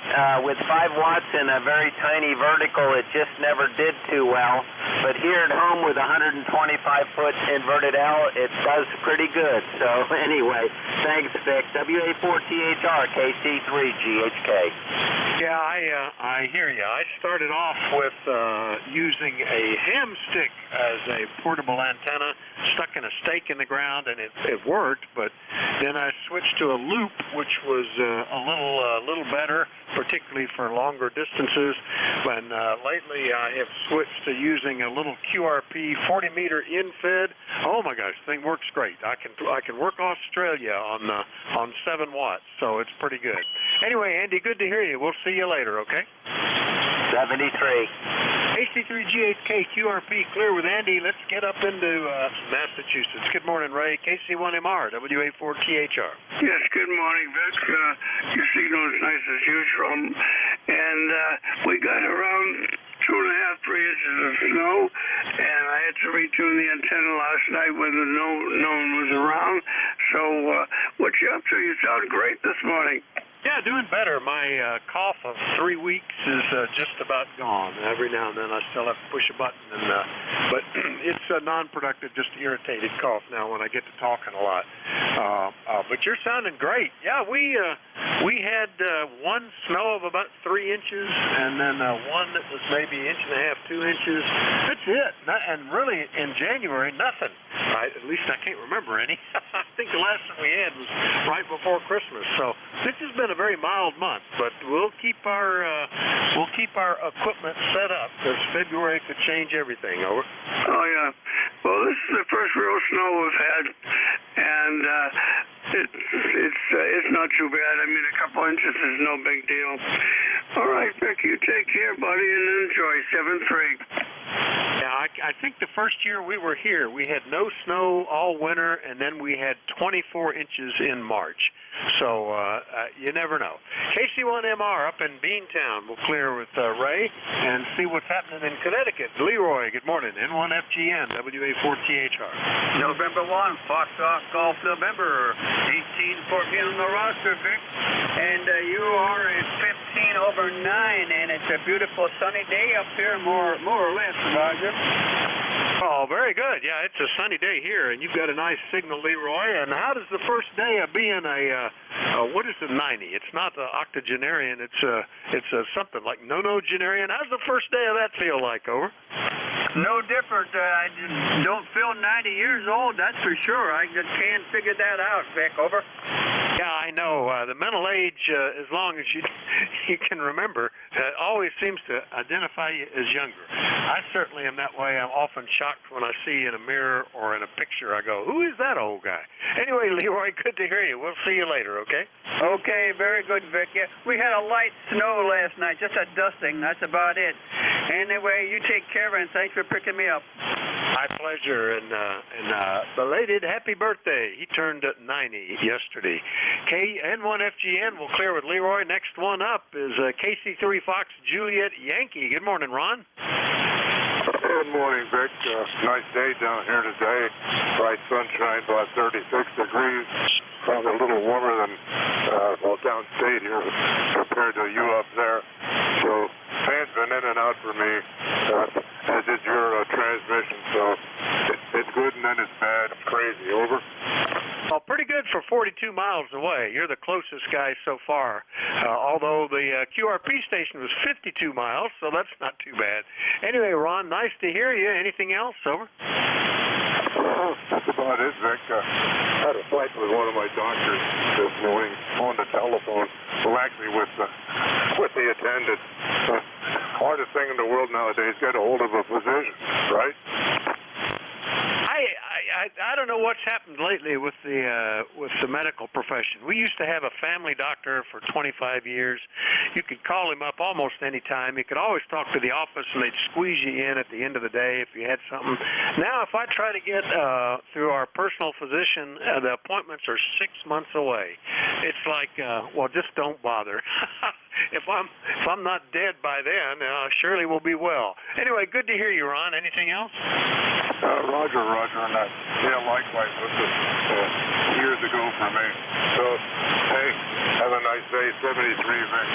with 5 watts and a very tiny vertical, it just never did too well. But here at home with 125-foot inverted L, it does pretty good. So anyway, thanks, Vic. WA4THR, KC3GHK. Yeah, I hear you. I started off with using a ham stick as a portable antenna, stuck in a stake in the ground, and it worked. But then I switched to a loop, which was a little better, particularly for longer distances. And lately, I have switched to using a little QRP 40-meter in-fed. Oh my gosh, the thing works great. I can work Australia on 7 watts, so it's pretty good. Anyway, Andy, good to hear you. We'll see you later, okay? 73. KC3GHK QRP clear with Andy. Let's get up into Massachusetts. Good morning, Ray. KC1MR, WA4THR. Yes, good morning, Vic. Your signal is nice as usual. And we got around 2.5, 3 inches of snow, and I had to retune the antenna last night when no one was around. So what you up to? You sound great this morning. Yeah, doing better. My cough of 3 weeks is just about gone. Every now and then I still have to push a button, but it's a non-productive, just irritated cough now when I get to talking a lot. But you're sounding great. Yeah, we had one snow of about 3 inches, and then one that was maybe 1.5, 2 inches. That's it. And really, in January, nothing. At least I can't remember any. I think the last one we had was right before Christmas. So this has been a very mild month, but we'll keep our equipment set up because February could change everything. Over. Oh yeah. Well, this is the first real snow we've had, and it's not too bad. I mean, a couple inches is no big deal. All right, Vic, you take care, buddy, and enjoy. 7-3. Yeah, I think the first year we were here, we had no snow all winter, and then we had 24 inches in March. So you never know. KC1MR up in Beantown. We'll clear with Ray and see what's happening in Connecticut. Leroy, good morning. N1FGN, WA4THR. November 1, Foxtrot Golf November, 18-14 on the roster, Vic. And you are at 15/9, and it's a beautiful sunny day up here, more or less, Roger. Oh, very good. Yeah, it's a sunny day here, and you've got a nice signal, Leroy. And how does the first day of being what is the 90? It's not the octogenarian. It's something like nonogenarian. How's the first day of that feel like, over? No different. I don't feel 90 years old, that's for sure. I just can't figure that out, Vic. Over. Yeah, I know. The mental age, as long as you can remember, always seems to identify you as younger. I certainly am that way. I'm often shocked when I see in a mirror or in a picture. I go, who is that old guy? Anyway, Leroy, good to hear you. We'll see you later, okay? Okay, very good, Vic. Yeah, we had a light snow last night, just a dusting. That's about it. Anyway, you take care, and thanks for picking me up. My pleasure, and belated happy birthday. He turned 90 yesterday. N1FGN will clear with Leroy. Next one up is KC3 Fox Juliet Yankee. Good morning, Ron. Good morning, Vic. Nice day down here today. Bright sunshine, about 36 degrees. Probably a little warmer than downstate here compared to you up there. So fans been in and out for me, as did your transmission. So it's good and then it's bad. Crazy. Over. Well, pretty good for 42 miles away. You're the closest guy so far, although the QRP station was 52 miles, so that's not too bad. Anyway, Ron, nice to hear you. Anything else? Over. about it, Vic. I had a fight with one of my doctors this morning on the telephone. Well, actually, with the attendant. Hardest thing in the world nowadays, get a hold of a physician, right? I don't know what's happened lately with the medical profession. We used to have a family doctor for 25 years. You could call him up almost any time. You could always talk to the office, and they'd squeeze you in at the end of the day if you had something. Now, if I try to get through our personal physician, the appointments are 6 months away. It's like, well, just don't bother. If I'm not dead by then, surely we'll be well. Anyway, good to hear you, Ron. Anything else? Roger, and yeah, likewise. This is years ago for me. So, hey, have a nice day. 73, Vic.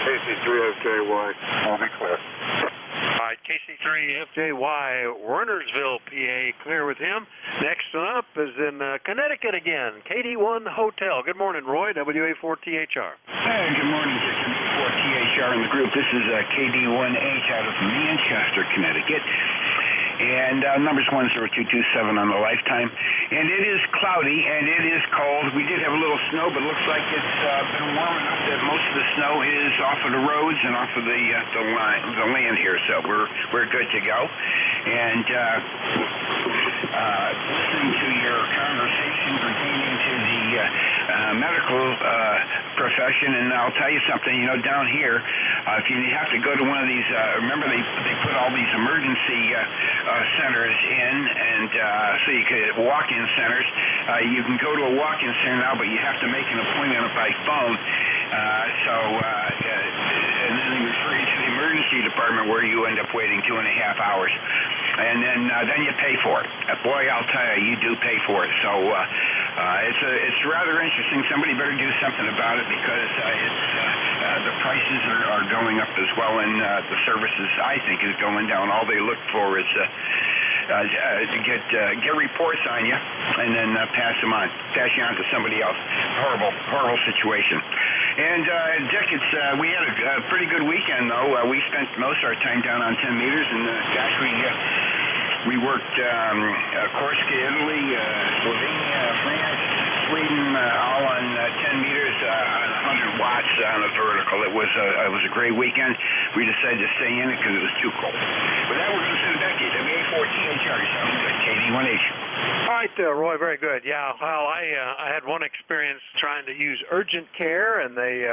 KC3FJY. I'll be clear. All right, KC3FJY, Wernersville, PA, clear with him. Next up is in Connecticut again, KD1 Hotel. Good morning, Roy, WA4THR. Hey, good morning, 4THR in the group. This is KD1H out of Manchester, Connecticut. And number's 10227 on the lifetime. And it is cloudy and it is cold. We did have a little snow, but it looks like it's been warm enough that most of the snow is off of the roads and off of the land here. So we're good to go. And listening to your conversation pertaining to the medical profession, and I'll tell you something. You know, down here, if you have to go to one of these, remember they put all these emergency centers in, and so you could walk-in centers. You can go to a walk-in center now, but you have to make an appointment by phone. And then they refer you to the emergency department where you end up waiting 2.5 hours, and then you pay for it. Boy, I'll tell you, you do pay for it. So it's rather interesting. Somebody better do something about it because the prices are going up as well, and the services, I think, is going down. All they look for is to get reports on you and then pass you on to somebody else. Horrible situation. And Dick, we had a pretty good weekend though. We spent most of our time down on 10 meters, and actually we worked Corsica, Italy, Slovenia, France, Sweden, all on 10 meters on 100 watts on the vertical. It was a great weekend. We decided to stay in it because it was too cold. But that we're going to send it back to WA4THR. Sounds good. KD1H. All right, Roy, very good. Yeah, well, I had one experience trying to use urgent care, and they,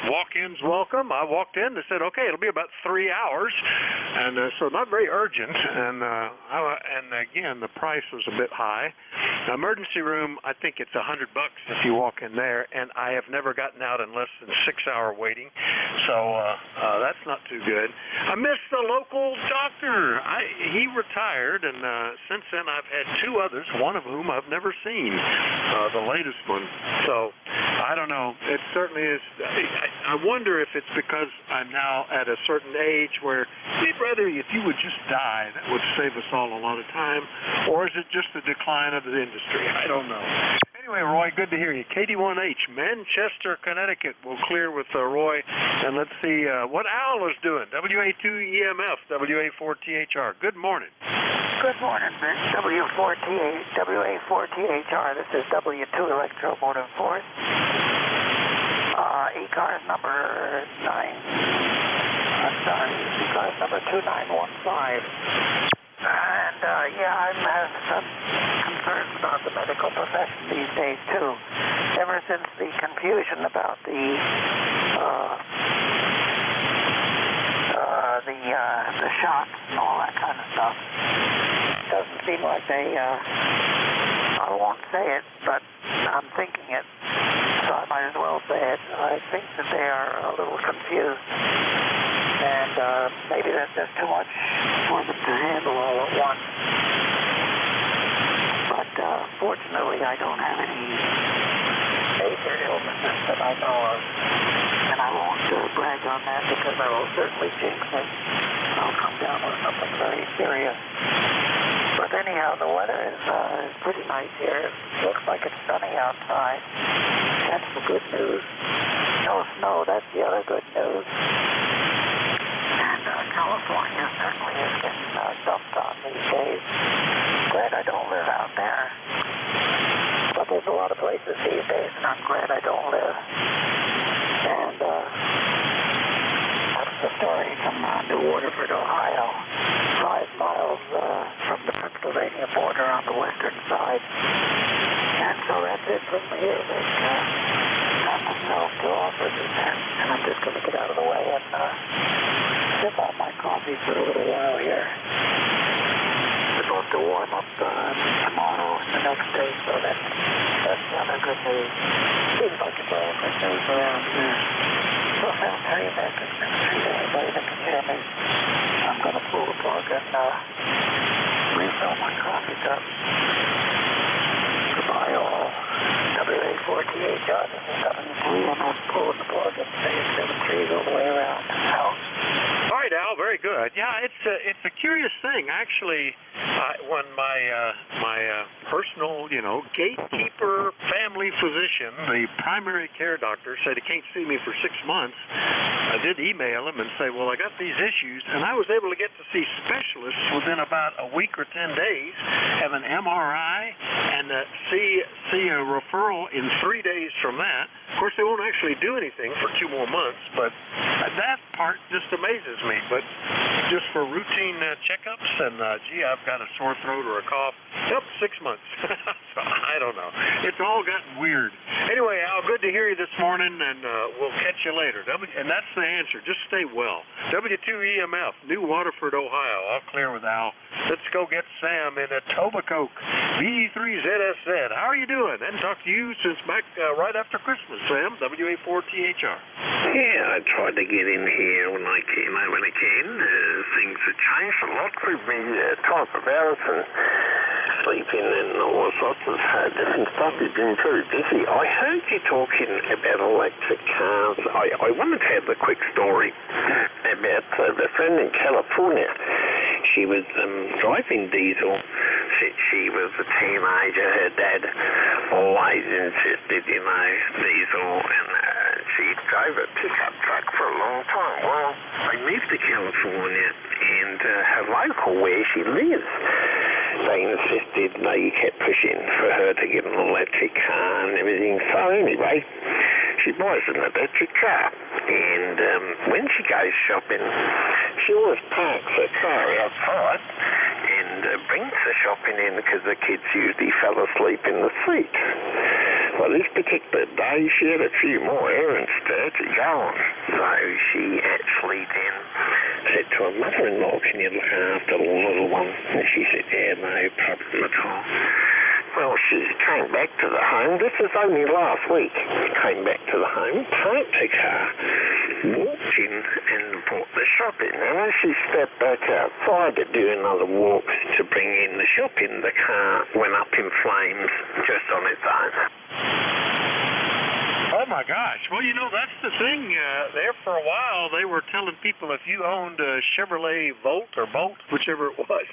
walk-ins welcome. I walked in, they said, okay, it'll be about 3 hours, and so not very urgent. And again, the price was a bit high. The emergency room, I think it's $100 if you walk in there, and I have never gotten out in less than 6-hour waiting, so that's not too good. I missed the local doctor. He retired, and since then I've had 2 others, one of whom I've never seen, the latest one. So I don't know. It certainly is. I wonder if it's because I'm now at a certain age where, brother, if you would just die, that would save us all a lot of time, or is it just the decline of the industry? I don't know. Anyway, Roy, good to hear you. KD1H, Manchester, Connecticut. We'll clear with Roy, and let's see what Al is doing. WA2EMF, WA4THR. Good morning. Good morning, Vic. WA4THR. This is W2 Electromotive Force. ECARS number 2915. And, I'm having some concerns about the medical profession these days, too. Ever since the confusion about the shots and all that kind of stuff, it doesn't seem like they, I won't say it, but I'm thinking it, so I might as well say it. I think that they are a little confused. And maybe that's just too much for them to handle all at once. But fortunately, I don't have any major illnesses that I know of. And I won't brag on that because I will certainly jinx it. I'll come down with something very serious. But anyhow, the weather is pretty nice here. It looks like it's sunny outside. That's the good news. No snow, that's the other good news. California certainly is getting dumped on these days. glad I don't live out there. But there's a lot of places these days, and I'm glad I don't live. And that's the story from New Waterford, Ohio, 5 miles from the Pennsylvania border on the western side. And so that's it from here. Got myself to offer this, and I'm just going to get out of the way and sip on my coffee for a little while here. We're supposed to warm up tomorrow and the next day, so that's the other good news. Seems like it's all good news around here. So I'll tell you that anybody that can hear me, I'm going to pull the plug and refill my coffee cup. Goodbye all. WA4THR, this is W2US, pulling the plug and saying 7 all the way around. Out. All right, Al, very good. Yeah, it's a curious thing. Actually, when my personal, gatekeeper family physician, the primary care doctor, said he can't see me for 6 months, I did email him and say, well, I got these issues, and I was able to get to see specialists within about a week or 10 days, have an MRI, and see a referral in 3 days from that. Of course, they won't actually do anything for 2 more months, but that part just amazes me. But just for routine checkups, and gee, I've got a sore throat or a cough, yep, 6 months. So I don't know. It's all gotten weird. Anyway, Al, good to hear you this morning, and we'll catch you later. And that's the answer. Just stay well. W2EMF, New Waterford, Ohio. All clear with Al. Let's go get Sam in Etobicoke, V3ZSZ. How are you doing? I hadn't talked to you since back right after Christmas, Sam, WA4THR. Yeah, I tried to get in here when I can. Things have changed a lot with me type of hours and sleeping and all sorts of different stuff. You've been very busy. I heard you talking about electric cars. I wanted to have a quick story about a friend in California. She was driving diesel. She was a teenager. Her dad always insisted, diesel, and she drove a pickup truck for a long time. Well, they moved to California, and her local where she lives, they insisted, you kept pushing for her to get an electric car and everything. So anyway, she buys an electric car, and when she goes shopping, she always parks her car outside and brings the shopping in because the kids usually fell asleep in the seat. Well, this particular day, she had a few more errands to go on. So she actually then said to her mother-in-law, can you look after the little one? And she said, yeah, no problem at all. Well, she came back to the home. This was only last week. Came back to the home, parked her car, walked in and brought the shopping. And as she stepped back outside to do another walk to bring in the shopping, the car went up in flames just on its own. Oh, my gosh. Well, that's the thing. There for a while, they were telling people if you owned a Chevrolet Volt or Bolt, whichever it was,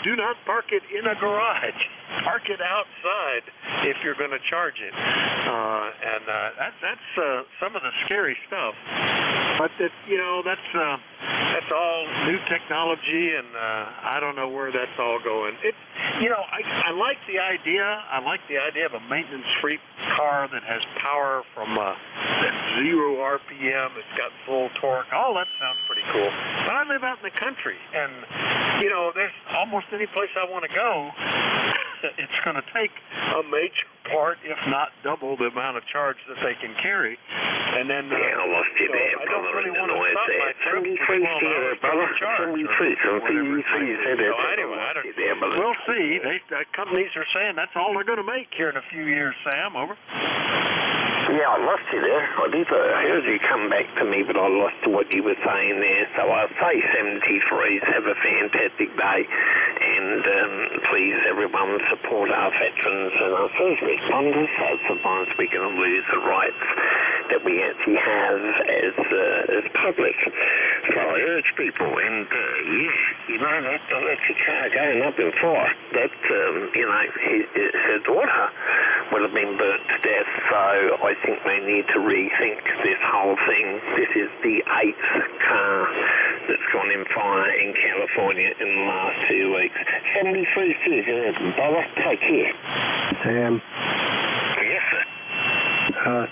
do not park it in a garage. Park it outside if you're going to charge it. And that's some of the scary stuff. But, that's all new technology, and I don't know where that's all going. I like the idea. I like the idea of a maintenance-free car that has power from at 0 RPM. It's got full torque. All that sounds pretty cool. But I live out in the country, and, there's almost any place I want to go, it's going to take a major part, if not double, the amount of charge that they can carry. And then, I lost you there, I don't really want to stop my trip for 12 hours to charge. We'll see. Companies are saying that's all they're going to make here in a few years, Sam. Over. Yeah, I lost you there. I heard you come back to me, but I lost what you were saying there. So I'll say 73s. Have a fantastic day. And please, everyone, support our veterans and our first responders. So sometimes we can lose the rights that we actually have as public. So I urge people, and that electric car going up in fire, that, her daughter would have been burnt to death. So I think they need to rethink this whole thing. This is the 8th car that's gone in fire in California in the last 2 weeks. 73 cities, Bubba, take care. Sam, Yes, sir.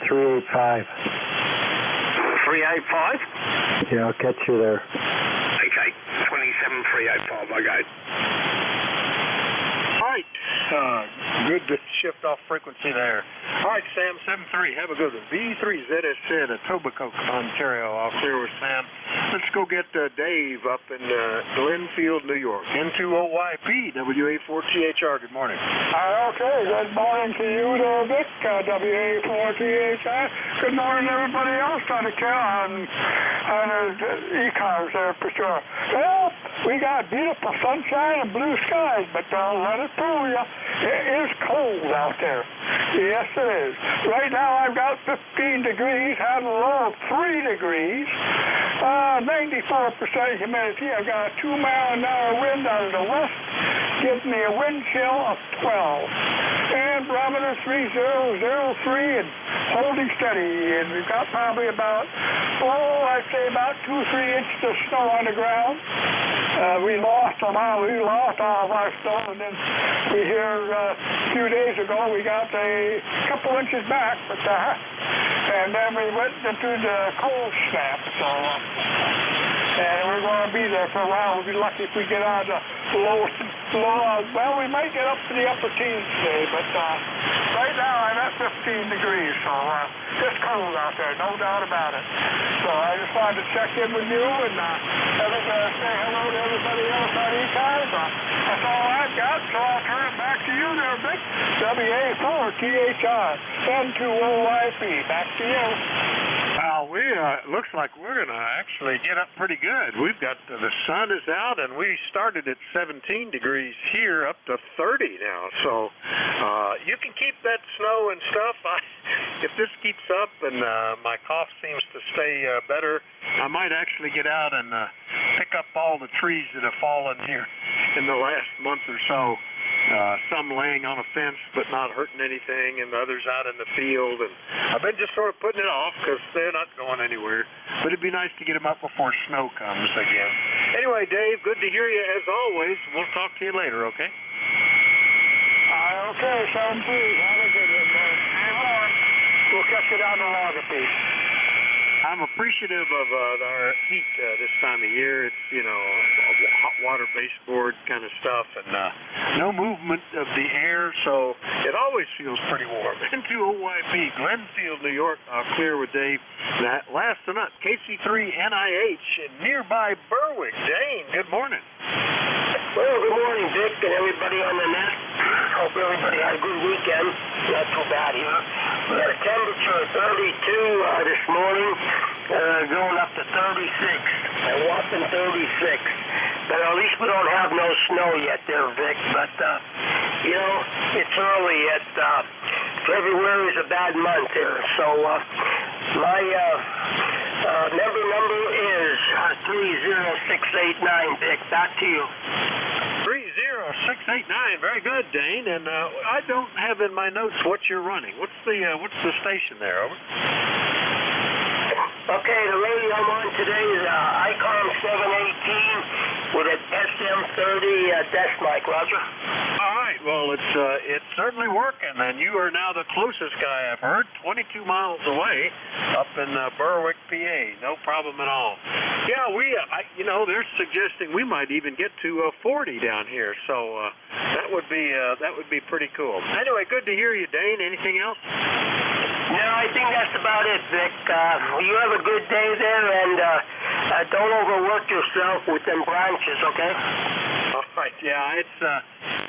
385. 385? Yeah, I'll catch you there. Okay, 27385, I got it. All right. Good to shift off frequency there. All right, Sam, 73. Have a good one. V3ZSN, Etobicoke, Ontario. I'll clear with Sam. Let's go get Dave up in Glenfield, New York. N2OYP, WA4THR. Good morning. Okay, good morning to you there, Vic, WA4THR. Good morning to everybody else on the ECARS there for sure. Well, we got beautiful sunshine and blue skies, but let it fool you. It is cold out there. Yes, it is. Right now I've got 15 degrees, had a low of 3 degrees. 94% humidity. I've got a 2-mile-an-hour wind out of the west, giving me a wind chill of 12. And barometer 3003 and holding steady. And we've got probably about, I'd say about 2-3 inches of snow on the ground. We lost all of our snow, and then we hear a few days ago we got a couple inches back, but and then we went into the cold snap, so and we're going to be there for a while. We'll be lucky if we get out of the low. Well, we might get up to the upper teens today, but right now I'm at 15 degrees, so it's cold out there, no doubt about it. So I just wanted to check in with you and say hello to everybody else on ECARS. That's all I've got, so I'll turn it back to you there, Vic. WA4THR, N2OYP. Back to you. Well, looks like we're going to actually get up pretty good. We've got the sun is out, and we started at 17 degrees here, up to 30 now. So you can keep that snow and stuff. If this keeps up and my cough seems to stay better, I might actually get out and pick up all the trees that have fallen here in the last month or so. Some laying on a fence but not hurting anything, and the others out in the field. And I've been just sort of putting it off because they're not going anywhere. But it'd be nice to get them up before snow comes again. Anyway, Dave, good to hear you as always. We'll talk to you later, okay? Okay, sounds good. Have a good one, man. Stay warm. We'll catch you down the Logopy. I'm appreciative of our heat this time of year. It's, hot water baseboard kind of stuff, and no movement of the air, so it always feels pretty warm. N2OYP, Glenfield, New York. I'll clear with Dave. Last but not KC3NIH in nearby Berwick. Dane, good morning. Well, good morning, Dick, and everybody on the net. Hope everybody had a good weekend. Not too bad here. We had a temperature of 32 this morning, going up to 36, a whopping 36. But at least we don't have no snow yet there, Vic. But, it's early. February is a bad month here. So my number is 30689, Vic. Back to you. 30689. Very good, Dane. And I don't have in my notes what you're running. What's the station there? Over. Okay, the radio I'm on today is ICOM 718 with an SM30 desk mic, Roger. All right, well, it's certainly working, and you are now the closest guy I've heard, 22 miles away, up in Berwick, PA. No problem at all. Yeah, they're suggesting we might even get to 40 down here, so that would be pretty cool. Anyway, good to hear you, Dane. Anything else? No, I think that's about it, Vic. You have a good day there, and don't overwork yourself with them branches, okay? All right, yeah, it's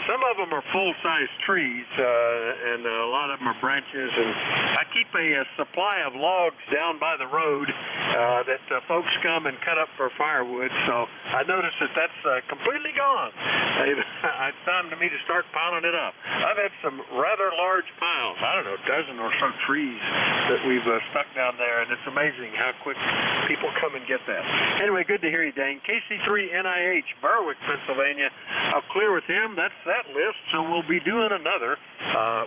some of them are full-size trees, and a lot of them are branches, and I keep a supply of logs down by the road that folks come and cut up for firewood, so I noticed that's completely gone. It's time to me to start piling it up. I've had some rather large piles, I don't know, a dozen or so trees that we've stuck down there, and it's amazing how quick people come and get that. Anyway, good to hear you, Dane. KC3NIH, Berwick, Pennsylvania. I'll clear with him. That's that list, so we'll be doing another.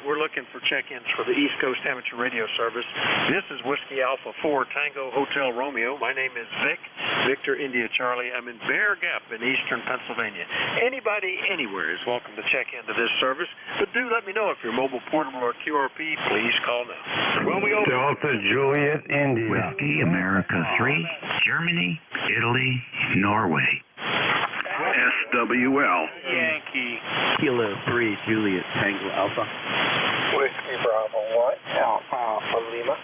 We're looking for check-ins for the East Coast Amateur Radio Service. This is Whiskey Alpha 4 Tango Hotel Romeo. My name is Vic. Victor India Charlie. I'm in Bear Gap in eastern Pennsylvania. Anybody anywhere is welcome to check into this service, but do let me know if you're mobile, portable, or QRP. Please call now. Romeo Delta Juliet India. Whiskey America 3, Germany, Italy, Norway. SWL. Yankee. Kilo 3, Juliet Tango Alpha. Whiskey Bravo 1, Alpha Lima.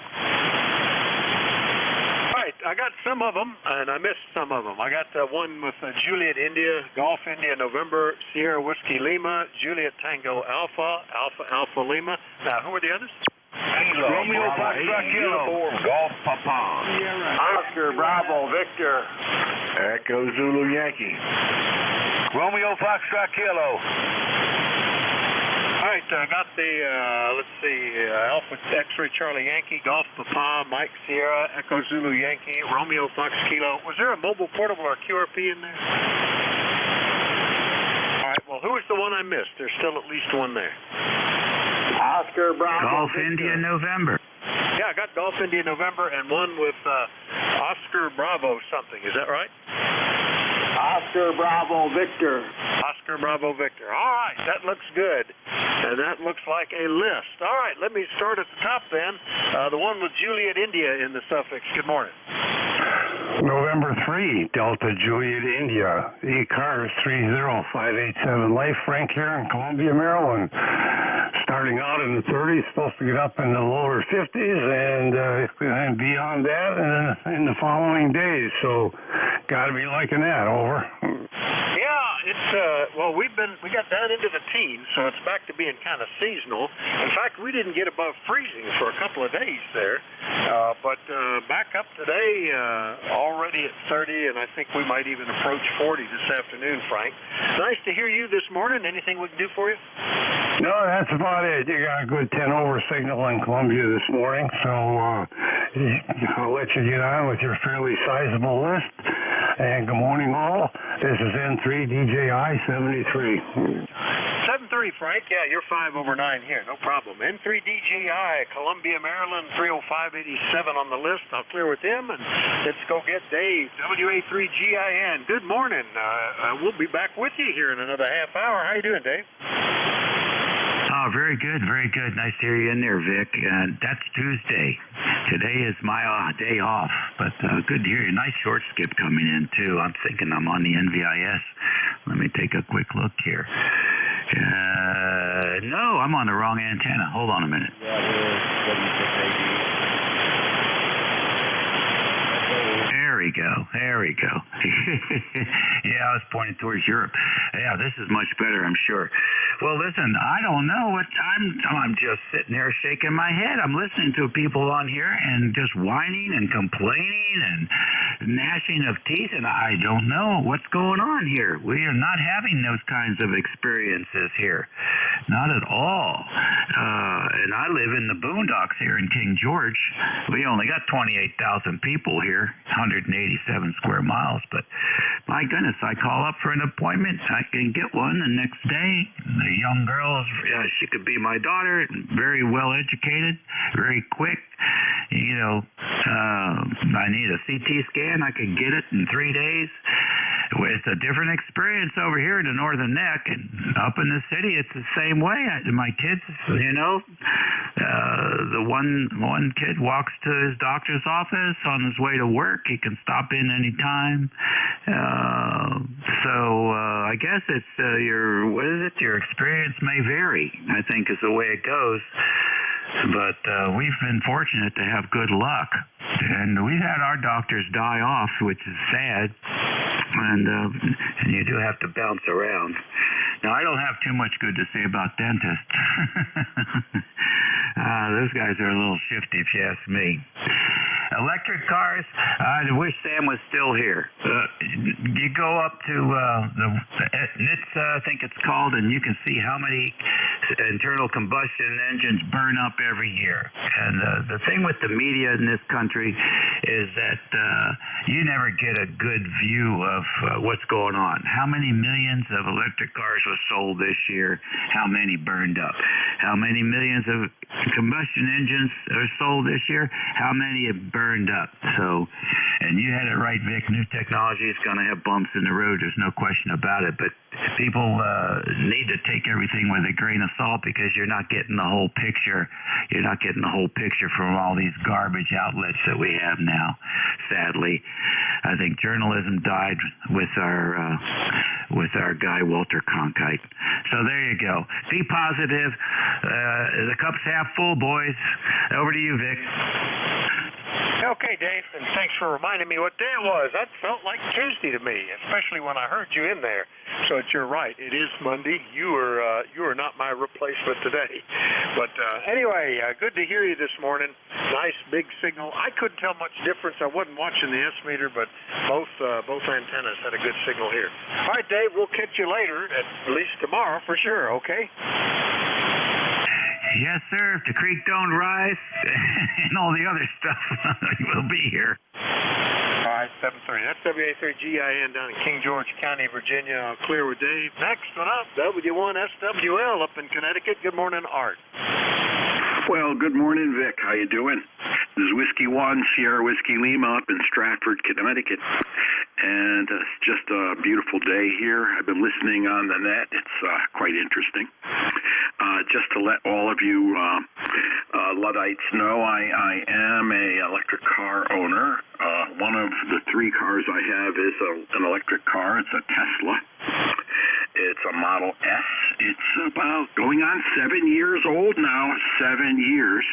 All right, I got some of them, and I missed some of them. I got one with Juliet India, Golf India November, Sierra Whiskey Lima, Juliet Tango Alpha, Alpha Lima. Now, who are the others? Romeo Foxtrot Kilo. Golf Papa. Oscar Bravo Victor. Echo Zulu Yankee. Romeo Foxtrot Kilo. All right, I got the, Alpha X-Ray Charlie Yankee, Golf Papa, Mike Sierra, Echo Zulu Yankee, Romeo Fox Kilo. Was there a mobile, portable, or QRP in there? All right, well, who was the one I missed? There's still at least one there. Oscar Bravo Golf Victor. India November. Yeah, I got Golf India November and one with Oscar Bravo something. Is that right? Oscar Bravo Victor. Oscar Bravo Victor. All right, that looks good. And that looks like a list. All right, let me start at the top then. The one with Juliet India in the suffix. Good morning. November 3, Delta Juliet India. ECARS 30587. Life Frank here in Columbia, Maryland. Starting out in the 30s, supposed to get up in the lower 50s, and beyond that, and in the following days. So, got to be liking that. Over. Yeah, it's well, we got down into the teens, so it's back to being kind of seasonal. In fact, we didn't get above freezing for a couple of days there, but back up today, already at 30, and I think we might even approach 40 this afternoon, Frank. Nice to hear you this morning. Anything we can do for you? No, that's about it. You got a good 10 over signal in Columbia this morning, so I'll let you get on with your fairly sizable list. And good morning, all. This is N3 DJI 73. 7-3, Frank. Yeah, you're 5 over 9 here. No problem. N3 DJI, Columbia, Maryland, 30587 on the list. I'll clear with him, and let's go get Dave, WA3GIN. Good morning. We'll be back with you here in another half hour. How you doing, Dave? Oh, very good, very good. Nice to hear you in there, Vic. That's Tuesday. Today is my day off, but good to hear you. Nice short skip coming in, too. I'm thinking I'm on the NVIS. Let me take a quick look here. No, I'm on the wrong antenna. Hold on a minute. There we go. Yeah, I was pointing towards Europe. Yeah, this is much better, I'm sure. Well, listen, I don't know what I'm just sitting there shaking my head. I'm listening to people on here and just whining and complaining and gnashing of teeth, and I don't know what's going on here. We are not having those kinds of experiences here. Not at all. And I live in the boondocks here in King George. We only got 28,000 people here, 187 square miles, but my goodness, I call up for an appointment, I can get one the next day. The young girl, she could be my daughter, very well educated, very quick. You know, I need a CT scan, I could get it in 3 days. It's a different experience over here in the Northern Neck, and up in the city, it's the same way. My kids, you know, the one kid walks to his doctor's office on his way to work. He can stop in any time. So I guess it's your experience may vary, I think is the way it goes. But we've been fortunate to have good luck. And we've had our doctors die off, which is sad. And you do have to bounce around. Now, I don't have too much good to say about dentists. Those guys are a little shifty, if you ask me. Electric cars, I wish Sam was still here. You go up to the NHTSA, I think it's called, and you can see how many internal combustion engines burn up every year. And the thing with the media in this country is that you never get a good view of what's going on. How many millions of electric cars were sold this year? How many burned up? How many millions of combustion engines are sold this year? How many have burned up? So, and you had it right, Vic. New technology is going to have bumps in the road. There's no question about it. But people need to take everything with a grain of salt because you're not getting the whole picture. You're not getting the whole picture from all these garbage outlets that we have now. Sadly, I think journalism died with our guy Walter Cronkite. So there you go. Be positive. The cup's half full, boys. Over to you, Vic. Okay, Dave, and thanks for reminding me what day it was. That felt like Tuesday to me, especially when I heard you in there. So you're right. It is Monday. You are not my replacement today. But anyway, good to hear you this morning. Nice big signal. I couldn't tell much difference. I wasn't watching the S-meter, but both antennas had a good signal here. All right, Dave, we'll catch you later, at least tomorrow for sure, okay? Yes, sir. If the creek don't rise and all the other stuff, we'll be here. All right, 7:30. That's WA3GIN down in King George County, Virginia. Clear with Dave. Next one up, W1SWL up in Connecticut. Good morning, Art. Well, good morning, Vic. How you doing? This is Whiskey 1, Sierra Whiskey Lima up in Stratford, Connecticut. And it's just a beautiful day here. I've been listening on the net. It's quite interesting. Just to let all of you Luddites know, I am a electric car owner. One of the 3 cars I have is an electric car. It's a Tesla. It's a Model S. It's about going on 7 years old now. 7 years.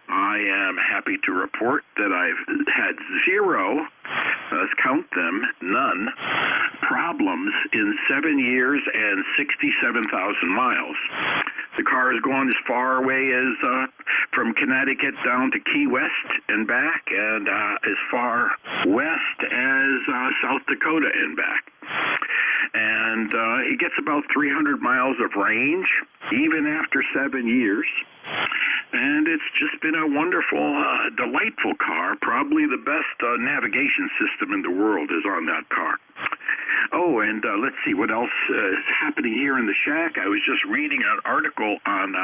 I am happy to report that I've had 0, let's count them, none, problems in 7 years and 67,000 miles. The car has gone as far away as from Connecticut down to Key West and back, and as far west as South Dakota and back. And it gets about 300 miles of range, even after 7 years. And it's just been a wonderful, delightful car. Probably the best navigation system in the world is on that car. Oh, and let's see what else is happening here in the shack. I was just reading an article on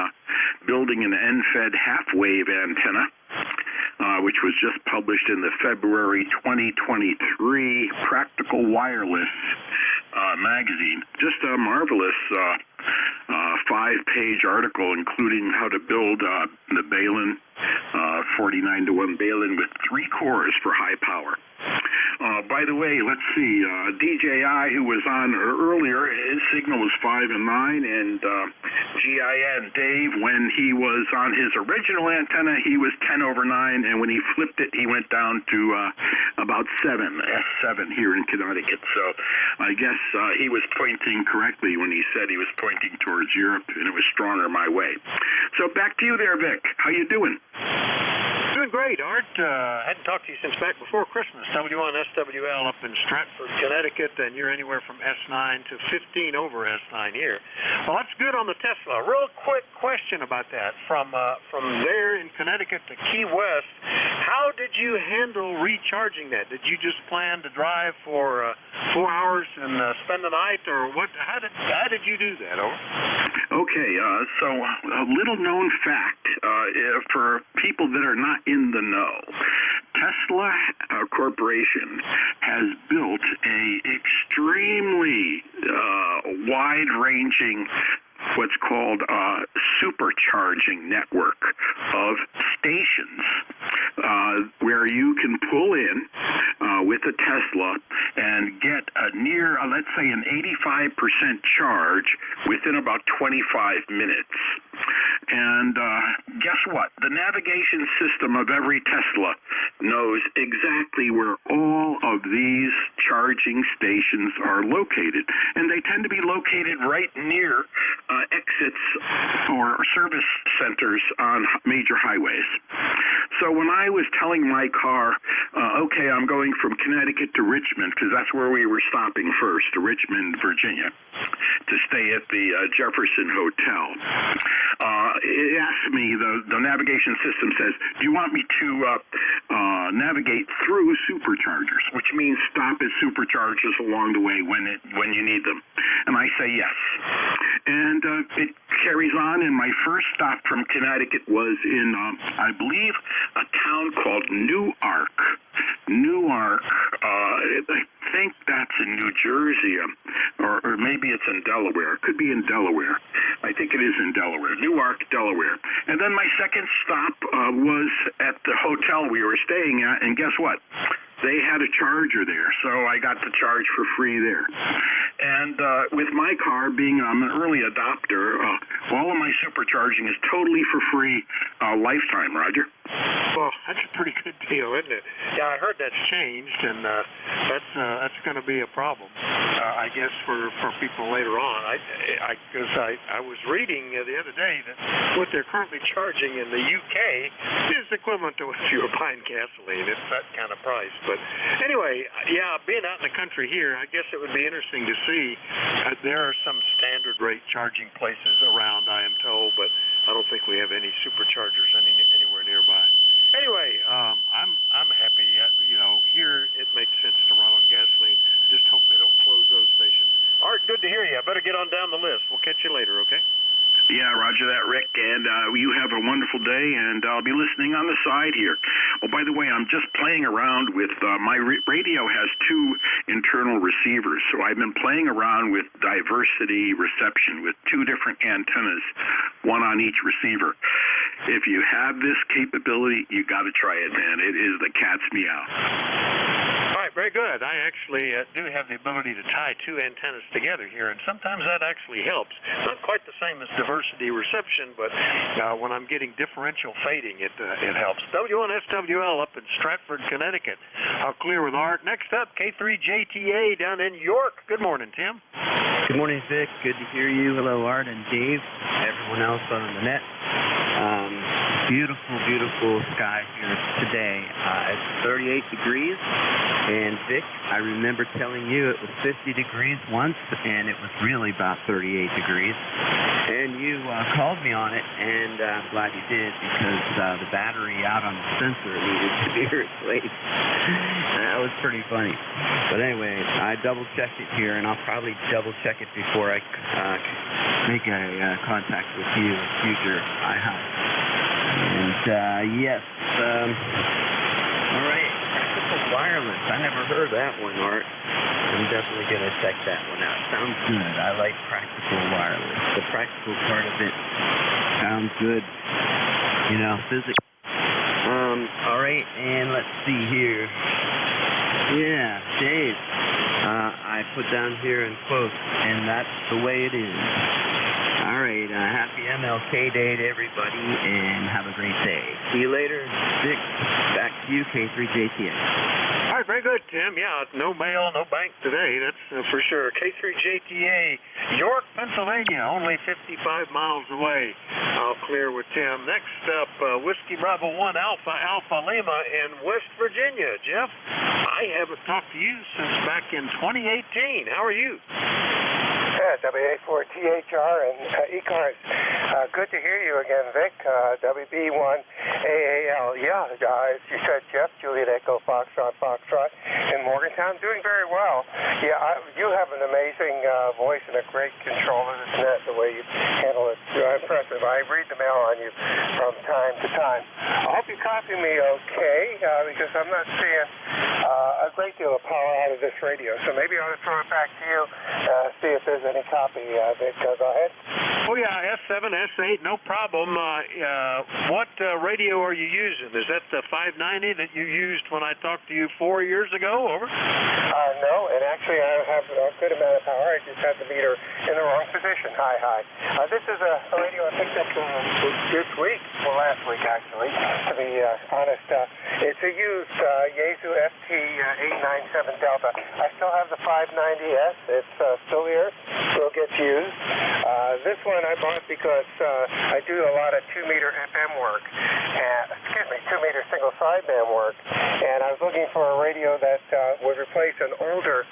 building an NFED half-wave antenna, which was just published in the February 2023 Practical Wireless magazine. Just a marvelous 5-page article, including how to build the Balun 49-to-1 Balun with 3 cores for high power. By the way, let's see, DJI, who was on earlier, his signal was 5 and 9, and GIN Dave, when he was on his original antenna, he was 10 over 9, and when he flipped it, he went down to about 7, S7 here in Connecticut. So I guess he was pointing correctly when he said he was pointing towards Europe, and it was stronger my way. So back to you there, Vic. How you doing? Doing great, Art. Hadn't talked to you since back before Christmas. W1SWL up in Stratford, Connecticut, and you're anywhere from S9 to 15 over S9 here. Well, that's good on the Tesla. Real quick question about that. From there in Connecticut to Key West, how did you handle recharging that? Did you just plan to drive for 4 hours and spend the night, or what? How did you do that? Over. Okay, so a little known fact for people that are not in the know. Tesla Corporation has built a extremely wide-ranging what's called a supercharging network of stations where you can pull in with a Tesla and get a near, let's say, an 85% charge within about 25 minutes. And guess what? The navigation system of every Tesla knows exactly where all of these charging stations are located. And they tend to be located right near exits or service centers on major highways. So when I was telling my car Okay, I'm going from Connecticut to Richmond because that's where we were stopping first, to Richmond, Virginia, to stay at the Jefferson Hotel. It asked me, the navigation system says, do you want me to navigate through superchargers, which means stop at superchargers along the way when you need them? And I say yes. And it carries on, and my first stop from Connecticut was in, I believe, a town called Newark. I think that's in New Jersey, or maybe it's in Delaware. It could be in Delaware. I think it is in Delaware, Newark, Delaware. And then my second stop was at the hotel we were staying at, and guess what? They had a charger there, so I got the charge for free there. And with my car, being I'm an early adopter, all of my supercharging is totally for free lifetime, Roger. Well, that's a pretty good deal, isn't it? Yeah, I heard that's changed, and that's going to be a problem, I guess, for people later on. Because I was reading the other day that what they're currently charging in the UK is equivalent to if you were buying gasoline. It's that kind of price. But anyway, yeah, being out in the country here, I guess it would be interesting to see. There are some standard rate charging places around, I am told, but I don't think we have any superchargers anywhere nearby. Anyway, I'm happy. Here it makes sense to run on gasoline. Just hope they don't close those stations. Art, good to hear you. I better get on down the list. We'll catch you later, okay? Yeah, roger that, Rick, and you have a wonderful day, and I'll be listening on the side here. Oh, by the way, I'm just playing around with, my radio has two internal receivers, so I've been playing around with diversity reception with two different antennas, one on each receiver. If you have this capability, you got to try it, man. It is the cat's meow. All right, very good. I actually do have the ability to tie two antennas together here, and sometimes that actually helps. Not quite the same as diversity reception, but when I'm getting differential fading, it helps. W1SWL up in Stratford, Connecticut. I'll clear with Art. Next up, K3JTA down in York. Good morning, Tim. Good morning, Vic. Good to hear you. Hello, Art and Dave. Everyone else on the net. Beautiful, beautiful sky here today. It's 38 degrees, and Vic, I remember telling you it was 50 degrees once, and it was really about 38 degrees. And you called me on it, and I'm glad you did, because the battery out on the sensor needed to be replaced. That was pretty funny. But anyway, I double-checked it here, and I'll probably double-check it before I make a contact with you in the future. And yes, all right, practical wireless. I never heard that one, Art. I'm definitely going to check that one out. Sounds good. I like practical wireless. The practical part of it sounds good. Physics. All right, and let's see here. Yeah, Dave. I put down here in quotes, and that's the way it is. All right, happy MLK Day to everybody, and have a great day. See you later. Dick, back to you, K3JTA. All right, very good, Tim. Yeah, no mail, no bank today, that's for sure. K3JTA, York, Pennsylvania, only 55 miles away. I'll clear with Tim. Next up, Whiskey Bravo 1 Alpha Lima in West Virginia. Jeff, I haven't talked to you since back in 2018. How are you? WA4THR and ECARS. Good to hear you again, Vic. WB1AAL. Yeah, as you said, Jeff, Juliet Echo, Foxtrot in Morgantown. Doing very well. Yeah, you have an amazing voice and a great control of this, the way you handle it. Impressive. I read the mail on you from time to time. I hope you copy me okay, because I'm not seeing a great deal of power out of this radio. So maybe I ought to throw it back to you, see if there's any copy, Vic. Go ahead. Oh, yeah, S7, S8, no problem. What radio are you using? Is that the 590 that you used when I talked to you 4 years ago? Over? No, and actually I have a good amount of power. I just had the meter in the wrong position. Hi. This is a radio I picked up this week, last week actually, to be honest. It's a used Yaesu FT897 Delta. I still have the 590S. It's still here. Still gets used. This one I bought because I do a lot of 2-meter FM work, 2-meter single sideband work, and I was looking for a radio that would replace an older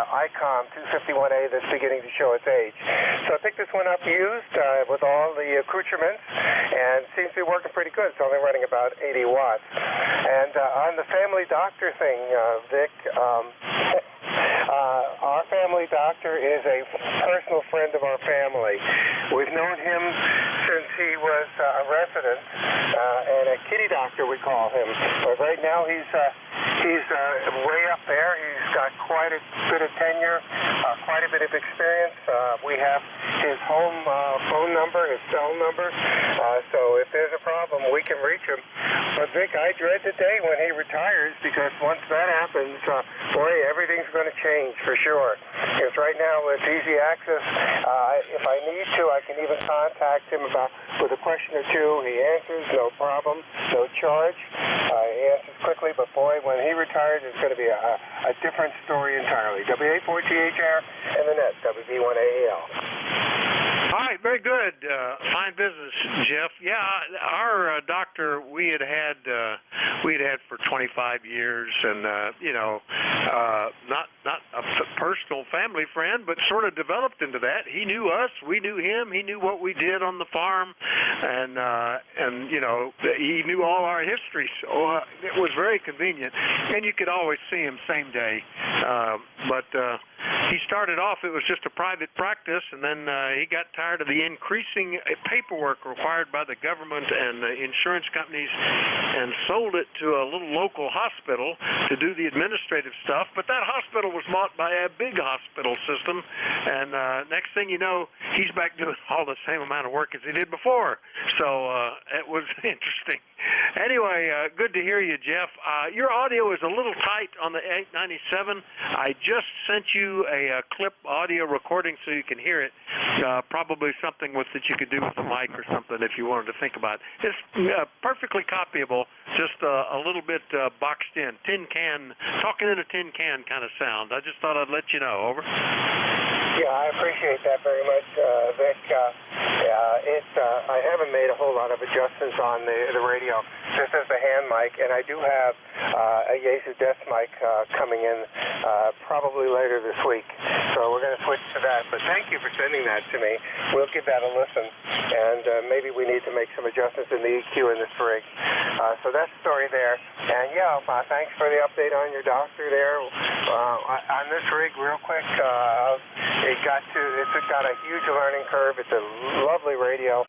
ICOM 251A that's beginning to show its age. So I picked this one up used with all the accoutrements, and seems to be working pretty good. It's only running about 80 watts. And on the family doctor thing, Vic, our family doctor is a personal friend of our family. We've known him since he was a resident, and a kitty doctor we call him. But right now he's way up there. He's got quite a bit of tenure, quite a bit of experience. We have his home phone number, his cell number, so if there's a problem, we can reach him. But Vic, I dread the day when he retires, because once that happens, boy, everything's going to change for sure. Because right now it's easy access. If I need to, I can even contact him with a question or two. He answers, no problem, no charge. He answers quickly, but boy, when he retires, it's going to be a different story entirely. W84THR and the net, WB1AEL. All right, very good. Fine business, Jeff. Yeah, our doctor we had had for 25 years, and not a personal family friend, but sort of developed into that. He knew us, we knew him. He knew what we did on the farm, and he knew all our history. So it was very convenient, and you could always see him same day. But he started off, it was just a private practice, and then he got tired of the increasing paperwork required by the government and the insurance companies, and sold it to a little local hospital to do the administrative stuff. But that hospital was bought by a big hospital system, and next thing you know, he's back doing all the same amount of work as he did before. So it was interesting. Anyway, good to hear you, Jeff. Your audio is a little tight on the 897. I just sent you a clip audio recording so you can hear it. Probably something that you could do with the mic or something if you wanted to think about it. It's perfectly copyable, just a little bit boxed in. Tin can, talking in a tin can kind of sound. I just thought I'd let you know. Over. Yeah, I appreciate that very much, Vic. I haven't made a whole lot of adjustments on the radio. This is the hand mic, and I do have a Yaesu desk mic coming in probably later this week. So we're going to switch to that. But thank you for sending that to me. We'll give that a listen, and maybe we need to make some adjustments in the EQ in this rig. So that's the story there. And yeah, thanks for the update on your doctor there. On this rig, real quick, it's got a huge learning curve. It's a lovely radio.